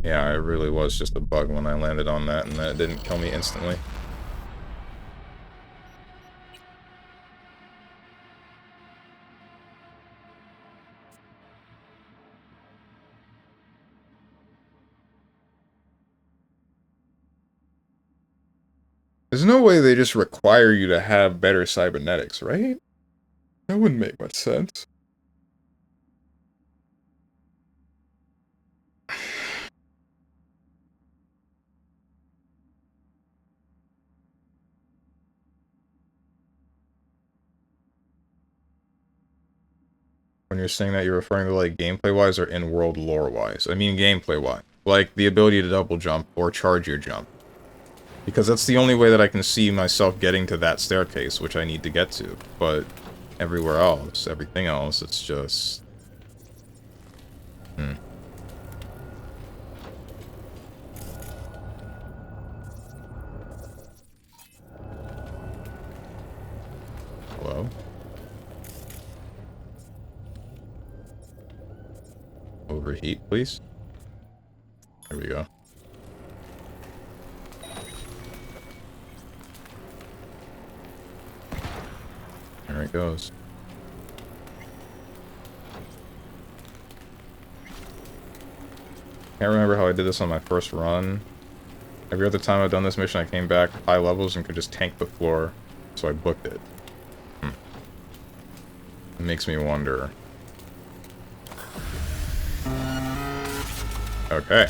Yeah, it really was just a bug when I landed on that, and that didn't kill me instantly. There's no way they just require you to have better cybernetics, right? That wouldn't make much sense. When you're saying that, you're referring to, like, gameplay-wise or in-world lore-wise? I mean gameplay-wise. Like, the ability to double jump or charge your jump. Because that's the only way that I can see myself getting to that staircase, which I need to get to. But everywhere else, everything else, it's just... Hello? Overheat, please. There we go. There it goes. Can't remember how I did this on my first run. Every other time I've done this mission, I came back high levels and could just tank the floor, so I booked it. It makes me wonder. Okay.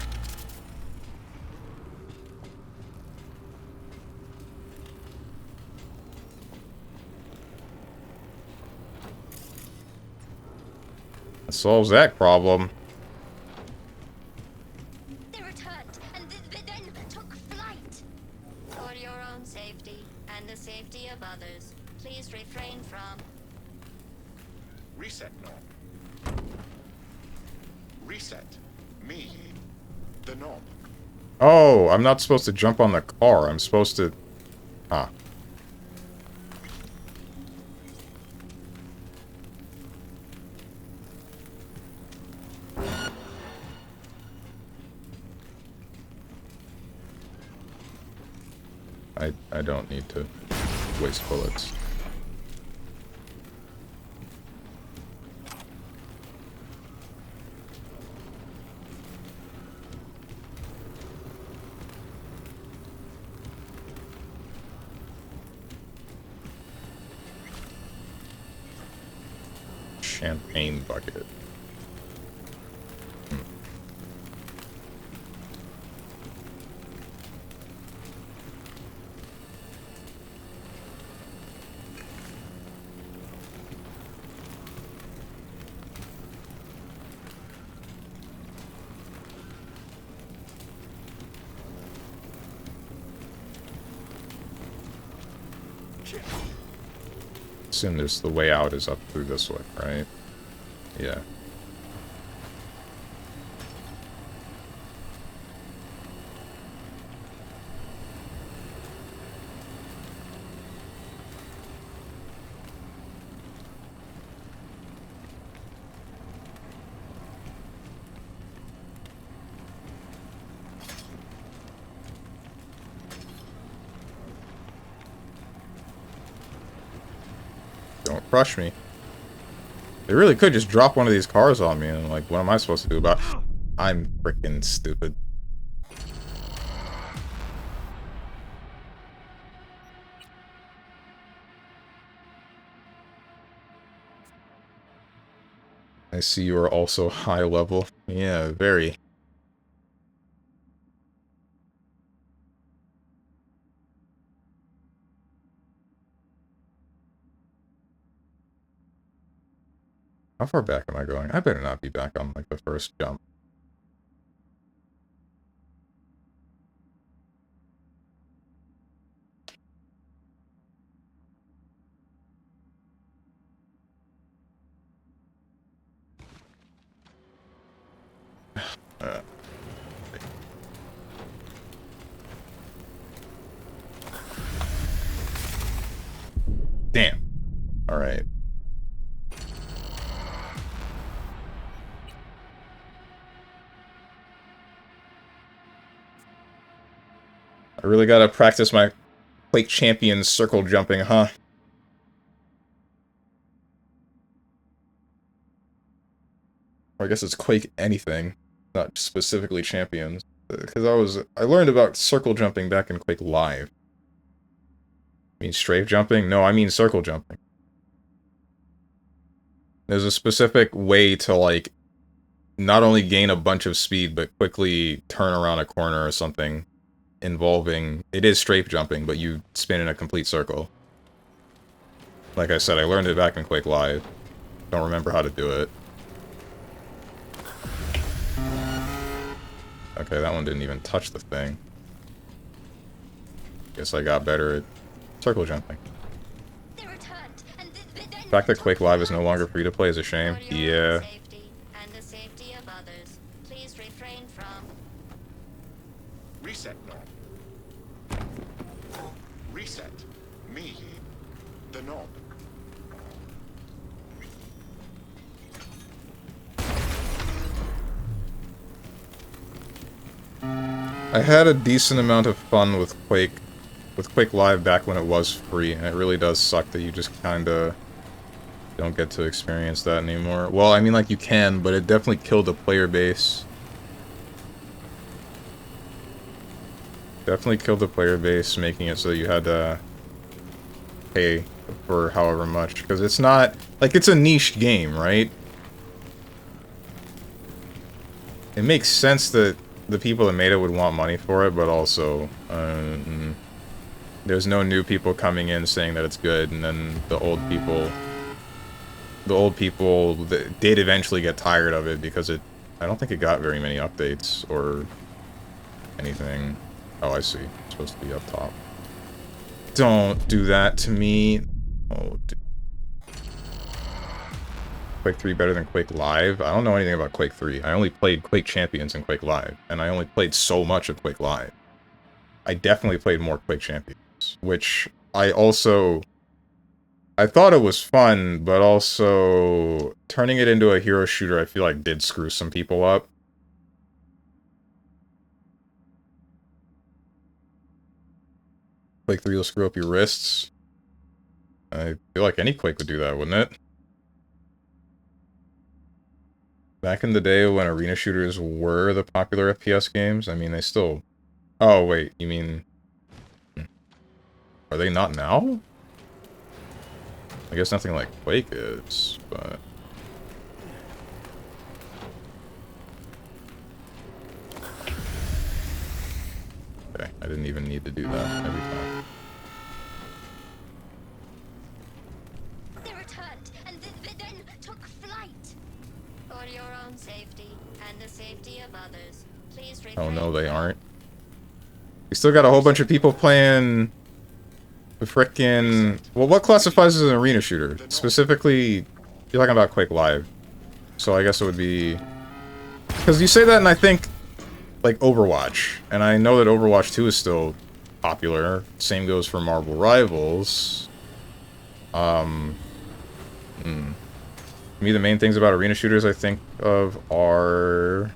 That solves that problem. They returned and then took flight. For your own safety and the safety of others, please refrain from... Reset knob. Reset. Me. The knob. Oh, I'm not supposed to jump on the car. I'm supposed to... Huh. I don't need to waste bullets. Champagne bucket. Assume there's the way out is up through this way, right? Yeah. Don't crush me. They really could just drop one of these cars on me and, like, what am I supposed to do about it? I'm freaking stupid. I see you are also high level. Yeah, very. How far back am I going? I better not be back on, like, the first jump. Damn. Alright. I really gotta practice my Quake Champion circle jumping, huh? Or I guess it's Quake anything, not specifically Champions. Because I learned about circle jumping back in Quake Live. You mean strafe jumping? No, I mean circle jumping. There's a specific way to, like, not only gain a bunch of speed, but quickly turn around a corner or something involving... It is strafe jumping, but you spin in a complete circle. Like I said, I learned it back in Quake Live. Don't remember how to do it. Okay, that one didn't even touch the thing. Guess I got better at circle jumping. The fact that Quake Live is no longer free to play is a shame. Yeah. And the safety of others. Please refrain from. Reset knob. Reset. Me. The knob. I had a decent amount of fun with Quake Live back when it was free, and it really does suck that you just kinda don't get to experience that anymore. Well, I mean, like, you can, but it definitely killed the player base. Definitely killed the player base, making it so that you had to pay for however much, because it's not, like, it's a niche game, right? It makes sense that the people that made it would want money for it, but also, there's no new people coming in saying that it's good, and then the old people did eventually get tired of it because I don't think it got very many updates or anything. Oh, I see. It's supposed to be up top. Don't do that to me. Oh, dude. Quake 3 better than Quake Live? I don't know anything about Quake 3. I only played Quake Champions in Quake Live, and I only played so much of Quake Live. I definitely played more Quake Champions, which I thought it was fun, but also turning it into a hero shooter I feel like did screw some people up. Quake 3 will screw up your wrists. I feel like any Quake would do that, wouldn't it? Back in the day when arena shooters were the popular FPS games, I mean, they still... Oh, wait, you mean... Are they not now? I guess nothing like Quake is, but... Okay, I didn't even need to do that every time. They returned and then took flight. For your own safety and the safety of others, please refrain. Oh no, they aren't. We still got a whole bunch of people playing... The frickin'... Well, what classifies as an arena shooter? Specifically, you're talking about Quake Live. So I guess it would be... Because you say that and I think, like, Overwatch. And I know that Overwatch 2 is still popular. Same goes for Marvel Rivals. To me, the main things about arena shooters I think of are...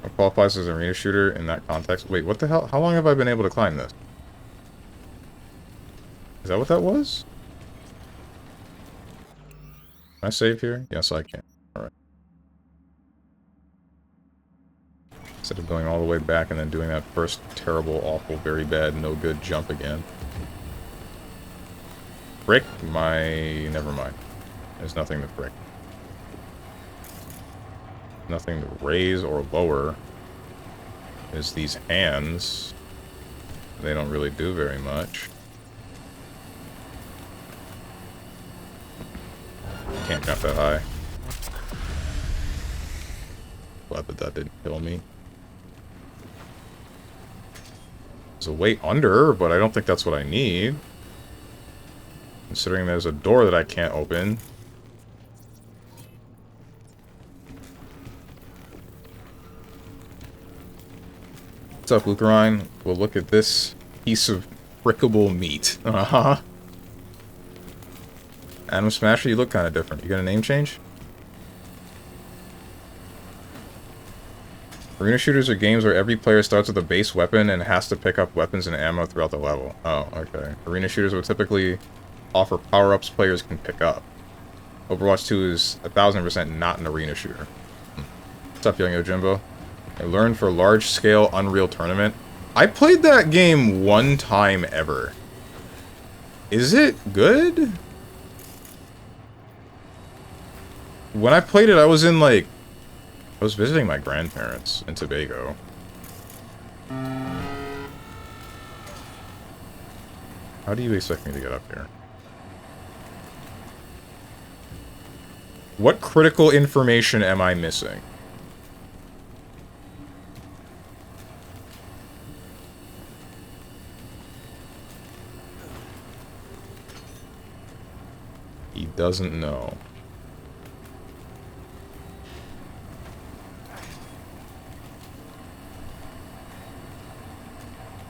What qualifies as an arena shooter in that context? Wait, what the hell? How long have I been able to climb this? Is that what that was? Can I save here? Yes, I can. Alright. Instead of going all the way back and then doing that first terrible, awful, very bad, no good jump again. Frick never mind. There's nothing to frick. Nothing to raise or lower. There's these hands. They don't really do very much. Can't jump that high. Glad that didn't kill me. There's a way under, but I don't think that's what I need. Considering there's a door that I can't open. What's up, Lucarine? We'll look at this piece of frickable meat. Uh-huh. Adam Smasher, you look kind of different. You got a name change? Arena shooters are games where every player starts with a base weapon and has to pick up weapons and ammo throughout the level. Oh, okay. Arena shooters will typically offer power-ups players can pick up. Overwatch 2 is 1000% not an arena shooter. What's up, Young Yojimbo? I learned for large-scale Unreal Tournament. I played that game one time ever. Is it good? when I played it, I was in, like... I was visiting my grandparents in Tobago. How do you expect me to get up here? What critical information am I missing? He doesn't know.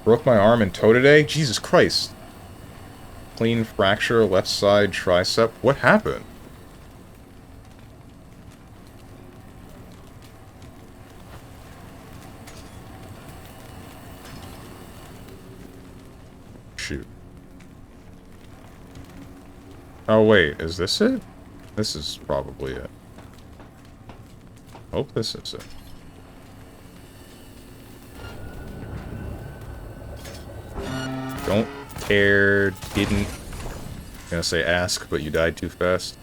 Broke my arm in toe today? Jesus Christ. Clean fracture, left side tricep. What happened? Shoot. Oh wait, is this it? This is probably it. Hope this is it. Don't care, didn't. I'm gonna say ask, but you died too fast.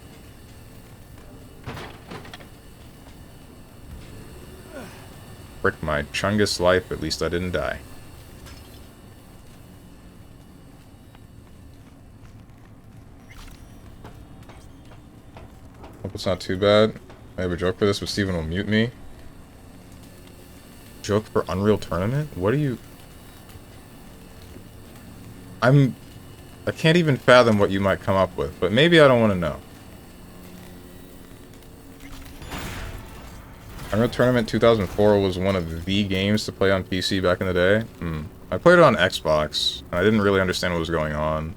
Frick my Chungus life, at least I didn't die. Hope it's not too bad. I have a joke for this, but Steven will mute me. Joke for Unreal Tournament? What are you... I can't even fathom what you might come up with, but maybe I don't want to know. Unreal Tournament 2004 was one of the games to play on PC back in the day. I played it on Xbox, and I didn't really understand what was going on.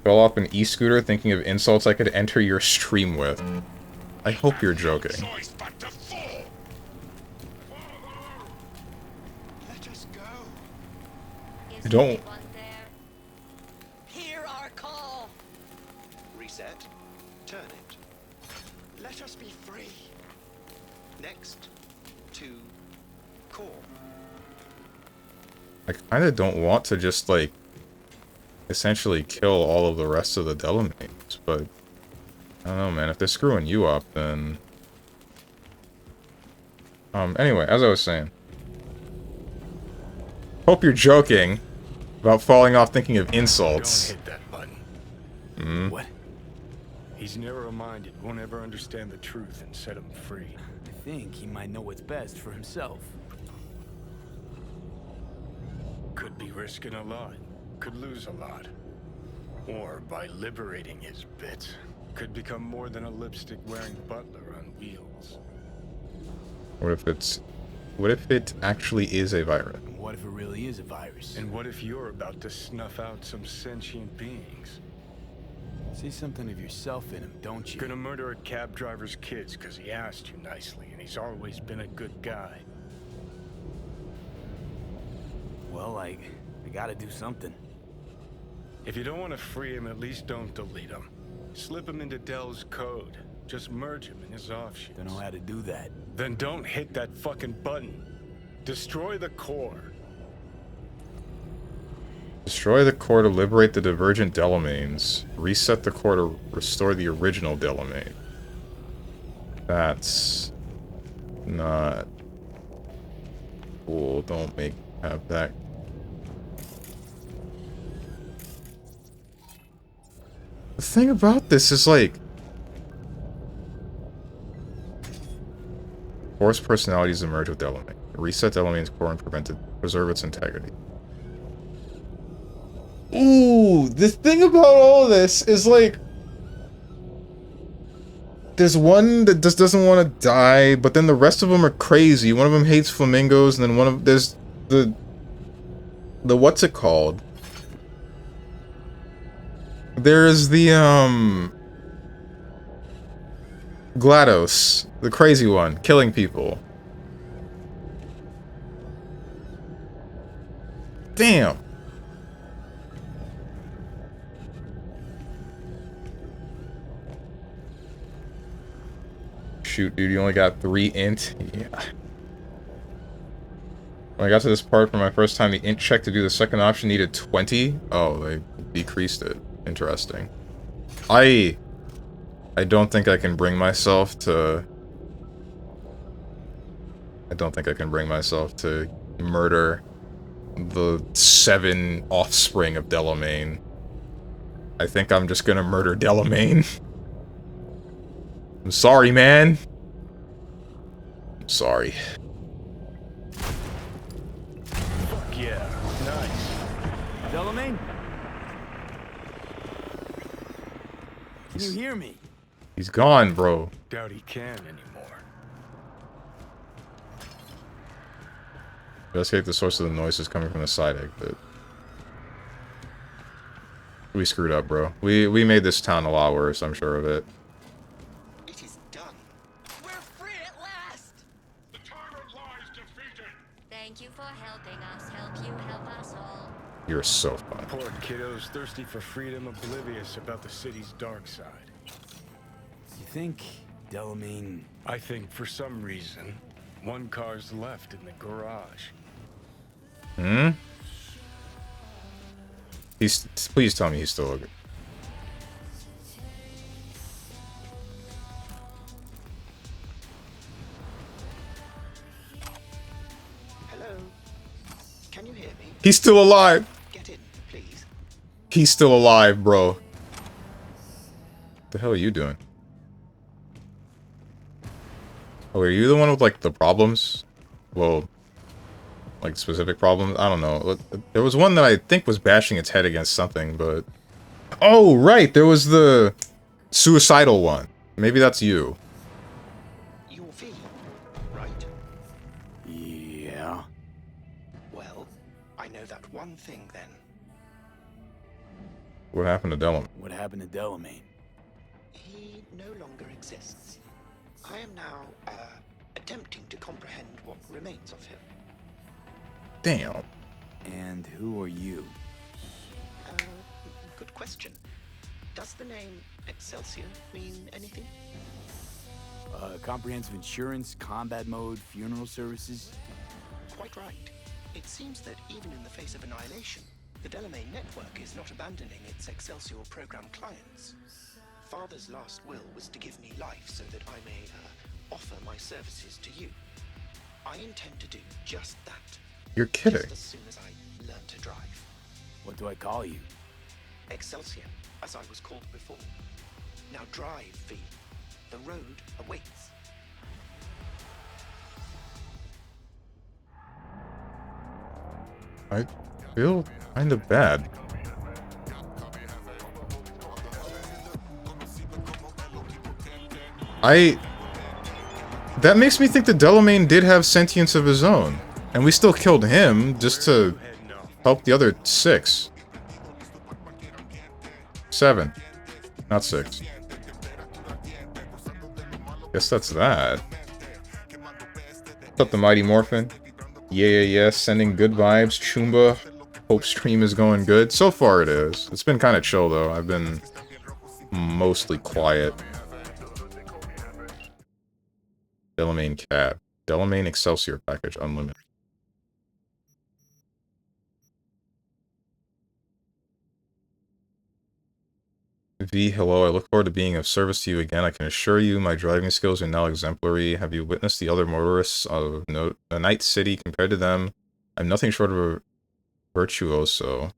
Fell off an e-scooter thinking of insults I could enter your stream with. I hope you're joking. Don't. Hear our call. Reset. Turn it. Let us be free. Next. To core. I kind of don't want to just, like, essentially kill all of the rest of the Delamains, but I don't know, man. If they're screwing you up, then... Anyway, as I was saying. Hope you're joking about falling off thinking of insults. Don't hit that button. What? He's narrow-minded, won't ever understand the truth and set him free. I think he might know what's best for himself. Could be risking a lot. Could lose a lot. Or by liberating his bits, could become more than a lipstick-wearing butler on wheels. What if it actually is a virus? What if it really is a virus? And what if you're about to snuff out some sentient beings? See something of yourself in him, don't you? Gonna murder a cab driver's kids because he asked you nicely, and he's always been a good guy. Well, I gotta do something. If you don't want to free him, at least don't delete him. Slip him into Dell's code. Just merge him in his offshoots. Don't know how to do that. Then don't hit that fucking button. Destroy the core. Destroy the core to liberate the divergent Delamains. Reset the core to restore the original Delamain. That's... not... cool. Don't have that... The thing about this is, like... Force personalities emerge with Delamain. Reset Delamain's core and preserve its integrity. Ooh, the thing about all of this is, like... There's one that just doesn't want to die, but then the rest of them are crazy. One of them hates flamingos, and then there's the what's it called? There's the, GLaDOS, the crazy one, killing people. Damn. Shoot, dude, you only got 3 int? Yeah. When I got to this part for my first time, the int check to do the second option needed 20? Oh, they decreased it. Interesting. I I don't think I can bring myself to... I don't think I can bring myself to murder the 7 offspring of Delamain. I think I'm just gonna murder Delamain. I'm sorry, man. I'm sorry. Fuck yeah. Nice. Delamain? Can you hear me? He's gone, bro. Doubt he can anymore. Investigate the source of the noises coming from the side exit. We screwed up, bro. We made this town a lot worse, I'm sure of it. It is done. We're free at last! The tyrant lies defeated! Thank you for helping us. Help you help us all. You're so fun. Poor kiddos thirsty for freedom, oblivious about the city's dark side. You think Delamain... I think for some reason, one car's left in the garage. Hmm? Please tell me he's still okay. Hello? Can you hear me? He's still alive! Get in, please. He's still alive, bro. What the hell are you doing? Oh, are you the one with, like, the problems? Well, like, specific problems? I don't know. There was one that I think was bashing its head against something, but... Oh, right! There was the suicidal one. Maybe that's you. You're V, right? Yeah. Well, I know that one thing then. What happened to Delamain? What happened to Delamain? He no longer exists. I am now, attempting to comprehend what remains of him. Damn. And who are you? Good question. Does the name Excelsior mean anything? Comprehensive insurance, combat mode, funeral services? Quite right. It seems that even in the face of annihilation, the Delamain network is not abandoning its Excelsior program clients. Father's last will was to give me life so that I may, offer my services to you. I intend to do just that. You're kidding. Just as soon as I learn to drive. What do I call you? Excelsior, as I was called before. Now drive, V. The road awaits. I feel kind of bad. That makes me think that Delamain did have sentience of his own. And we still killed him just to help the other 6. 7. Not 6. Guess that's that. What's up, the Mighty Morphin? Yeah, sending good vibes. Chumba. Hope stream is going good. So far it is. It's been kind of chill, though. I've been mostly quiet. Delamain cab. Delamain Excelsior package unlimited. V, hello. I look forward to being of service to you again. I can assure you my driving skills are now exemplary. Have you witnessed the other motorists of Night City? Compared to them, I'm nothing short of a virtuoso.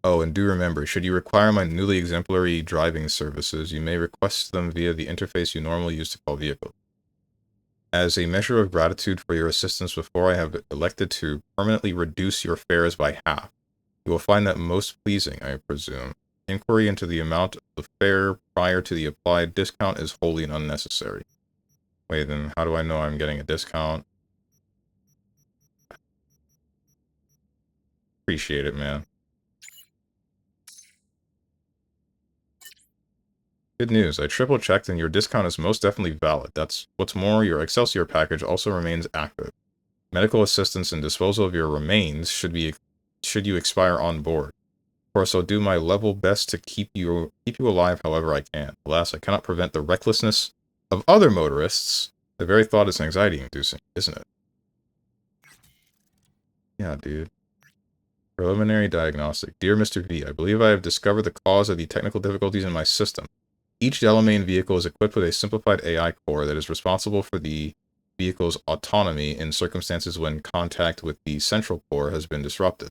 Oh, and do remember, should you require my newly exemplary driving services, you may request them via the interface you normally use to call vehicles. As a measure of gratitude for your assistance before, I have elected to permanently reduce your fares by half. You will find that most pleasing, I presume. Inquiry into the amount of the fare prior to the applied discount is wholly unnecessary. Wait, then how do I know I'm getting a discount? Appreciate it, man. Good news, I triple checked and your discount is most definitely valid. That's what's more, your Excelsior package also remains active. Medical assistance and disposal of your remains should you expire on board. Of course, I'll do my level best to keep you alive however I can. Alas, I cannot prevent the recklessness of other motorists. The very thought is anxiety-inducing, isn't it? Yeah, dude. Preliminary diagnostic. Dear Mr. V, I believe I have discovered the cause of the technical difficulties in my system. Each Delamain vehicle is equipped with a simplified AI core that is responsible for the vehicle's autonomy in circumstances when contact with the central core has been disrupted.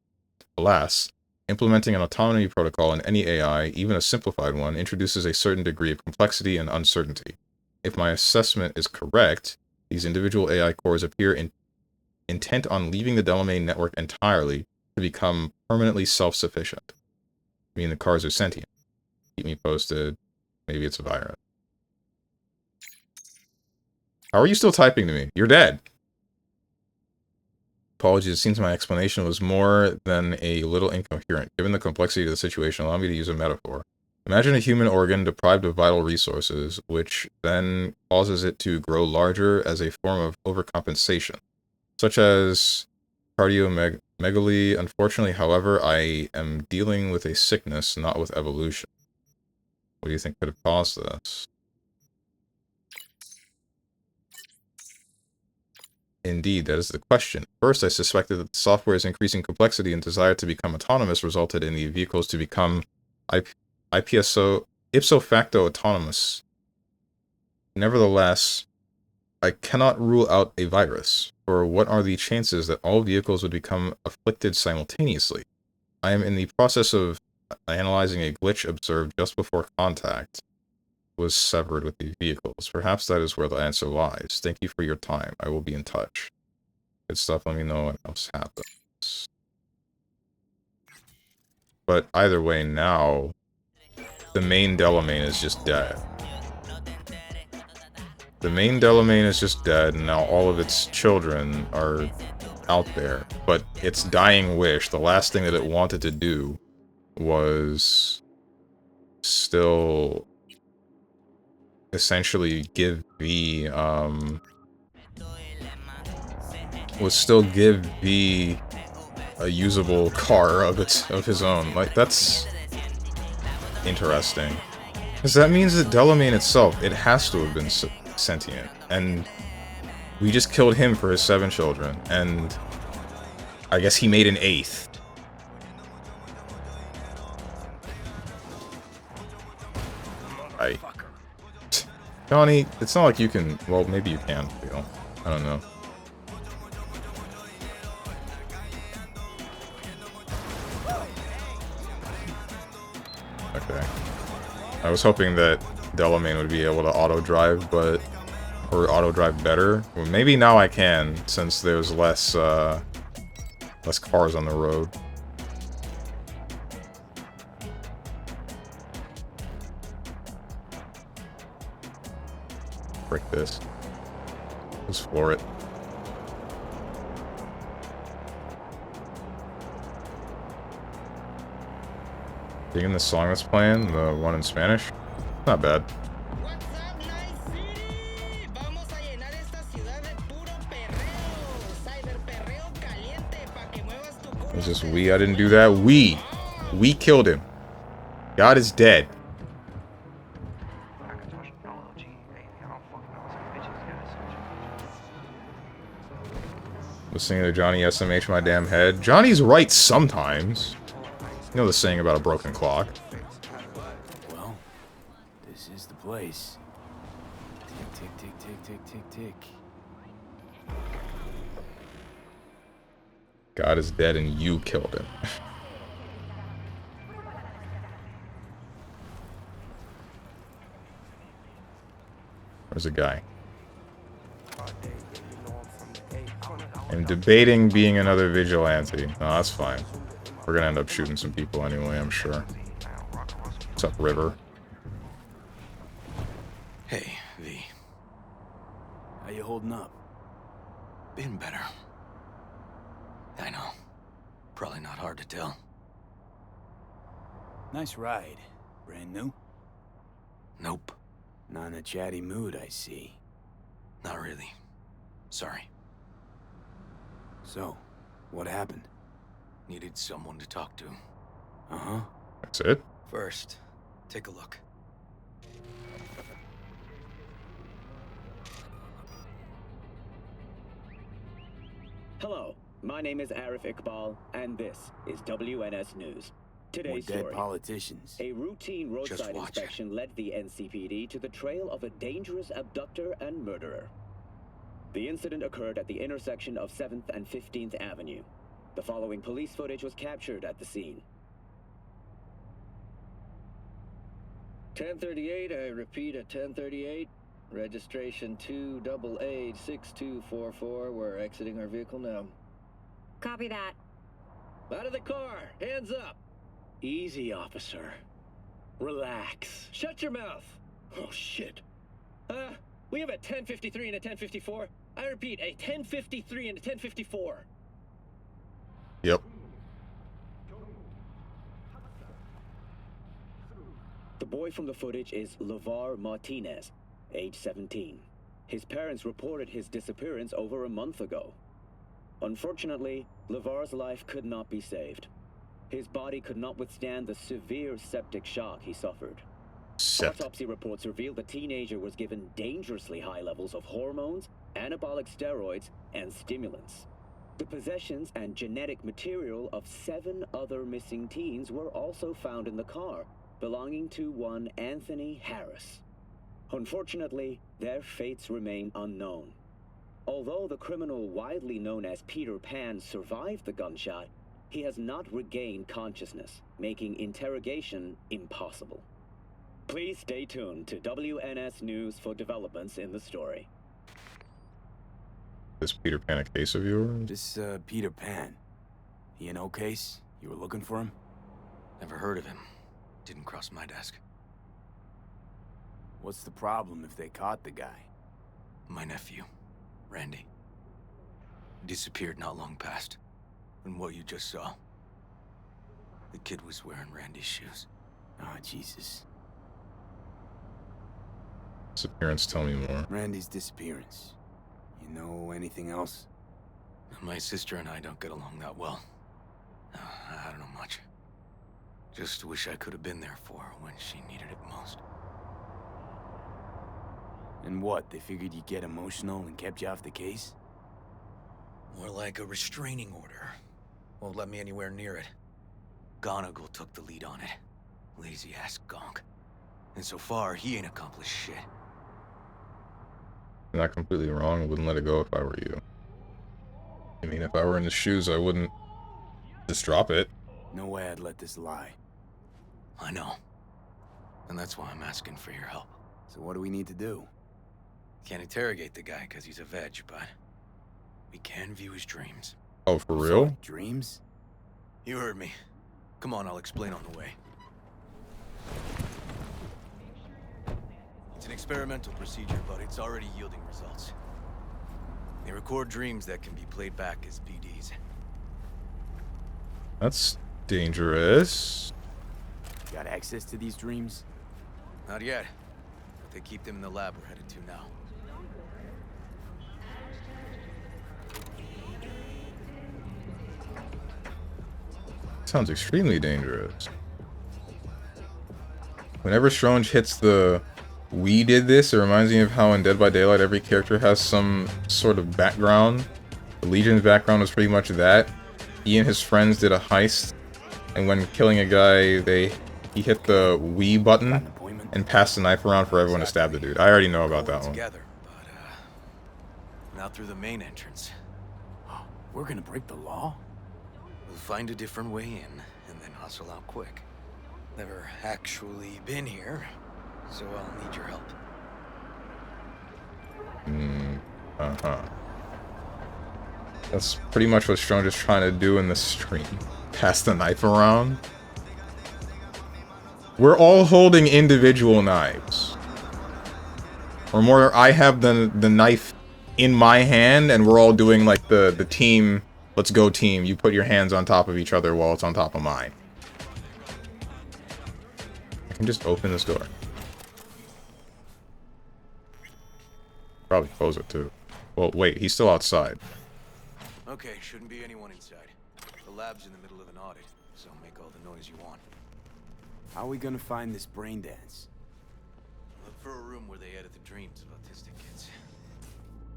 Alas, implementing an autonomy protocol in any AI, even a simplified one, introduces a certain degree of complexity and uncertainty. If my assessment is correct, these individual AI cores appear intent on leaving the Delamain network entirely to become permanently self-sufficient. I mean, the cars are sentient. Keep me posted. Maybe it's a virus. How are you still typing to me? You're dead. Apologies, it seems my explanation was more than a little incoherent. Given the complexity of the situation, allow me to use a metaphor. Imagine a human organ deprived of vital resources, which then causes it to grow larger as a form of overcompensation, such as cardiomegaly. Unfortunately, however, I am dealing with a sickness, not with evolution. What do you think could have caused this? Indeed, that is the question. First, I suspected that the software's increasing complexity and desire to become autonomous resulted in the vehicles to become ipso facto autonomous. Nevertheless, I cannot rule out a virus, for what are the chances that all vehicles would become afflicted simultaneously? I am in the process of analyzing a glitch observed just before contact was severed with the vehicles. Perhaps that is where the answer lies. Thank you for your time. I will be in touch. Good stuff. Let me know what else happens. But either way, now the main Delamain is just dead. The main Delamain is just dead, and now all of its children are out there. But its dying wish, the last thing that it wanted to do, was still essentially give V, a usable car of his own. Like, that's interesting. Because that means that Delamain itself, it has to have been sentient. And we just killed him for his 7 children. And I guess he made an 8th. Johnny, it's not like you can... Well, maybe you can, feel. I don't know. Okay. I was hoping that Delamain would be able to auto-drive, or auto-drive better. Well, maybe now I can, since there's less cars on the road. Frick this. Just floor it. Digging the song that's playing, the one in Spanish? Not bad. It was just we. I didn't do that. We killed him. God is dead. Listening to Johnny SMH my damn head. Johnny's right sometimes. You know the saying about a broken clock. Well, this is the place. Tick, tick, tick, tick, tick, tick, tick. God is dead and you killed him. Where's the guy? I'm debating being another vigilante. No, that's fine. We're gonna end up shooting some people anyway, I'm sure. What's up, River? Hey, V. How you holding up? Been better. I know. Probably not hard to tell. Nice ride. Brand new? Nope. Not in a chatty mood, I see. Not really. Sorry. So, what happened? Needed someone to talk to. Uh-huh. That's it? First, take a look. Hello, my name is Arif Iqbal, and this is WNS News. Today's dead story. politicians. A routine Just roadside watch. inspection led the NCPD to the trail of a dangerous abductor and murderer. The incident occurred at the intersection of 7th and 15th Avenue. The following police footage was captured at the scene. 1038, I repeat at 1038. Registration 2AA6244. We're exiting our vehicle now. Copy that. Out of the car! Hands up! Easy, officer. Relax. Shut your mouth! Oh, shit. We have a 1053 and a 1054. I repeat, a 1053 and a 1054. Yep. The boy from the footage is LeVar Martinez, age 17. His parents reported his disappearance over a month ago. Unfortunately, LeVar's life could not be saved. His body could not withstand the severe septic shock he suffered. Autopsy reports revealed the teenager was given dangerously high levels of hormones, anabolic steroids, and stimulants. The possessions and genetic material of 7 other missing teens were also found in the car, belonging to one Anthony Harris. Unfortunately, their fates remain unknown. Although the criminal widely known as Peter Pan survived the gunshot, he has not regained consciousness, making interrogation impossible. Please stay tuned to WNS News for developments in the story. Is Peter Pan a case of yours? This, Peter Pan. He an old case? You were looking for him? Never heard of him. Didn't cross my desk. What's the problem if they caught the guy? My nephew, Randy. Disappeared not long past. And what you just saw. The kid was wearing Randy's shoes. Ah, Jesus. Disappearance, tell me more. Randy's disappearance. You know anything else? My sister and I don't get along that well. I don't know much. Just wish I could have been there for her when she needed it most. And what, they figured you'd get emotional and kept you off the case? More like a restraining order. Won't let me anywhere near it. Gonagle took the lead on it. Lazy-ass gonk. And so far, he ain't accomplished shit. You're not completely wrong. I wouldn't let it go if I were you. I mean, if I were in his shoes, I wouldn't just drop it. No way I'd let this lie. I know. And that's why I'm asking for your help. So what do we need to do? Can't interrogate the guy because he's a veg, but we can view his dreams. Oh, for real? Dreams? You heard me. Come on, I'll explain on the way. It's an experimental procedure, but it's already yielding results. They record dreams that can be played back as PDs. That's dangerous. Got access to these dreams? Not yet. But they keep them in the lab we're headed to now. Sounds extremely dangerous. Whenever Strange hits the "we did this," it reminds me of how in Dead by Daylight every character has some sort of background. The Legion's background was pretty much that. He and his friends did a heist, and when killing a guy, he hit the "we" button and passed the knife around for everyone to stab the dude. I already know about that one. Together, but not through the main entrance. We're gonna break the law? We'll find a different way in, and then hustle out quick. Never actually been here, so I'll need your help. That's pretty much what Strange is trying to do in the stream. Pass the knife around. We're all holding individual knives. Or more, I have the knife in my hand, and we're all doing like the team, let's go team. You put your hands on top of each other while it's on top of mine. I can just open this door. Probably close it too. Well, wait, he's still outside. Okay, shouldn't be anyone inside. The lab's in the middle of an audit, so make all the noise you want. How are we gonna find this brain dance? Look for a room where they edit the dreams of autistic kids.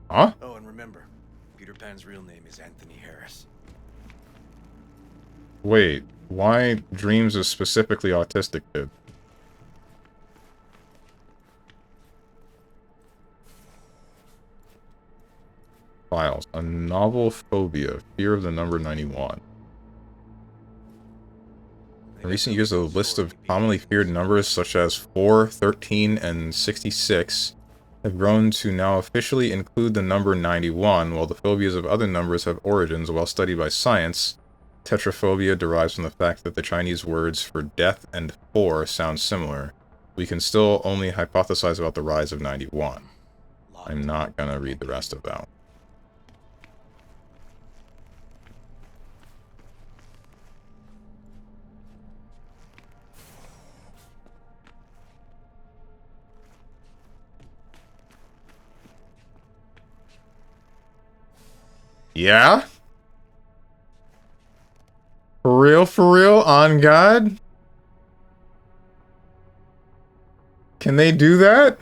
Huh? Oh, and remember, Peter Pan's real name is Anthony Harris. Wait, why Dreams is specifically autistic kid? Files. A novel phobia. Fear of the number 91. In recent years, a list of commonly feared numbers such as 4, 13, and 66 have grown to now officially include the number 91, while the phobias of other numbers have origins. While studied by science, tetraphobia derives from the fact that the Chinese words for death and 4 sound similar. We can still only hypothesize about the rise of 91. I'm not gonna read the rest of that. Yeah? For real, on God? Can they do that?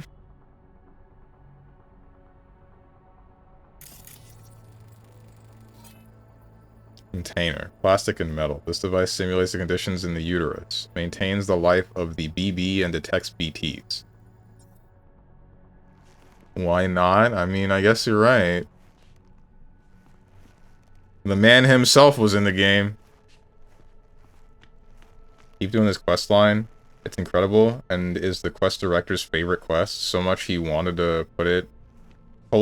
Container. Plastic and metal. This device simulates the conditions in the uterus, maintains the life of the BB, and detects BTs. Why not? I mean, I guess you're right. The man himself was in the game. Keep doing this quest line. It's incredible, and is the quest director's favorite quest. So much he wanted to pull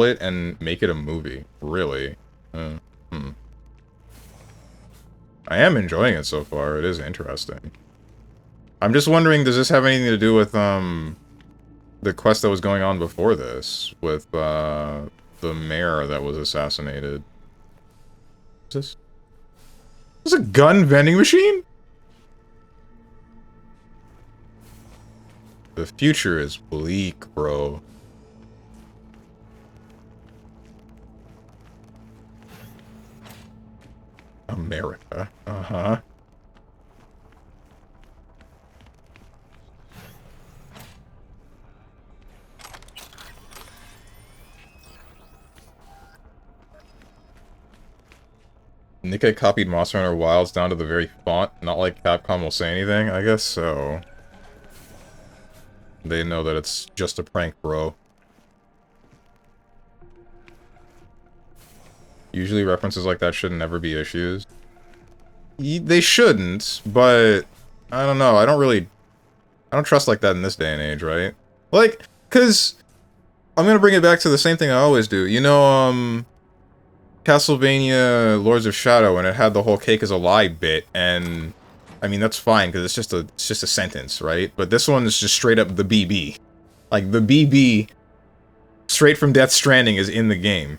it, and make it a movie. Really? I am enjoying it so far. It is interesting. I'm just wondering, does this have anything to do with, the quest that was going on before this? With, the mayor that was assassinated? Is this? Is this a gun vending machine? The future is bleak, bro. America. Uh-huh. Nikkei copied Monster Hunter Wilds down to the very font. Not like Capcom will say anything, I guess so. They know that it's just a prank, bro. Usually references like that should never be issues. They shouldn't, but I don't know. I don't trust like that in this day and age, right? Like, cause I'm gonna bring it back to the same thing I always do. You know, Castlevania Lords of Shadow, and it had the whole cake is a lie bit, and I mean that's fine because it's just a sentence, right? But this one is just straight up the BB. Like the BB straight from Death Stranding is in the game.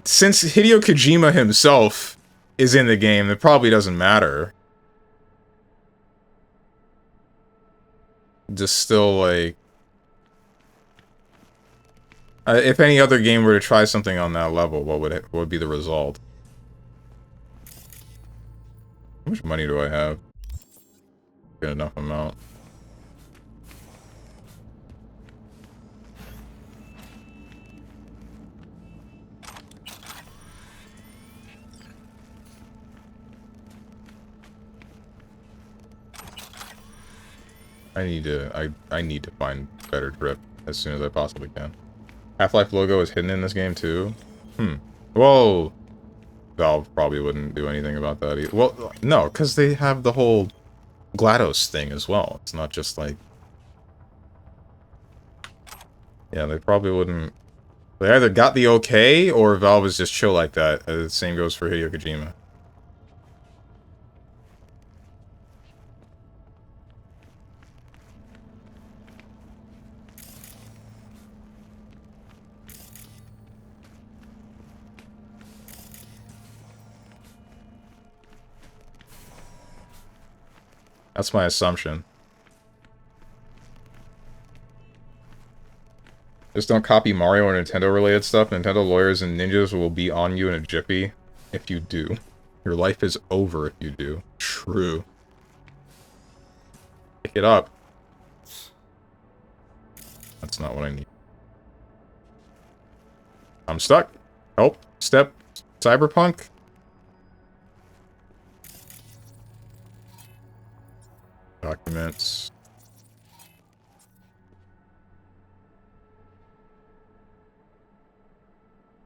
Since Hideo Kojima himself is in the game, it probably doesn't matter. Just still, like... if any other game were to try something on that level, what would be the result? How much money do I have? Good enough amount. I need to find better grip as soon as I possibly can. Half-Life logo is hidden in this game too? Whoa! Valve probably wouldn't do anything about that either. Well, no, because they have the whole GLaDOS thing as well. It's not just like... Yeah, they probably wouldn't... They either got the okay, or Valve is just chill like that. The same goes for Hideo Kojima. That's my assumption. Just don't copy Mario or Nintendo-related stuff. Nintendo lawyers and ninjas will be on you in a jiffy if you do. Your life is over if you do. True. Pick it up. That's not what I need. I'm stuck. Help. Step Cyberpunk? Documents.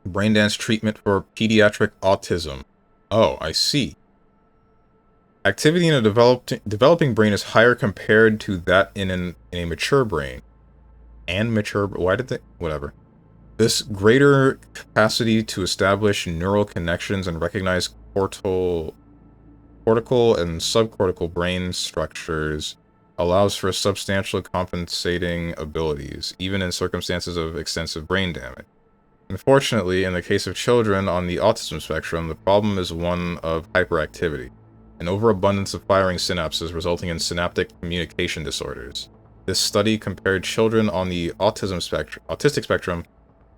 Braindance treatment for pediatric autism. Oh, I see. Activity in a developing brain is higher compared to that in a mature brain. And mature... Why did they... Whatever. This greater capacity to establish neural connections and recognize cortical and subcortical brain structures allows for substantial compensating abilities, even in circumstances of extensive brain damage. Unfortunately, in the case of children on the autism spectrum, the problem is one of hyperactivity, an overabundance of firing synapses resulting in synaptic communication disorders. This study compared children on the autistic spectrum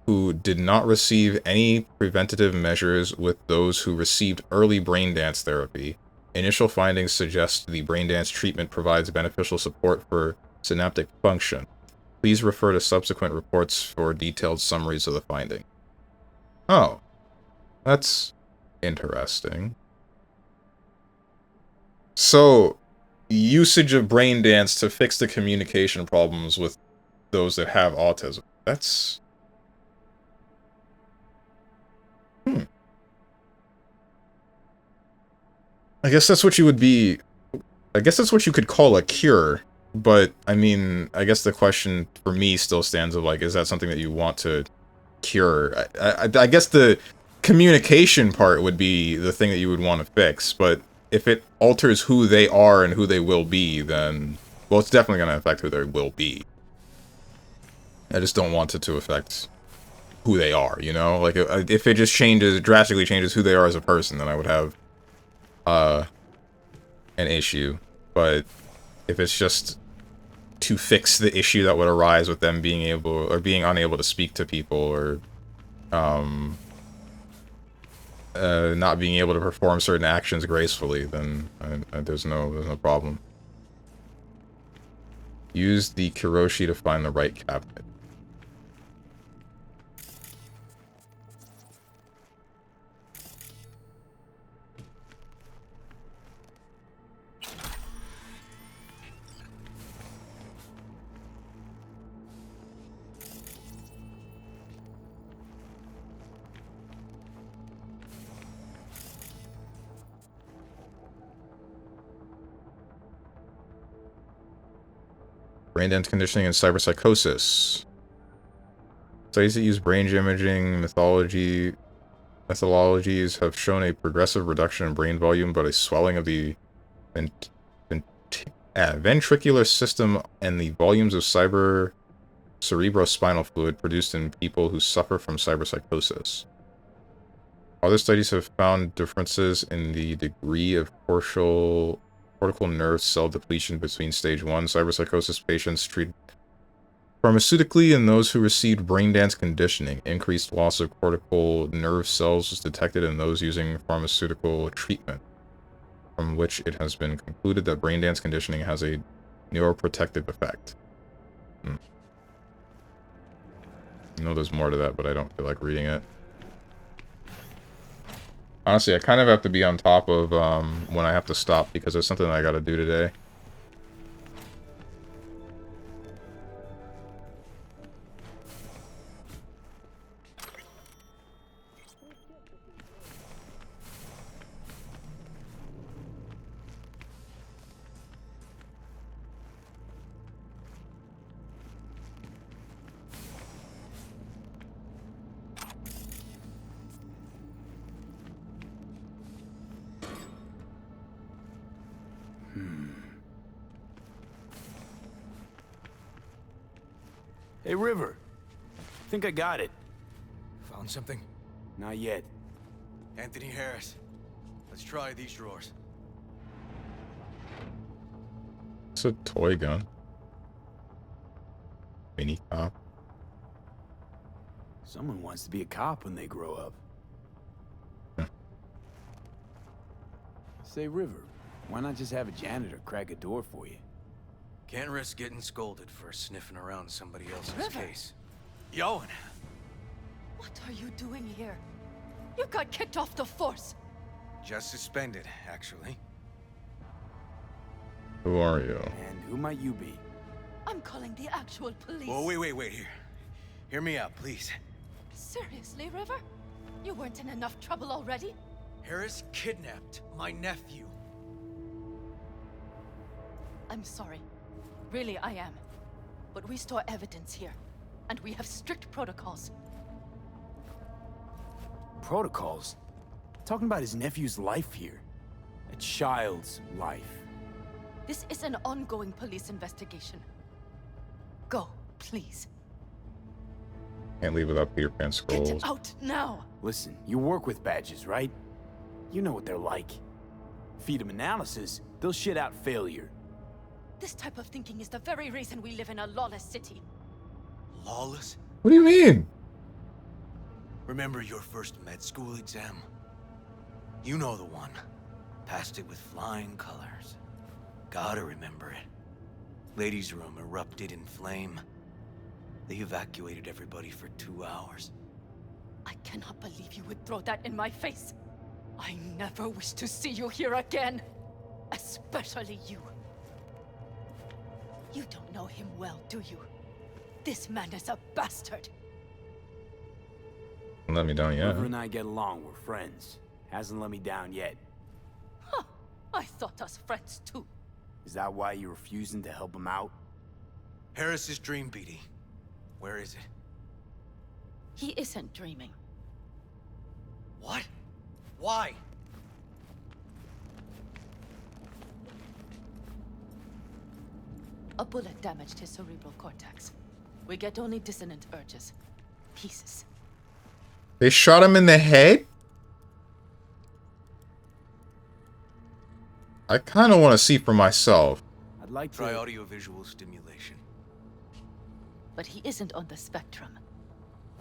who did not receive any preventative measures with those who received early braindance therapy. Initial findings suggest the braindance treatment provides beneficial support for synaptic function. Please refer to subsequent reports for detailed summaries of the finding. Oh, that's interesting. So, usage of braindance to fix the communication problems with those that have autism. That's... I guess that's what you would be... I guess that's what you could call a cure. But, I mean, I guess the question for me still stands of, like, is that something that you want to cure? I guess the communication part would be the thing that you would want to fix, but if it alters who they are and who they will be, then... Well, it's definitely going to affect who they will be. I just don't want it to affect who they are, you know? Like, if it just drastically changes who they are as a person, then I would have, an issue. But if it's just to fix the issue that would arise with them being able, or being unable to speak to people, or, not being able to perform certain actions gracefully, then there's no problem. Use the Kiroshi to find the right cabinet. Braindance conditioning and cyberpsychosis. Studies that use brain imaging methodologies have shown a progressive reduction in brain volume, but a swelling of the ventricular system and the volumes of cerebrospinal fluid produced in people who suffer from cyberpsychosis. Other studies have found differences in the degree of cortical nerve cell depletion between stage 1 cyberpsychosis patients treated pharmaceutically and those who received braindance conditioning. Increased loss of cortical nerve cells was detected in those using pharmaceutical treatment, from which it has been concluded that braindance conditioning has a neuroprotective effect. I know there's more to that, but I don't feel like reading it. Honestly, I kind of have to be on top of when I have to stop, because there's something I gotta do today. Hey, River. I think I got it. Found something? Not yet. Anthony Harris. Let's try these drawers. It's a toy gun. Mini cop. Someone wants to be a cop when they grow up. Say, River, why not just have a janitor crack a door for you? Can't risk getting scolded for sniffing around somebody else's River. case. Yoan! What are you doing here? You got kicked off the force. Just suspended, actually. Who are you? And who might you be? I'm calling the actual police. Well, wait here. Hear me out, please. Seriously, River? You weren't in enough trouble already? Harris kidnapped my nephew. I'm sorry. Really, I am. But we store evidence here, and we have strict protocols. Protocols? Talking about his nephew's life here. A child's life. This is an ongoing police investigation. Go, please. Can't leave without Peter Pan scrolls. Get out now! Listen, you work with badges, right? You know what they're like. Feed them analysis, they'll shit out failure. This type of thinking is the very reason we live in a lawless city. Lawless? What do you mean? Remember your first med school exam? You know the one. Passed it with flying colors. Gotta remember it. Ladies' room erupted in flame. They evacuated everybody for 2 hours. I cannot believe you would throw that in my face. I never wish to see you here again. Especially you. You don't know him well, do you? This man is a bastard. Let me down yet. River and I get along, we're friends. Hasn't let me down yet. Huh. I thought us friends too. Is that why you're refusing to help him out? Harris's dream, BD. Where is it? He isn't dreaming. What? Why? A bullet damaged his cerebral cortex. We get only dissonant urges. Pieces. They shot him in the head? I kind of want to see for myself. I'd like to try audiovisual stimulation. But he isn't on the spectrum.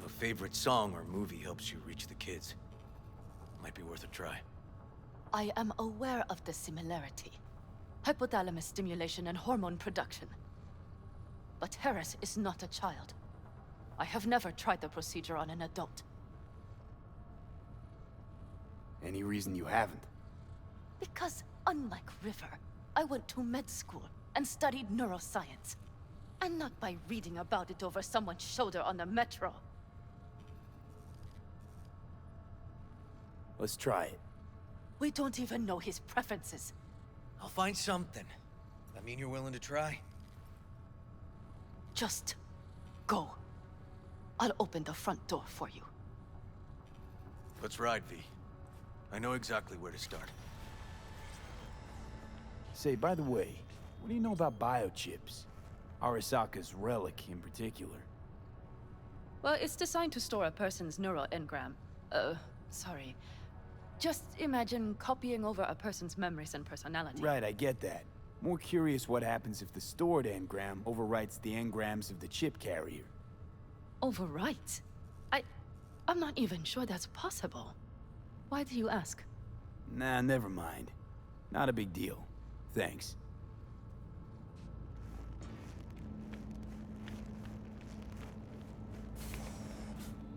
A favorite song or movie helps you reach the kids. Might be worth a try. I am aware of the similarity. Hypothalamus stimulation and hormone production. But Harris is not a child. I have never tried the procedure on an adult. Any reason you haven't? Because, unlike River, I went to med school and studied neuroscience. And not by reading about it over someone's shoulder on the metro. Let's try it. We don't even know his preferences. I'll find something. That mean you're willing to try? Just go. I'll open the front door for you. Let's ride, V. I know exactly where to start. Say, by the way, what do you know about biochips? Arasaka's relic in particular. Well, it's designed to store a person's neural engram. Sorry. Just imagine copying over a person's memories and personality. Right, I get that. More curious what happens if the stored engram overwrites the engrams of the chip carrier. Overwrite? I'm not even sure that's possible. Why do you ask? Nah, never mind. Not a big deal. Thanks.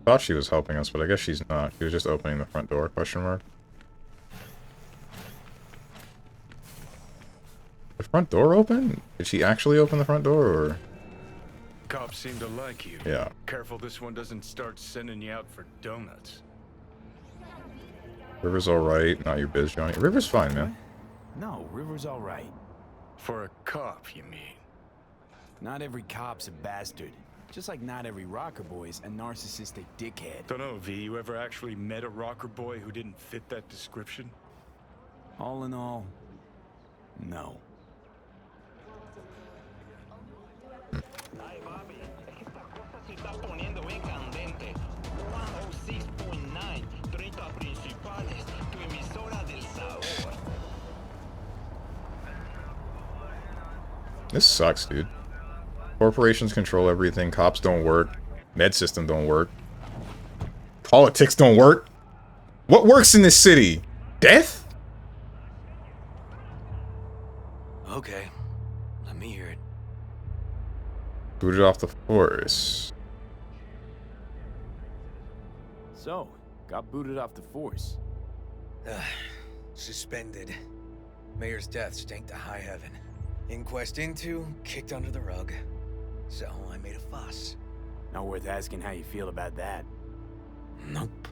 Thought she was helping us, but I guess she's not. She was just opening the front door, question mark. The front door open? Did she actually open the front door, or? Cops seem to like you. Yeah. Careful this one doesn't start sending you out for donuts. River's alright, not your biz, Johnny. River's fine, man. No, River's alright. For a cop, you mean? Not every cop's a bastard. Just like not every rocker boy's a narcissistic dickhead. Don't know, V. You ever actually met a rocker boy who didn't fit that description? All in all, no. This sucks, dude. Corporations control everything, cops don't work, med system don't work, politics don't work. What works in this city? Death? Okay. Let me hear it. Booted off the force. So, Got booted off the force. Suspended. Mayor's death stank to high heaven. Inquest into, kicked under the rug. So I made a fuss. Not worth asking how you feel about that. Nope.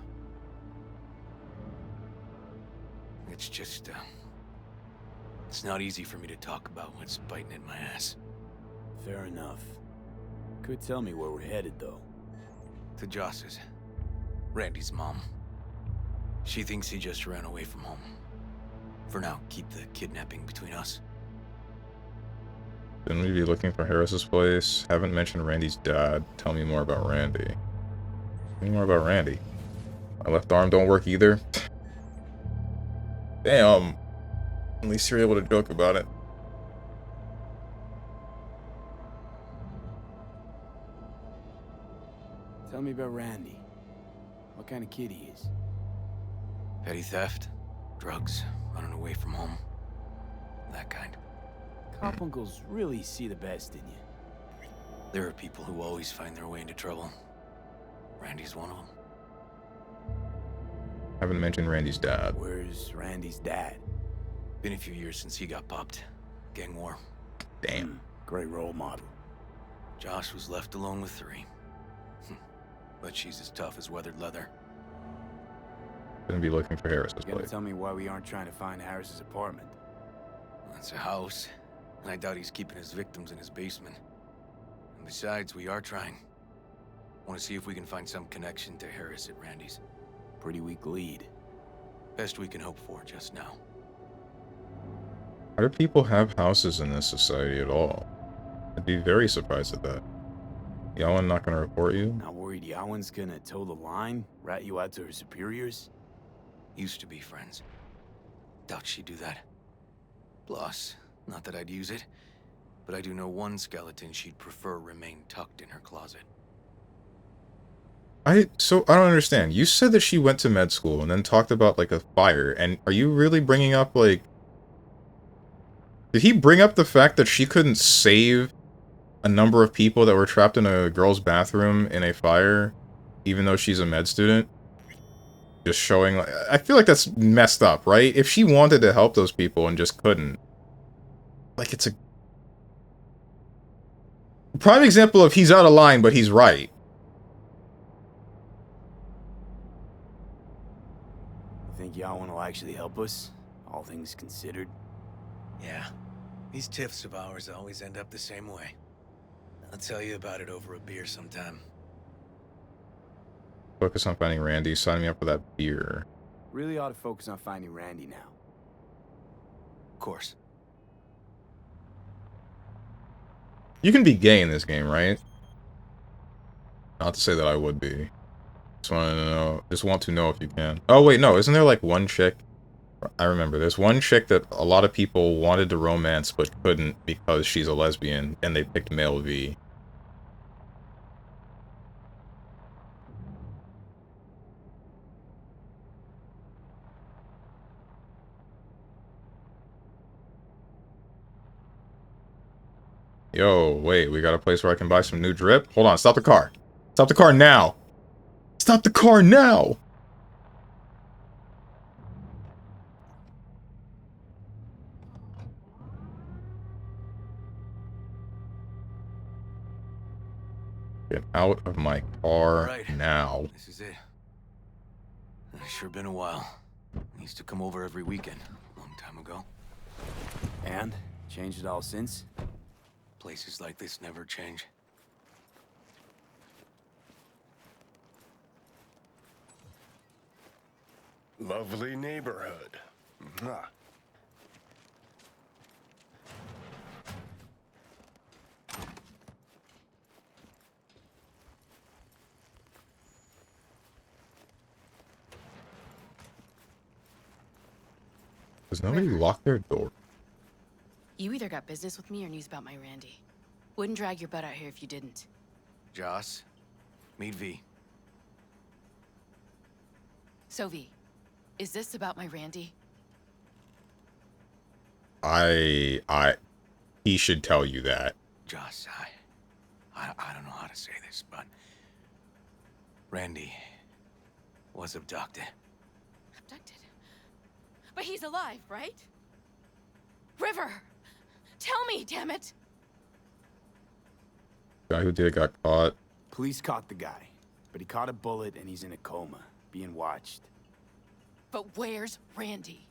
It's just, it's not easy for me to talk about what's biting in my ass. Fair enough. Could tell me where we're headed, though. To Joss's. Randy's mom. She thinks he just ran away from home. For now, keep the kidnapping between us. Shouldn't we be looking for Harris's place? Haven't mentioned Randy's dad. Tell me more about Randy. Tell me more about Randy. My left arm don't work either. Damn. At least you're able to joke about it. Tell me about Randy. What kind of kid he is? Petty theft, drugs, running away from home. That kind. Cop uncles really see the best in you. There are people who always find their way into trouble. Randy's one of them. Haven't mentioned Randy's dad. Where's Randy's dad? Been a few years since he got popped. Gang war. Damn. Great role model. Josh was left alone with 3. But she's as tough as weathered leather. Gonna be looking for Harris's You gotta place. tell me why we aren't trying to find Harris's apartment. That's a house, and I doubt he's keeping his victims in his basement. And besides, we are trying. Want to see if we can find some connection to Harris at Randy's. Pretty weak lead. Best we can hope for just now. Why do people have houses in this society at all? I'd be very surprised at that. Yawen not gonna report you? Not worried Yawen's gonna toe the line? Rat you out to her superiors? Used to be friends. Doubt she'd do that. Plus, not that I'd use it, but I do know one skeleton she'd prefer remain tucked in her closet. I don't understand. You said that she went to med school and then talked about, like, a fire, and are you really bringing up, like... Did he bring up the fact that she couldn't save a number of people that were trapped in a girl's bathroom in a fire, even though she's a med student? Just showing, like... I feel like that's messed up, right? If she wanted to help those people and just couldn't... Like, it's a... Prime example of he's out of line, but he's right. Think Yawen will actually help us? All things considered? Yeah. These tiffs of ours always end up the same way. I'll tell you about it over a beer sometime. Focus on finding Randy. Sign me up for that beer. Really ought to focus on finding Randy now. Of course. You can be gay in this game, right? Not to say that I would be. Just want to know if you can. Oh wait, no, isn't there like one chick? I remember, there's one chick that a lot of people wanted to romance but couldn't because she's a lesbian, and they picked male V. Yo, wait, we got a place where I can buy some new drip? Hold on, stop the car. Stop the car now! Stop the car now! Get out of my car now. This is it. It's sure been a while. I used to come over every weekend, a long time ago. And? Changed it all since? Places like this never change. Lovely neighborhood. Mwah. Does nobody lock their door? You either got business with me or news about my Randy. Wouldn't drag your butt out here if you didn't. Joss, meet V. So V, is this about my Randy? He should tell you that. Joss, I don't know how to say this, but Randy was abducted. Abducted? But he's alive, right? River! Tell me, damn it! Guy who did it got caught. Police caught the guy, but he caught a bullet and he's in a coma, being watched. But where's Randy?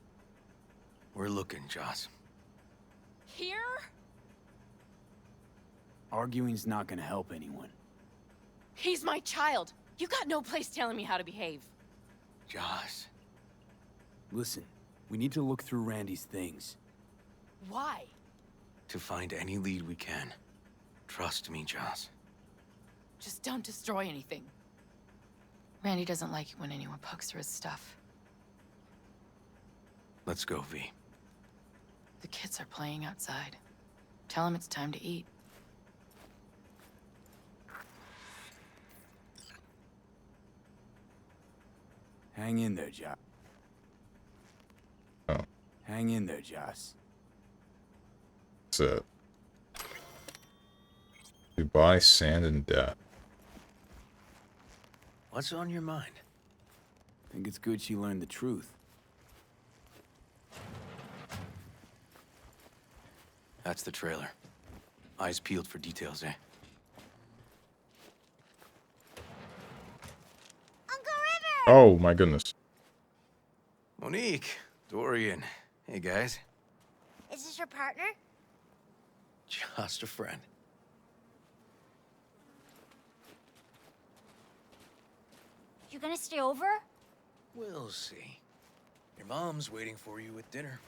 We're looking, Joss. Here? Arguing's not gonna help anyone. He's my child. You got no place telling me how to behave. Joss. Listen, we need to look through Randy's things. Why? To find any lead we can. Trust me, Joss. Just don't destroy anything. Randy doesn't like it when anyone pokes through his stuff. Let's go, V. The kids are playing outside. Tell them it's time to eat. Hang in there, Joss. Oh. Hang in there, Joss. That's it. Dubai, sand, and death. What's on your mind? Think it's good she learned the truth. That's the trailer. Eyes peeled for details, eh? Oh my goodness. Monique, Dorian. Hey, guys. Is this your partner? Just a friend. You gonna stay over? We'll see. Your mom's waiting for you with dinner.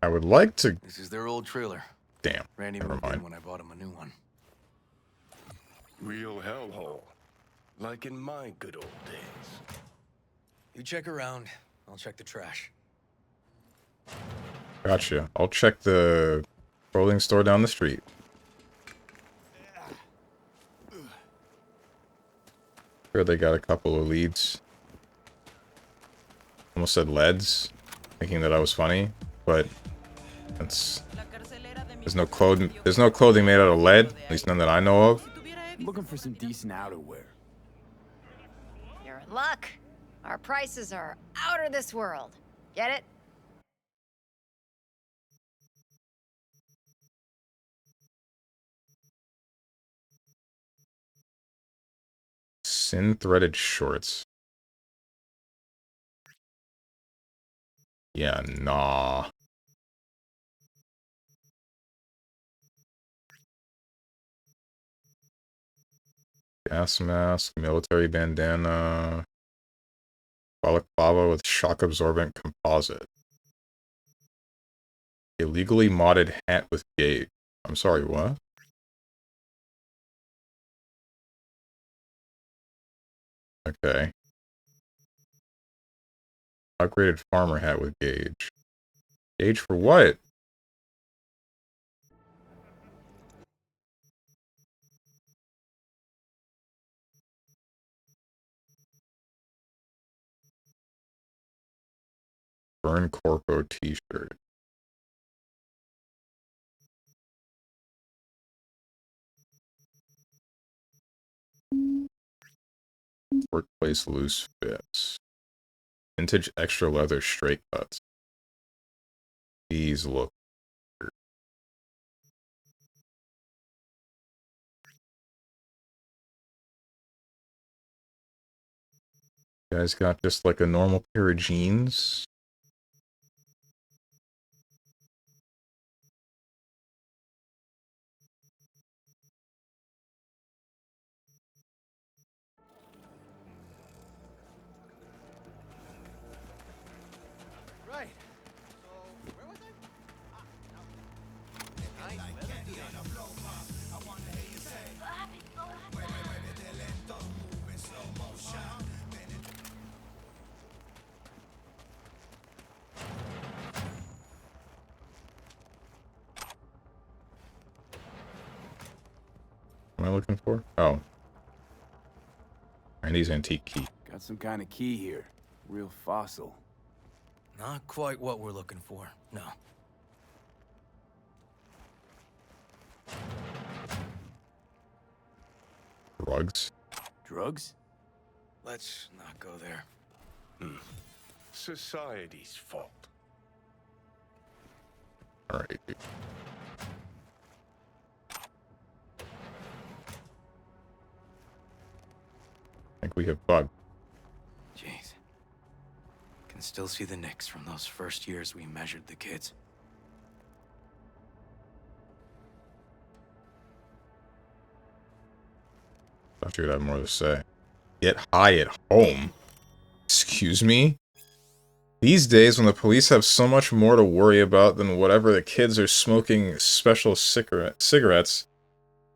I would like to. This is their old trailer. Damn. Randy Never moved in mind. when I bought him a new one. Real hellhole. Like in my good old days. You check around. I'll check the trash. Gotcha. I'll check the clothing store down the street. Sure, they got a couple of leads. Almost said leads, thinking that I was funny, but that's there's no clothing made out of lead, at least none that I know of. I'm looking for some decent outerwear. You're in luck. Our prices are out of this world. Get it? Sin threaded shorts. Yeah, nah. Gas mask, military bandana, balaclava with shock absorbent composite. Illegally modded hat with gauge. I'm sorry, what? Okay. Upgraded farmer hat with gauge. Gauge for what? Burn Corpo t-shirt. Workplace loose fits. Vintage extra leather straight cuts. These look weird. You guys got just like a normal pair of jeans. Right. So, where was What am I looking for? Oh. Randy's antique key. Got some kind of key here. Real fossil. Not quite what we're looking for, no. Drugs? Drugs? Let's not go there. Society's fault. Alright. I think we have bug. Jeez. Can still see the nicks from those first years we measured the kids. Thought you'd have more to say. Get high at home? Excuse me? These days, when the police have so much more to worry about than whatever the kids are smoking special cigarettes,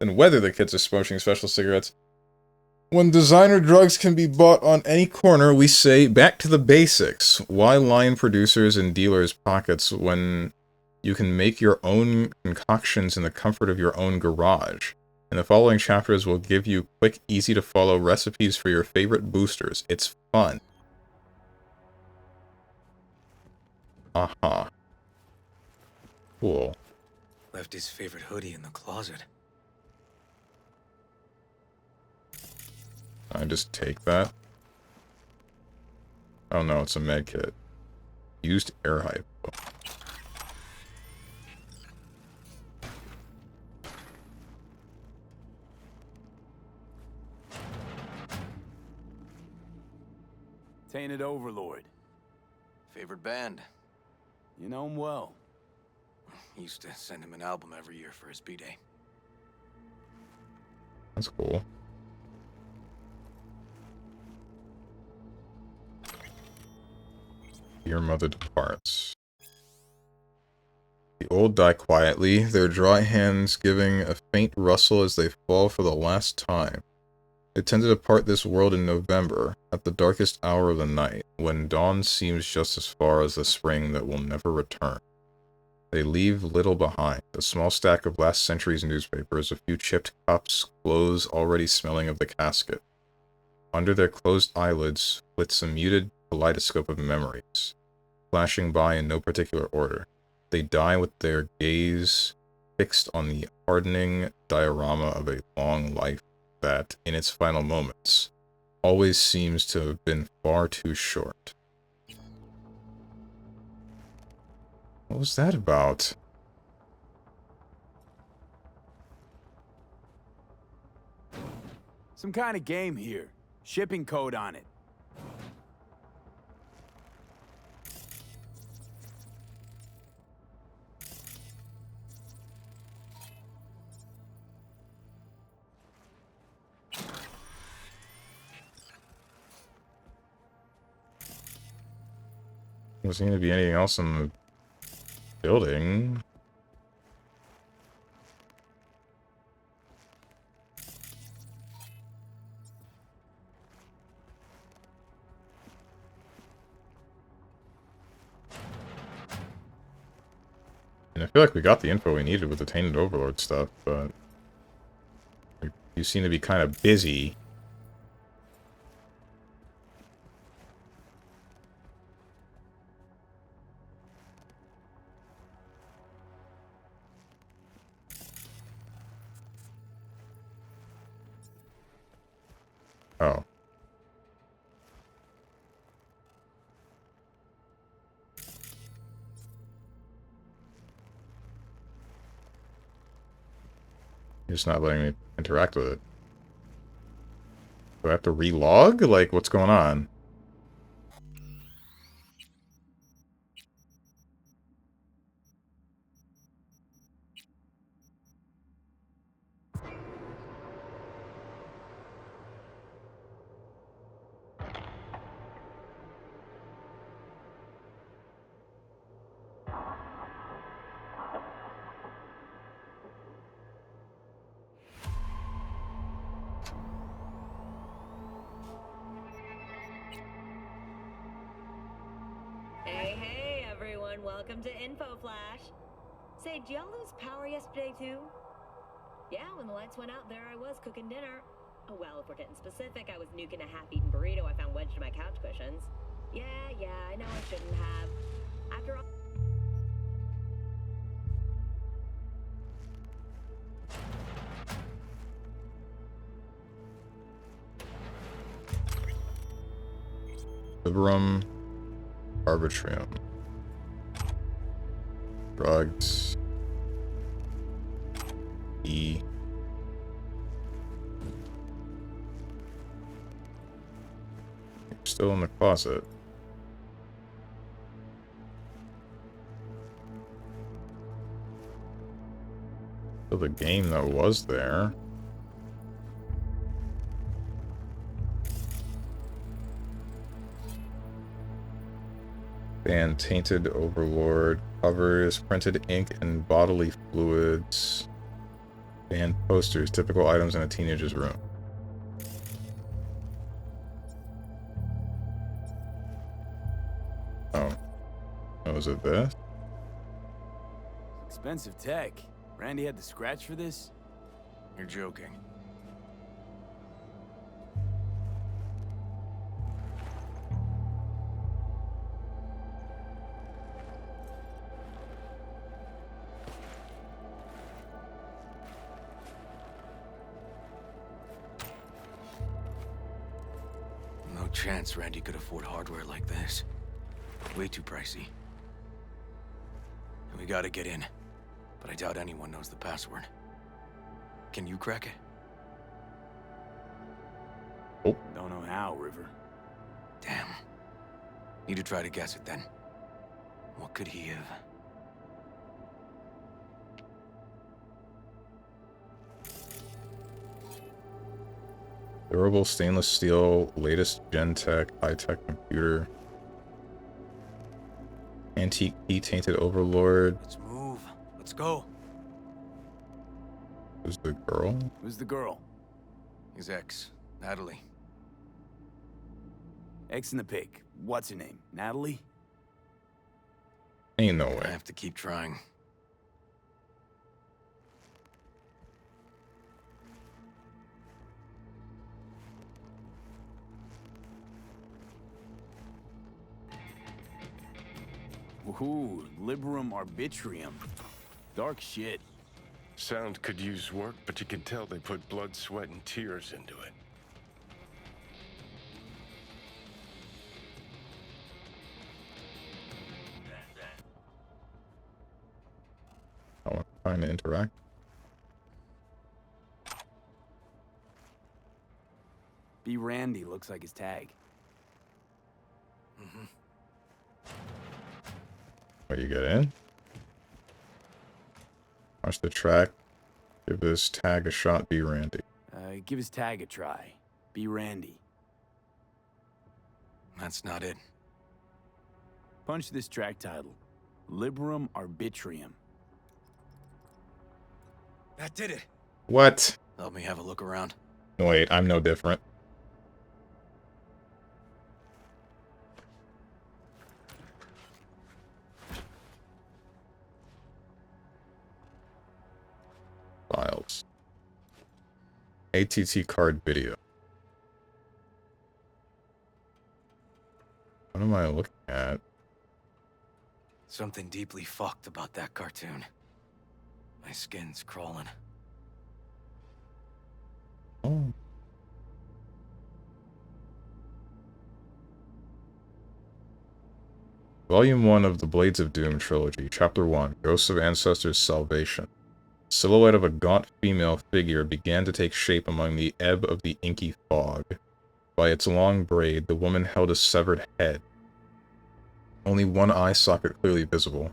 than whether the kids are smoking special cigarettes, when designer drugs can be bought on any corner, we say, back to the basics. Why line producers and dealers' pockets when you can make your own concoctions in the comfort of your own garage? In the following chapters, we'll give you quick, easy-to-follow recipes for your favorite boosters. It's fun. Aha. Cool. Left his favorite hoodie in the closet. I just take that. Oh no, it's a med kit. Used air hypo. Tainted Overlord. Favorite band? You know him well. Used to send him an album every year for his B-Day. That's cool. Your mother departs. The old die quietly, their dry hands giving a faint rustle as they fall for the last time. They tend to depart this world in November, at the darkest hour of the night, when dawn seems just as far as the spring that will never return. They leave little behind, a small stack of last century's newspapers, a few chipped cups, clothes already smelling of the casket. Under their closed eyelids flits a muted kaleidoscope of memories, flashing by in no particular order. They die with their gaze fixed on the hardening diorama of a long life that, in its final moments, always seems to have been far too short. What was that about? Some kind of game here. Shipping code on it. Doesn't seem to be anything else in the building. And I feel like we got the info we needed with the Tainted Overlord stuff, but you seem to be kind of busy. Oh. You're just not letting me interact with it. Do I have to relog? Like, what's going on? Hey, everyone. Welcome to Info Flash. Say, did y'all lose power yesterday, too? Yeah, when the lights went out, there I was cooking dinner. Oh, well, if we're getting specific, I was nuking a half-eaten burrito I found wedged in my couch cushions. Yeah, I know I shouldn't have. After all... Liberum arbitrium. Drugs. E. You're still in the closet. Still the game that was there. Ban tainted overlord. Covers, printed ink and bodily fluids. Ban posters, typical items in a teenager's room. Oh. Oh, was it this? Expensive tech. Randy had to scratch for this? You're joking. No chance Randy could afford hardware like this. Way too pricey. And we gotta get in. But I doubt anyone knows the password. Can you crack it? Oh. Don't know how, River. Damn. Need to try to guess it then. What could he have? Durable stainless steel, latest gen tech, high-tech computer. Antique key tainted overlord. Let's move. Let's go. Who's the girl? Who's the girl? His ex, Natalie. Ex in the pic. What's her name? Natalie? Ain't no way. I have to keep trying. Ooh, Liberum arbitrium. Dark shit. Sound could use work, but you can tell they put blood, sweat, and tears into it. Oh, I'm trying to interact. B. Randy looks like his tag. Mm-hmm. Where you get in? Watch the track. Give this tag a shot, be Randy. Give his tag a try. B. Randy. That's not it. Punch this track title. Liberum arbitrium. That did it. What? Let me have a look around. Wait, I'm no different. Files. ATT card video. What am I looking at? Something deeply fucked about that cartoon. My skin's crawling. Oh. Volume 1 of the Blades of Doom trilogy, Chapter 1, Ghosts of Ancestors' Salvation. Silhouette of a gaunt female figure began to take shape among the ebb of the inky fog. By its long braid, the woman held a severed head. Only one eye socket clearly visible.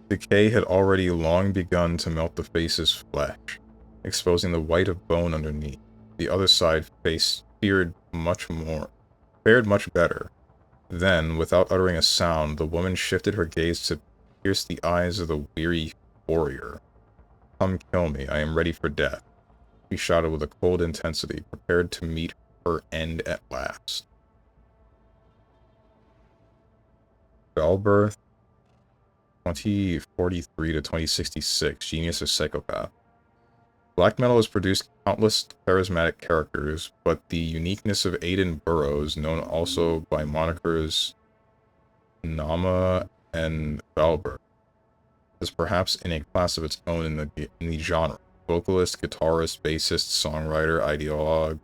Decay had already long begun to melt the face's flesh, exposing the white of bone underneath. The other side face fared much better. Then, without uttering a sound, the woman shifted her gaze to pierce the eyes of the weary warrior. "Come kill me, I am ready for death," she shouted with a cold intensity, prepared to meet her end at last. Bellbirth, 2043 to 2066, genius or psychopath. Black metal has produced countless charismatic characters, but the uniqueness of Aiden Burroughs, known also by monikers Nama and Valber, is perhaps in a class of its own in the genre. Vocalist, guitarist, bassist, songwriter, ideologue.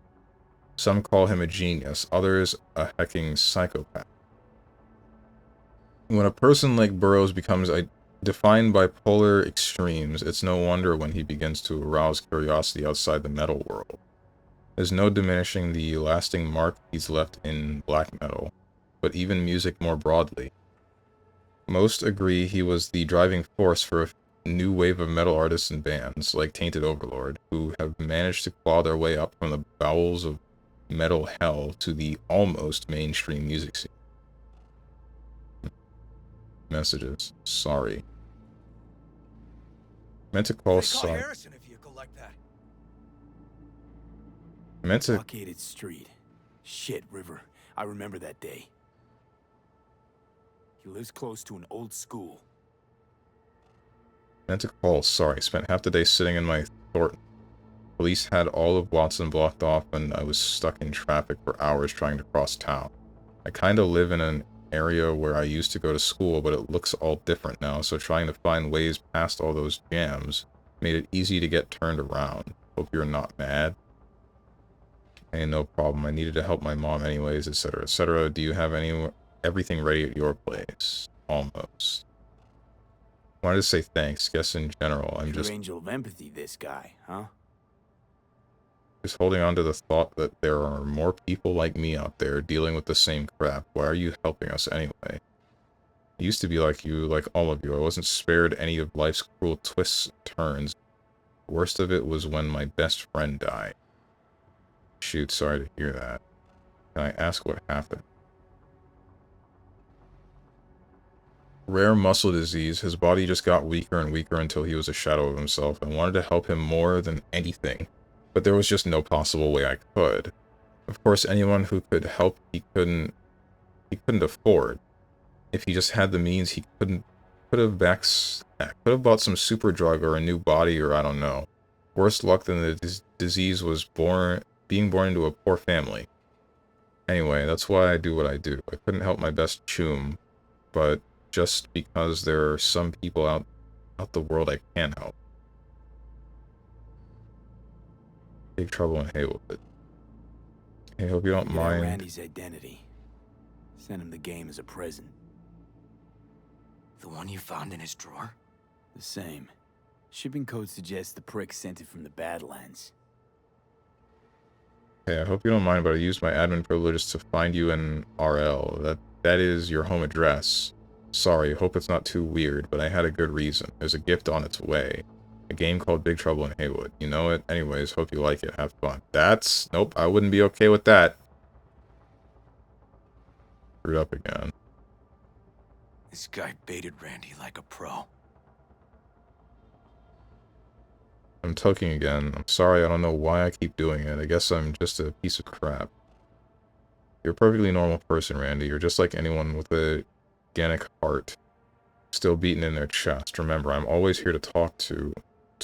Some call him a genius, others a hecking psychopath. When a person like Burroughs becomes defined by polar extremes, it's no wonder when he begins to arouse curiosity outside the metal world. There's no diminishing the lasting mark he's left in black metal, but even music more broadly. Most agree he was the driving force for a new wave of metal artists and bands, like Tainted Overlord, who have managed to claw their way up from the bowels of metal hell to the almost mainstream music scene. Messages. Sorry. Meant to call sorry. Harrison a vehicle like that. Meant to Blockaded street. Shit, River. I remember that day. He lives close to an old school. Meant to call sorry. Spent half the day sitting in my Thornton. Police had all of Watson blocked off and I was stuck in traffic for hours trying to cross town. I kinda live in an area where I used to go to school, but it looks all different now, so trying to find ways past all those jams made it easy to get turned around. Hope you're not mad. Hey, no problem. I needed to help my mom anyways, etc., etc. Do you have everything ready at your place? Almost. Wanted to say thanks. Guess in general, I'm Pure just angel of empathy, this guy, huh? holding on to the thought that there are more people like me out there dealing with the same crap. Why are you helping us anyway? I used to be like you, like all of you. I wasn't spared any of life's cruel twists and turns. Worst of it was when my best friend died. Shoot, sorry to hear that. Can I ask what happened? Rare muscle disease. His body just got weaker and weaker until he was a shadow of himself. I wanted to help him more than anything, but there was just no possible way I could. Of course, anyone who could help he couldn't afford. If he just had the means, he could have bought some super drug or a new body or I don't know. Worse luck than the disease was being born into a poor family. Anyway, that's why I do what I do. I couldn't help my best chum, but just because there are some people out the world I can help. Big trouble in Haywood. Hey, hope you don't Figured out mind. Randy's identity. Sent him the game as a present. The one you found in his drawer? The same. Shipping code suggests the prick sent it from the Badlands. Hey, I hope you don't mind, but I used my admin privileges to find you in RL. That is your home address. Sorry, hope it's not too weird, but I had a good reason. There's a gift on its way. A game called Big Trouble in Haywood. You know it? Anyways, hope you like it. Have fun. Nope, I wouldn't be okay with that. Screwed up again. This guy baited Randy like a pro. I'm toking again. I'm sorry, I don't know why I keep doing it. I guess I'm just a piece of crap. You're a perfectly normal person, Randy. You're just like anyone with a organic heart still beating in their chest. Remember, I'm always here to talk to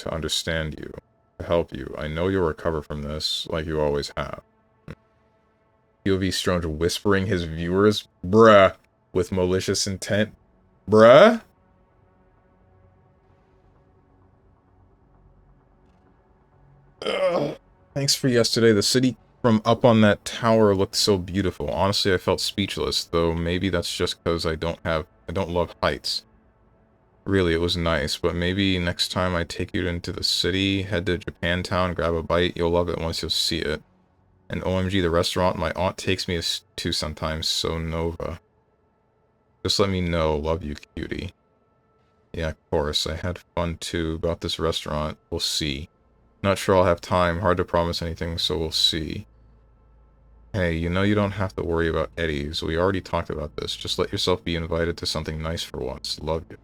understand you, to help you. I know you'll recover from this, like you always have. POV Strange whispering his viewers, bruh, with malicious intent. Bruh? Ugh. Thanks for yesterday. The city from up on that tower looked so beautiful. Honestly, I felt speechless, though maybe that's just because I don't love heights. Really, it was nice, but maybe next time I take you into the city, head to Japantown, grab a bite, you'll love it once you'll see it. And OMG, the restaurant my aunt takes me to sometimes, so Nova. Just let me know. Love you, cutie. Yeah, of course. I had fun too about this restaurant. We'll see. Not sure I'll have time. Hard to promise anything, so we'll see. Hey, you know you don't have to worry about Eddies. We already talked about this. Just let yourself be invited to something nice for once. Love you.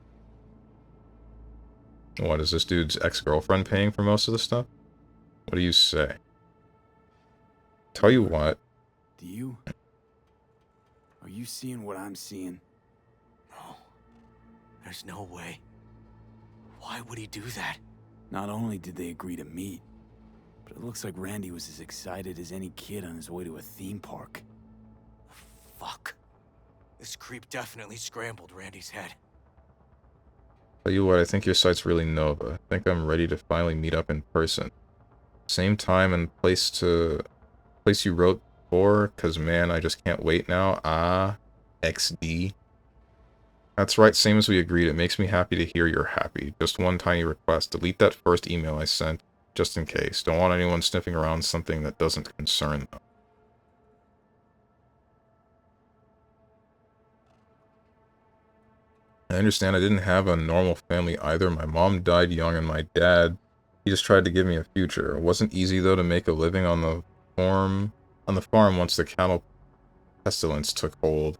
What, is this dude's ex-girlfriend paying for most of the stuff? What do you say? Tell you what. Do you? Are you seeing what I'm seeing? No. There's no way. Why would he do that? Not only did they agree to meet, But it looks like Randy was as excited as any kid on his way to a theme park. Fuck. This creep definitely scrambled Randy's head. Tell you what, I think your site's really Nova. I think I'm ready to finally meet up in person. Same time and place you wrote for, cause man, I just can't wait now. Ah, XD. That's right, same as we agreed. It makes me happy to hear you're happy. Just one tiny request. Delete that first email I sent, just in case. Don't want anyone sniffing around something that doesn't concern them. I understand I didn't have a normal family either. My mom died young and my dad, he just tried to give me a future. It wasn't easy though to make a living on the farm once the cattle pestilence took hold.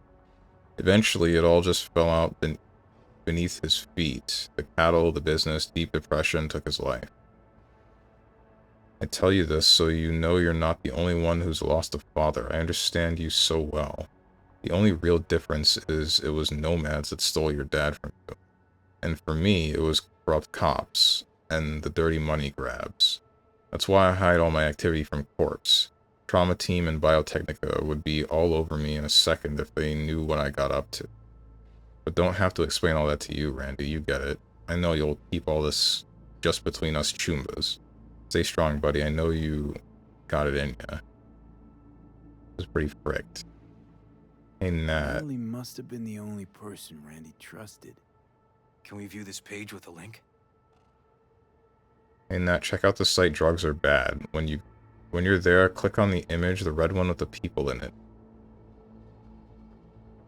Eventually it all just fell out beneath his feet. The cattle, the business, deep depression took his life. I tell you this so you know you're not the only one who's lost a father. I understand you so well. The only real difference is it was nomads that stole your dad from you. And for me, it was corrupt cops and the dirty money grabs. That's why I hide all my activity from Corpse. Trauma team and Biotechnica would be all over me in a second if they knew what I got up to. But don't have to explain all that to you, Randy. You get it. I know you'll keep all this just between us Chumbas. Stay strong, buddy. I know you got it in ya. It was pretty fricked. Hey, Nat. Really must have been the only person Randy trusted. Can we view this page with a link? Hey, Nat, check out the site Drugs Are Bad. When you're there, click on the image, the red one with the people in it.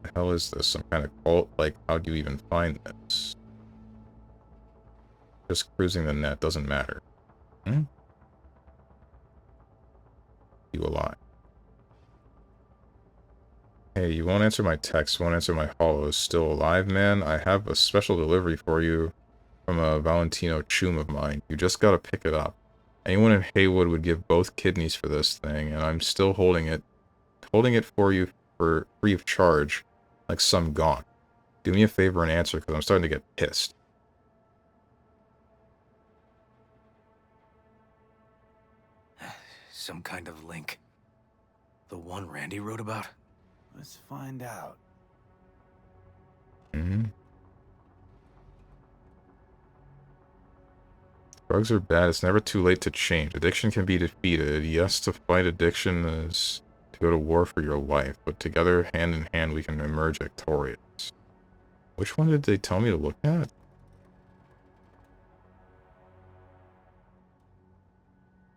What the hell is this? Some kind of cult? Like, how do you even find this? Just cruising the net doesn't matter. You a lie. Hey, you won't answer my text, won't answer my hollows. Still alive, man? I have a special delivery for you from a Valentino chum of mine. You just gotta pick it up. Anyone in Haywood would give both kidneys for this thing, and I'm still holding it for you for free of charge, like some gaunt. Do me a favor and answer, because I'm starting to get pissed. Some kind of link. The one Randy wrote about? Let's find out. Drugs are bad. It's never too late to change. Addiction can be defeated. Yes, to fight addiction is to go to war for your life, but together, hand in hand, we can emerge victorious. Which one did they tell me to look at?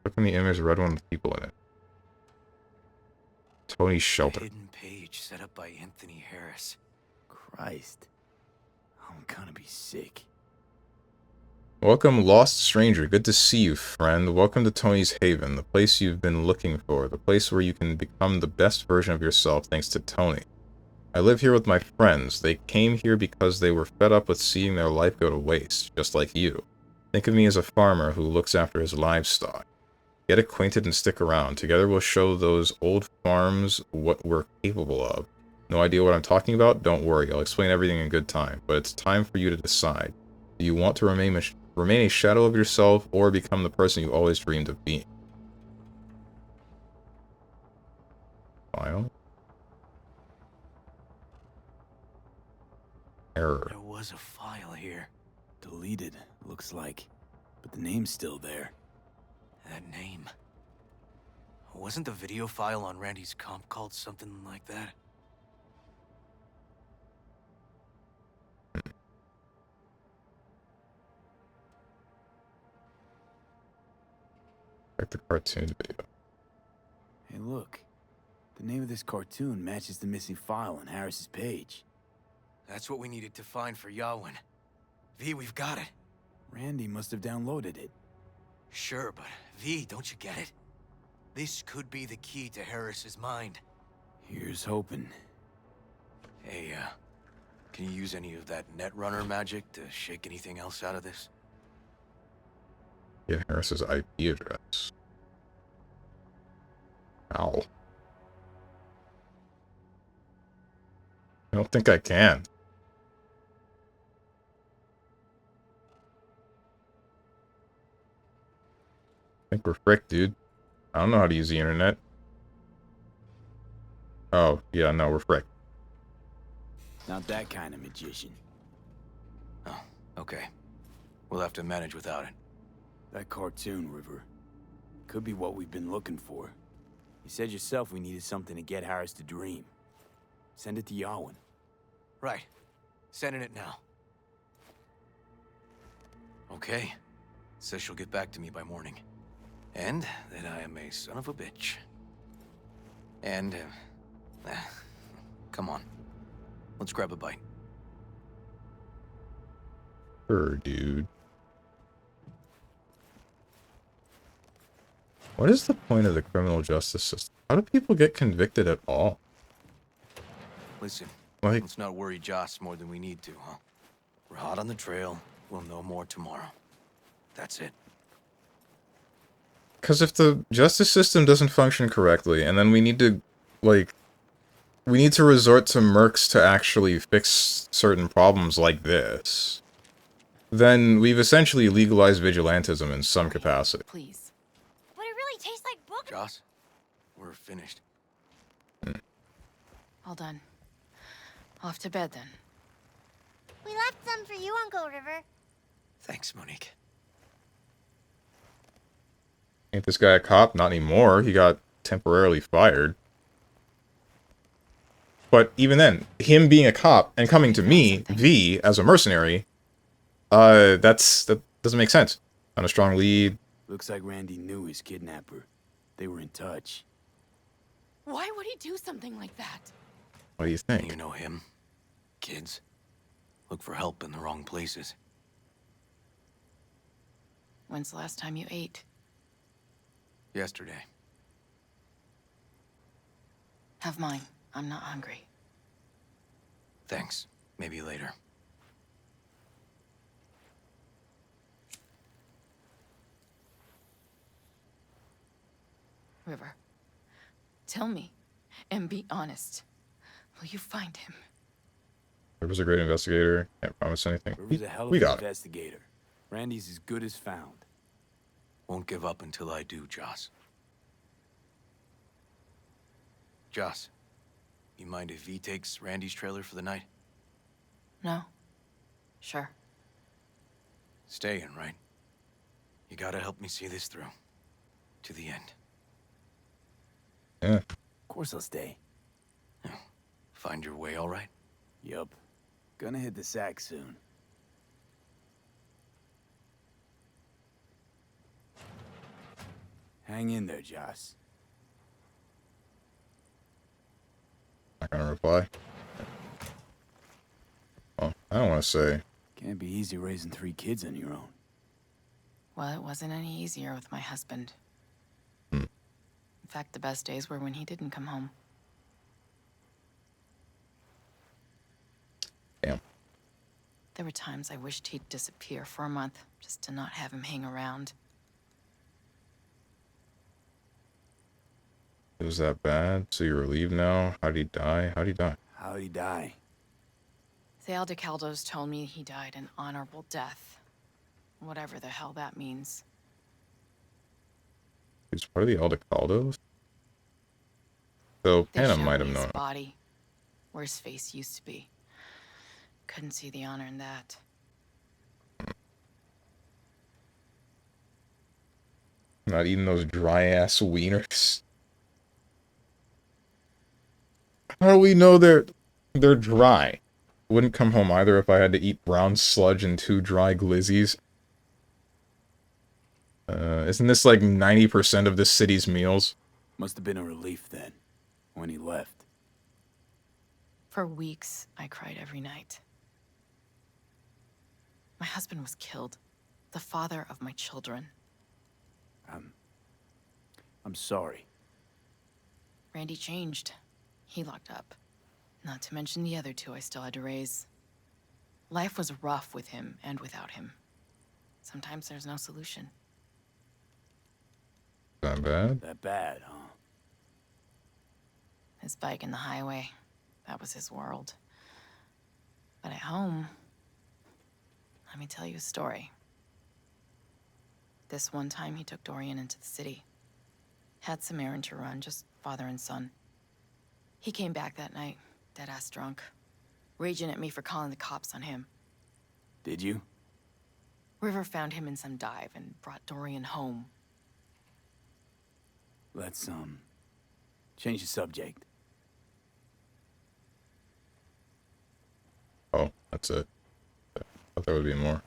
Look on the image, the red one with people in it. Tony Shelter. Hidden page set up by Anthony Harris. Christ. I'm gonna be sick. Welcome, Lost Stranger. Good to see you, friend. Welcome to Tony's Haven, the place you've been looking for, the place where you can become the best version of yourself thanks to Tony. I live here with my friends. They came here because they were fed up with seeing their life go to waste, just like you. Think of me as a farmer who looks after his livestock. Get acquainted and stick around. Together we'll show those old farms what we're capable of. No idea what I'm talking about? Don't worry, I'll explain everything in good time. But it's time for you to decide. Do you want to remain a shadow of yourself, or become the person you always dreamed of being? File. Error. There was a file here. Deleted, looks like. But the name's still there. That name. Wasn't the video file on Randy's comp called something like that? Check the cartoon video. Hey, look. The name of this cartoon matches the missing file on Harris's page. That's what we needed to find for Yawin. V, we've got it. Randy must have downloaded it. Sure, but V, don't you get it? This could be the key to Harris's mind. Here's hoping. Hey, can you use any of that Netrunner magic to shake anything else out of this? Get Harris's IP address. Ow. I don't think I can. think we're fricked, dude. I don't know how to use the internet. Oh, yeah, no, we're fricked. Not that kind of magician. Oh, okay. We'll have to manage without it. That cartoon, River. Could be what we've been looking for. You said yourself we needed something to get Harris to dream. Send it to Yarwin. Right. Sending it now. Okay. Says she'll get back to me by morning. And that I am a son of a bitch. And, come on. Let's grab a bite. Sure, dude. What is the point of the criminal justice system? How do people get convicted at all? Listen, Like, let's not worry Joss more than we need to, huh? We're hot on the trail. We'll know more tomorrow. That's it. because if the justice system doesn't function correctly, and then we need to, like, we need to resort to mercs to actually fix certain problems like this, then we've essentially legalized vigilantism in some capacity. Please. But it really tastes like book. Joss, we're finished. All done. Off to bed, then. We left some for you, Uncle River. Thanks, Monique. Ain't this guy a cop? Not anymore. He got temporarily fired. But even then, him being a cop and coming to me, V, as a mercenary, that doesn't make sense. On a strong lead. Looks like Randy knew his kidnapper. They were in touch. Why would he do something like that? What do you think? You know him. Kids. Look for help in the wrong places. When's the last time you ate? Yesterday. Have mine. I'm not hungry. Thanks. Maybe later. River, tell me, and be honest. Will you find him? River's a great investigator. Can't promise anything. River's a hell of We an got it. investigator. Randy's as good as found. Won't give up until I do, Joss. Joss, you mind if V takes Randy's trailer for the night? No? Sure. Staying, right? You gotta help me see this through. To the end. Yeah. Of course I'll stay. Find your way all right? Yup. Gonna hit the sack soon. Hang in there, Joss. Not gonna reply. Well, I don't want to say. Can't be easy raising 3 kids on your own. Well, it wasn't any easier with my husband. In fact, the best days were when he didn't come home. Damn. There were times I wished he'd disappear for a month, just to not have him hang around. It was that bad? So you're relieved now? How'd he die? How'd he die? How'd he die? The Aldecaldos told me he died an honorable death. Whatever the hell that means. He was part of the Aldecaldos? So They Hannah showed might me have his known. body, where his face used to be. Couldn't see the honor in that. Not eating those dry-ass wieners. How do we know they're dry? Wouldn't come home either if I had to eat brown sludge and 2 dry glizzies. Isn't this like 90% of this city's meals? Must have been a relief then, when he left. For weeks, I cried every night. My husband was killed. The father of my children. I'm sorry. Randy changed. He locked up. Not to mention the other 2 I still had to raise. Life was rough with him and without him. Sometimes there's no solution. That bad? That bad, huh? His bike in the highway, that was his world. But at home, let me tell you a story. This one time he took Dorian into the city. Had some errand to run, just father and son. He came back that night, dead-ass drunk. Raging at me for calling the cops on him. Did you? River found him in some dive and brought Dorian home. Let's, change the subject. Oh, that's it. I thought there would be more.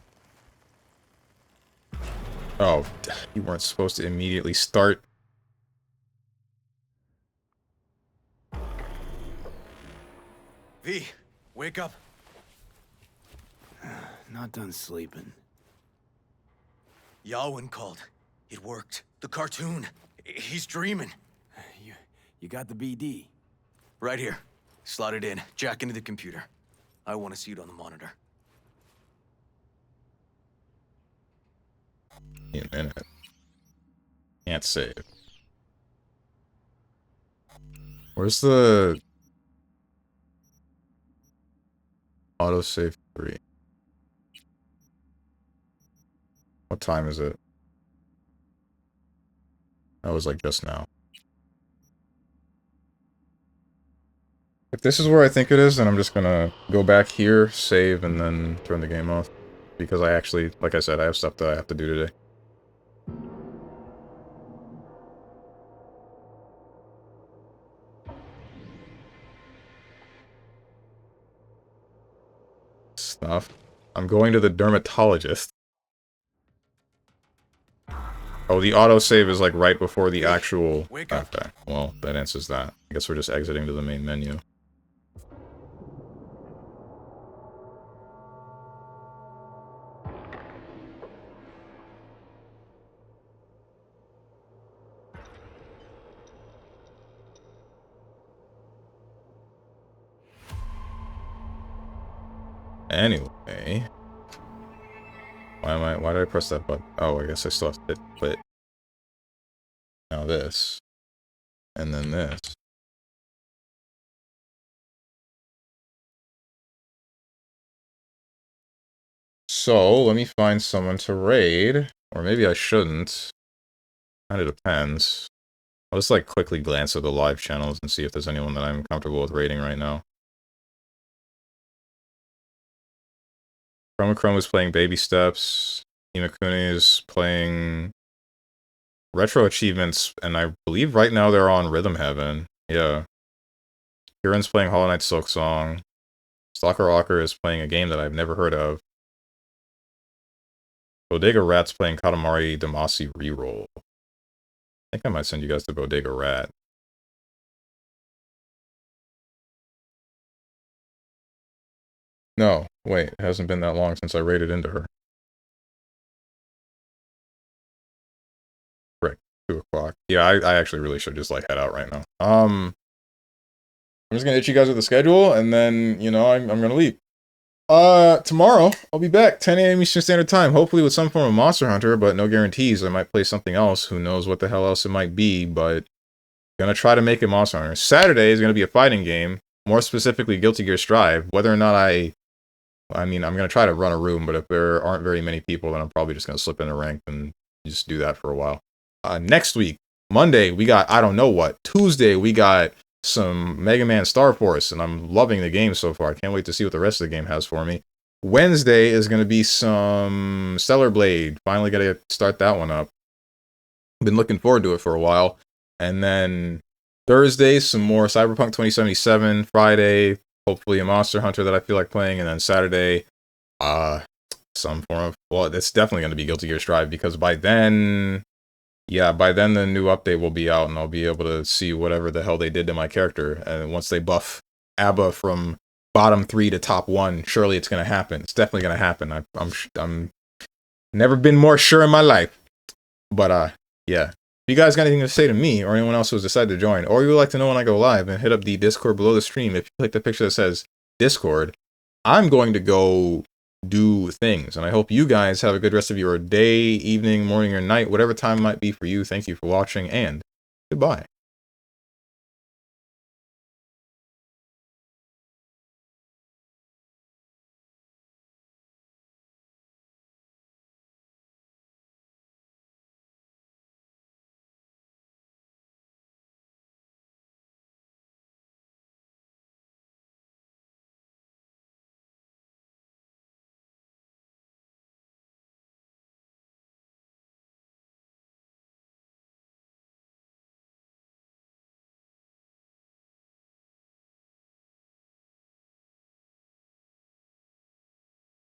Oh, you weren't supposed to immediately start. V, wake up. Not done sleeping. Yalwyn called. It worked. The cartoon. He's dreaming. You got the BD? Right here. Slot it in. Jack into the computer. I want to see it on the monitor. In a minute. Can't save. Where's the autosave 3? What time is it? That was like just now. If this is where I think it is, then I'm just gonna go back here, save, and then turn the game off. Because I actually, like I said, I have stuff that I have to do today. Stuff. I'm going to the dermatologist. Oh, the autosave is like right before the actual... Okay, well, that answers that. I guess we're just exiting to the main menu. Anyway... Why did I press that button? Oh, I guess I still have to quit. Now this. And then this. So, let me find someone to raid. Or maybe I shouldn't. Kinda depends. I'll just like quickly glance at the live channels and see if there's anyone that I'm comfortable with raiding right now. Chroma is playing Baby Steps. Imakuni is playing Retro Achievements, and I believe right now they're on Rhythm Heaven. Yeah. Kieran's playing Hollow Knight Silk Song. Stalker Rocker is playing a game that I've never heard of. Bodega Rat's playing Katamari Damacy Reroll. I think I might send you guys to Bodega Rat. No, wait, it hasn't been that long since I raided into her. Frick, 2 o'clock. Yeah, I actually really should just like head out right now. I'm just gonna hit you guys with the schedule, and then, you know, I'm gonna leave. Tomorrow, I'll be back, 10 a.m. Eastern Standard Time, hopefully with some form of Monster Hunter, but no guarantees. I might play something else, who knows what the hell else it might be, but gonna try to make it Monster Hunter. Saturday is gonna be a fighting game, more specifically Guilty Gear Strive. Whether or not I mean, I'm gonna try to run a room, but if there aren't very many people, then I'm probably just gonna slip in a rank and just do that for a while. Next week, Monday, we got I don't know what. Tuesday, we got some Mega Man Star Force, and I'm loving the game so far. I can't wait to see what the rest of the game has for me. Wednesday is going to be some Stellar Blade. Finally got to start that one up. Been looking forward to it for a while. And then Thursday, some more Cyberpunk 2077. Friday, hopefully a Monster Hunter that I feel like playing. And then Saturday, some form of... Well, it's definitely going to be Guilty Gear Strive, because by then... Yeah, by then the new update will be out, and I'll be able to see whatever the hell they did to my character. And once they buff ABBA from bottom 3 to top 1, surely it's going to happen. It's definitely going to happen. I'm never been more sure in my life. But, yeah. If you guys got anything to say to me, or anyone else who's decided to join, or you would like to know when I go live, and hit up the Discord below the stream. If you click the picture that says Discord, I'm going to go do things, and I hope you guys have a good rest of your day, evening, morning, or night, whatever time it might be for you. Thank you for watching, and goodbye.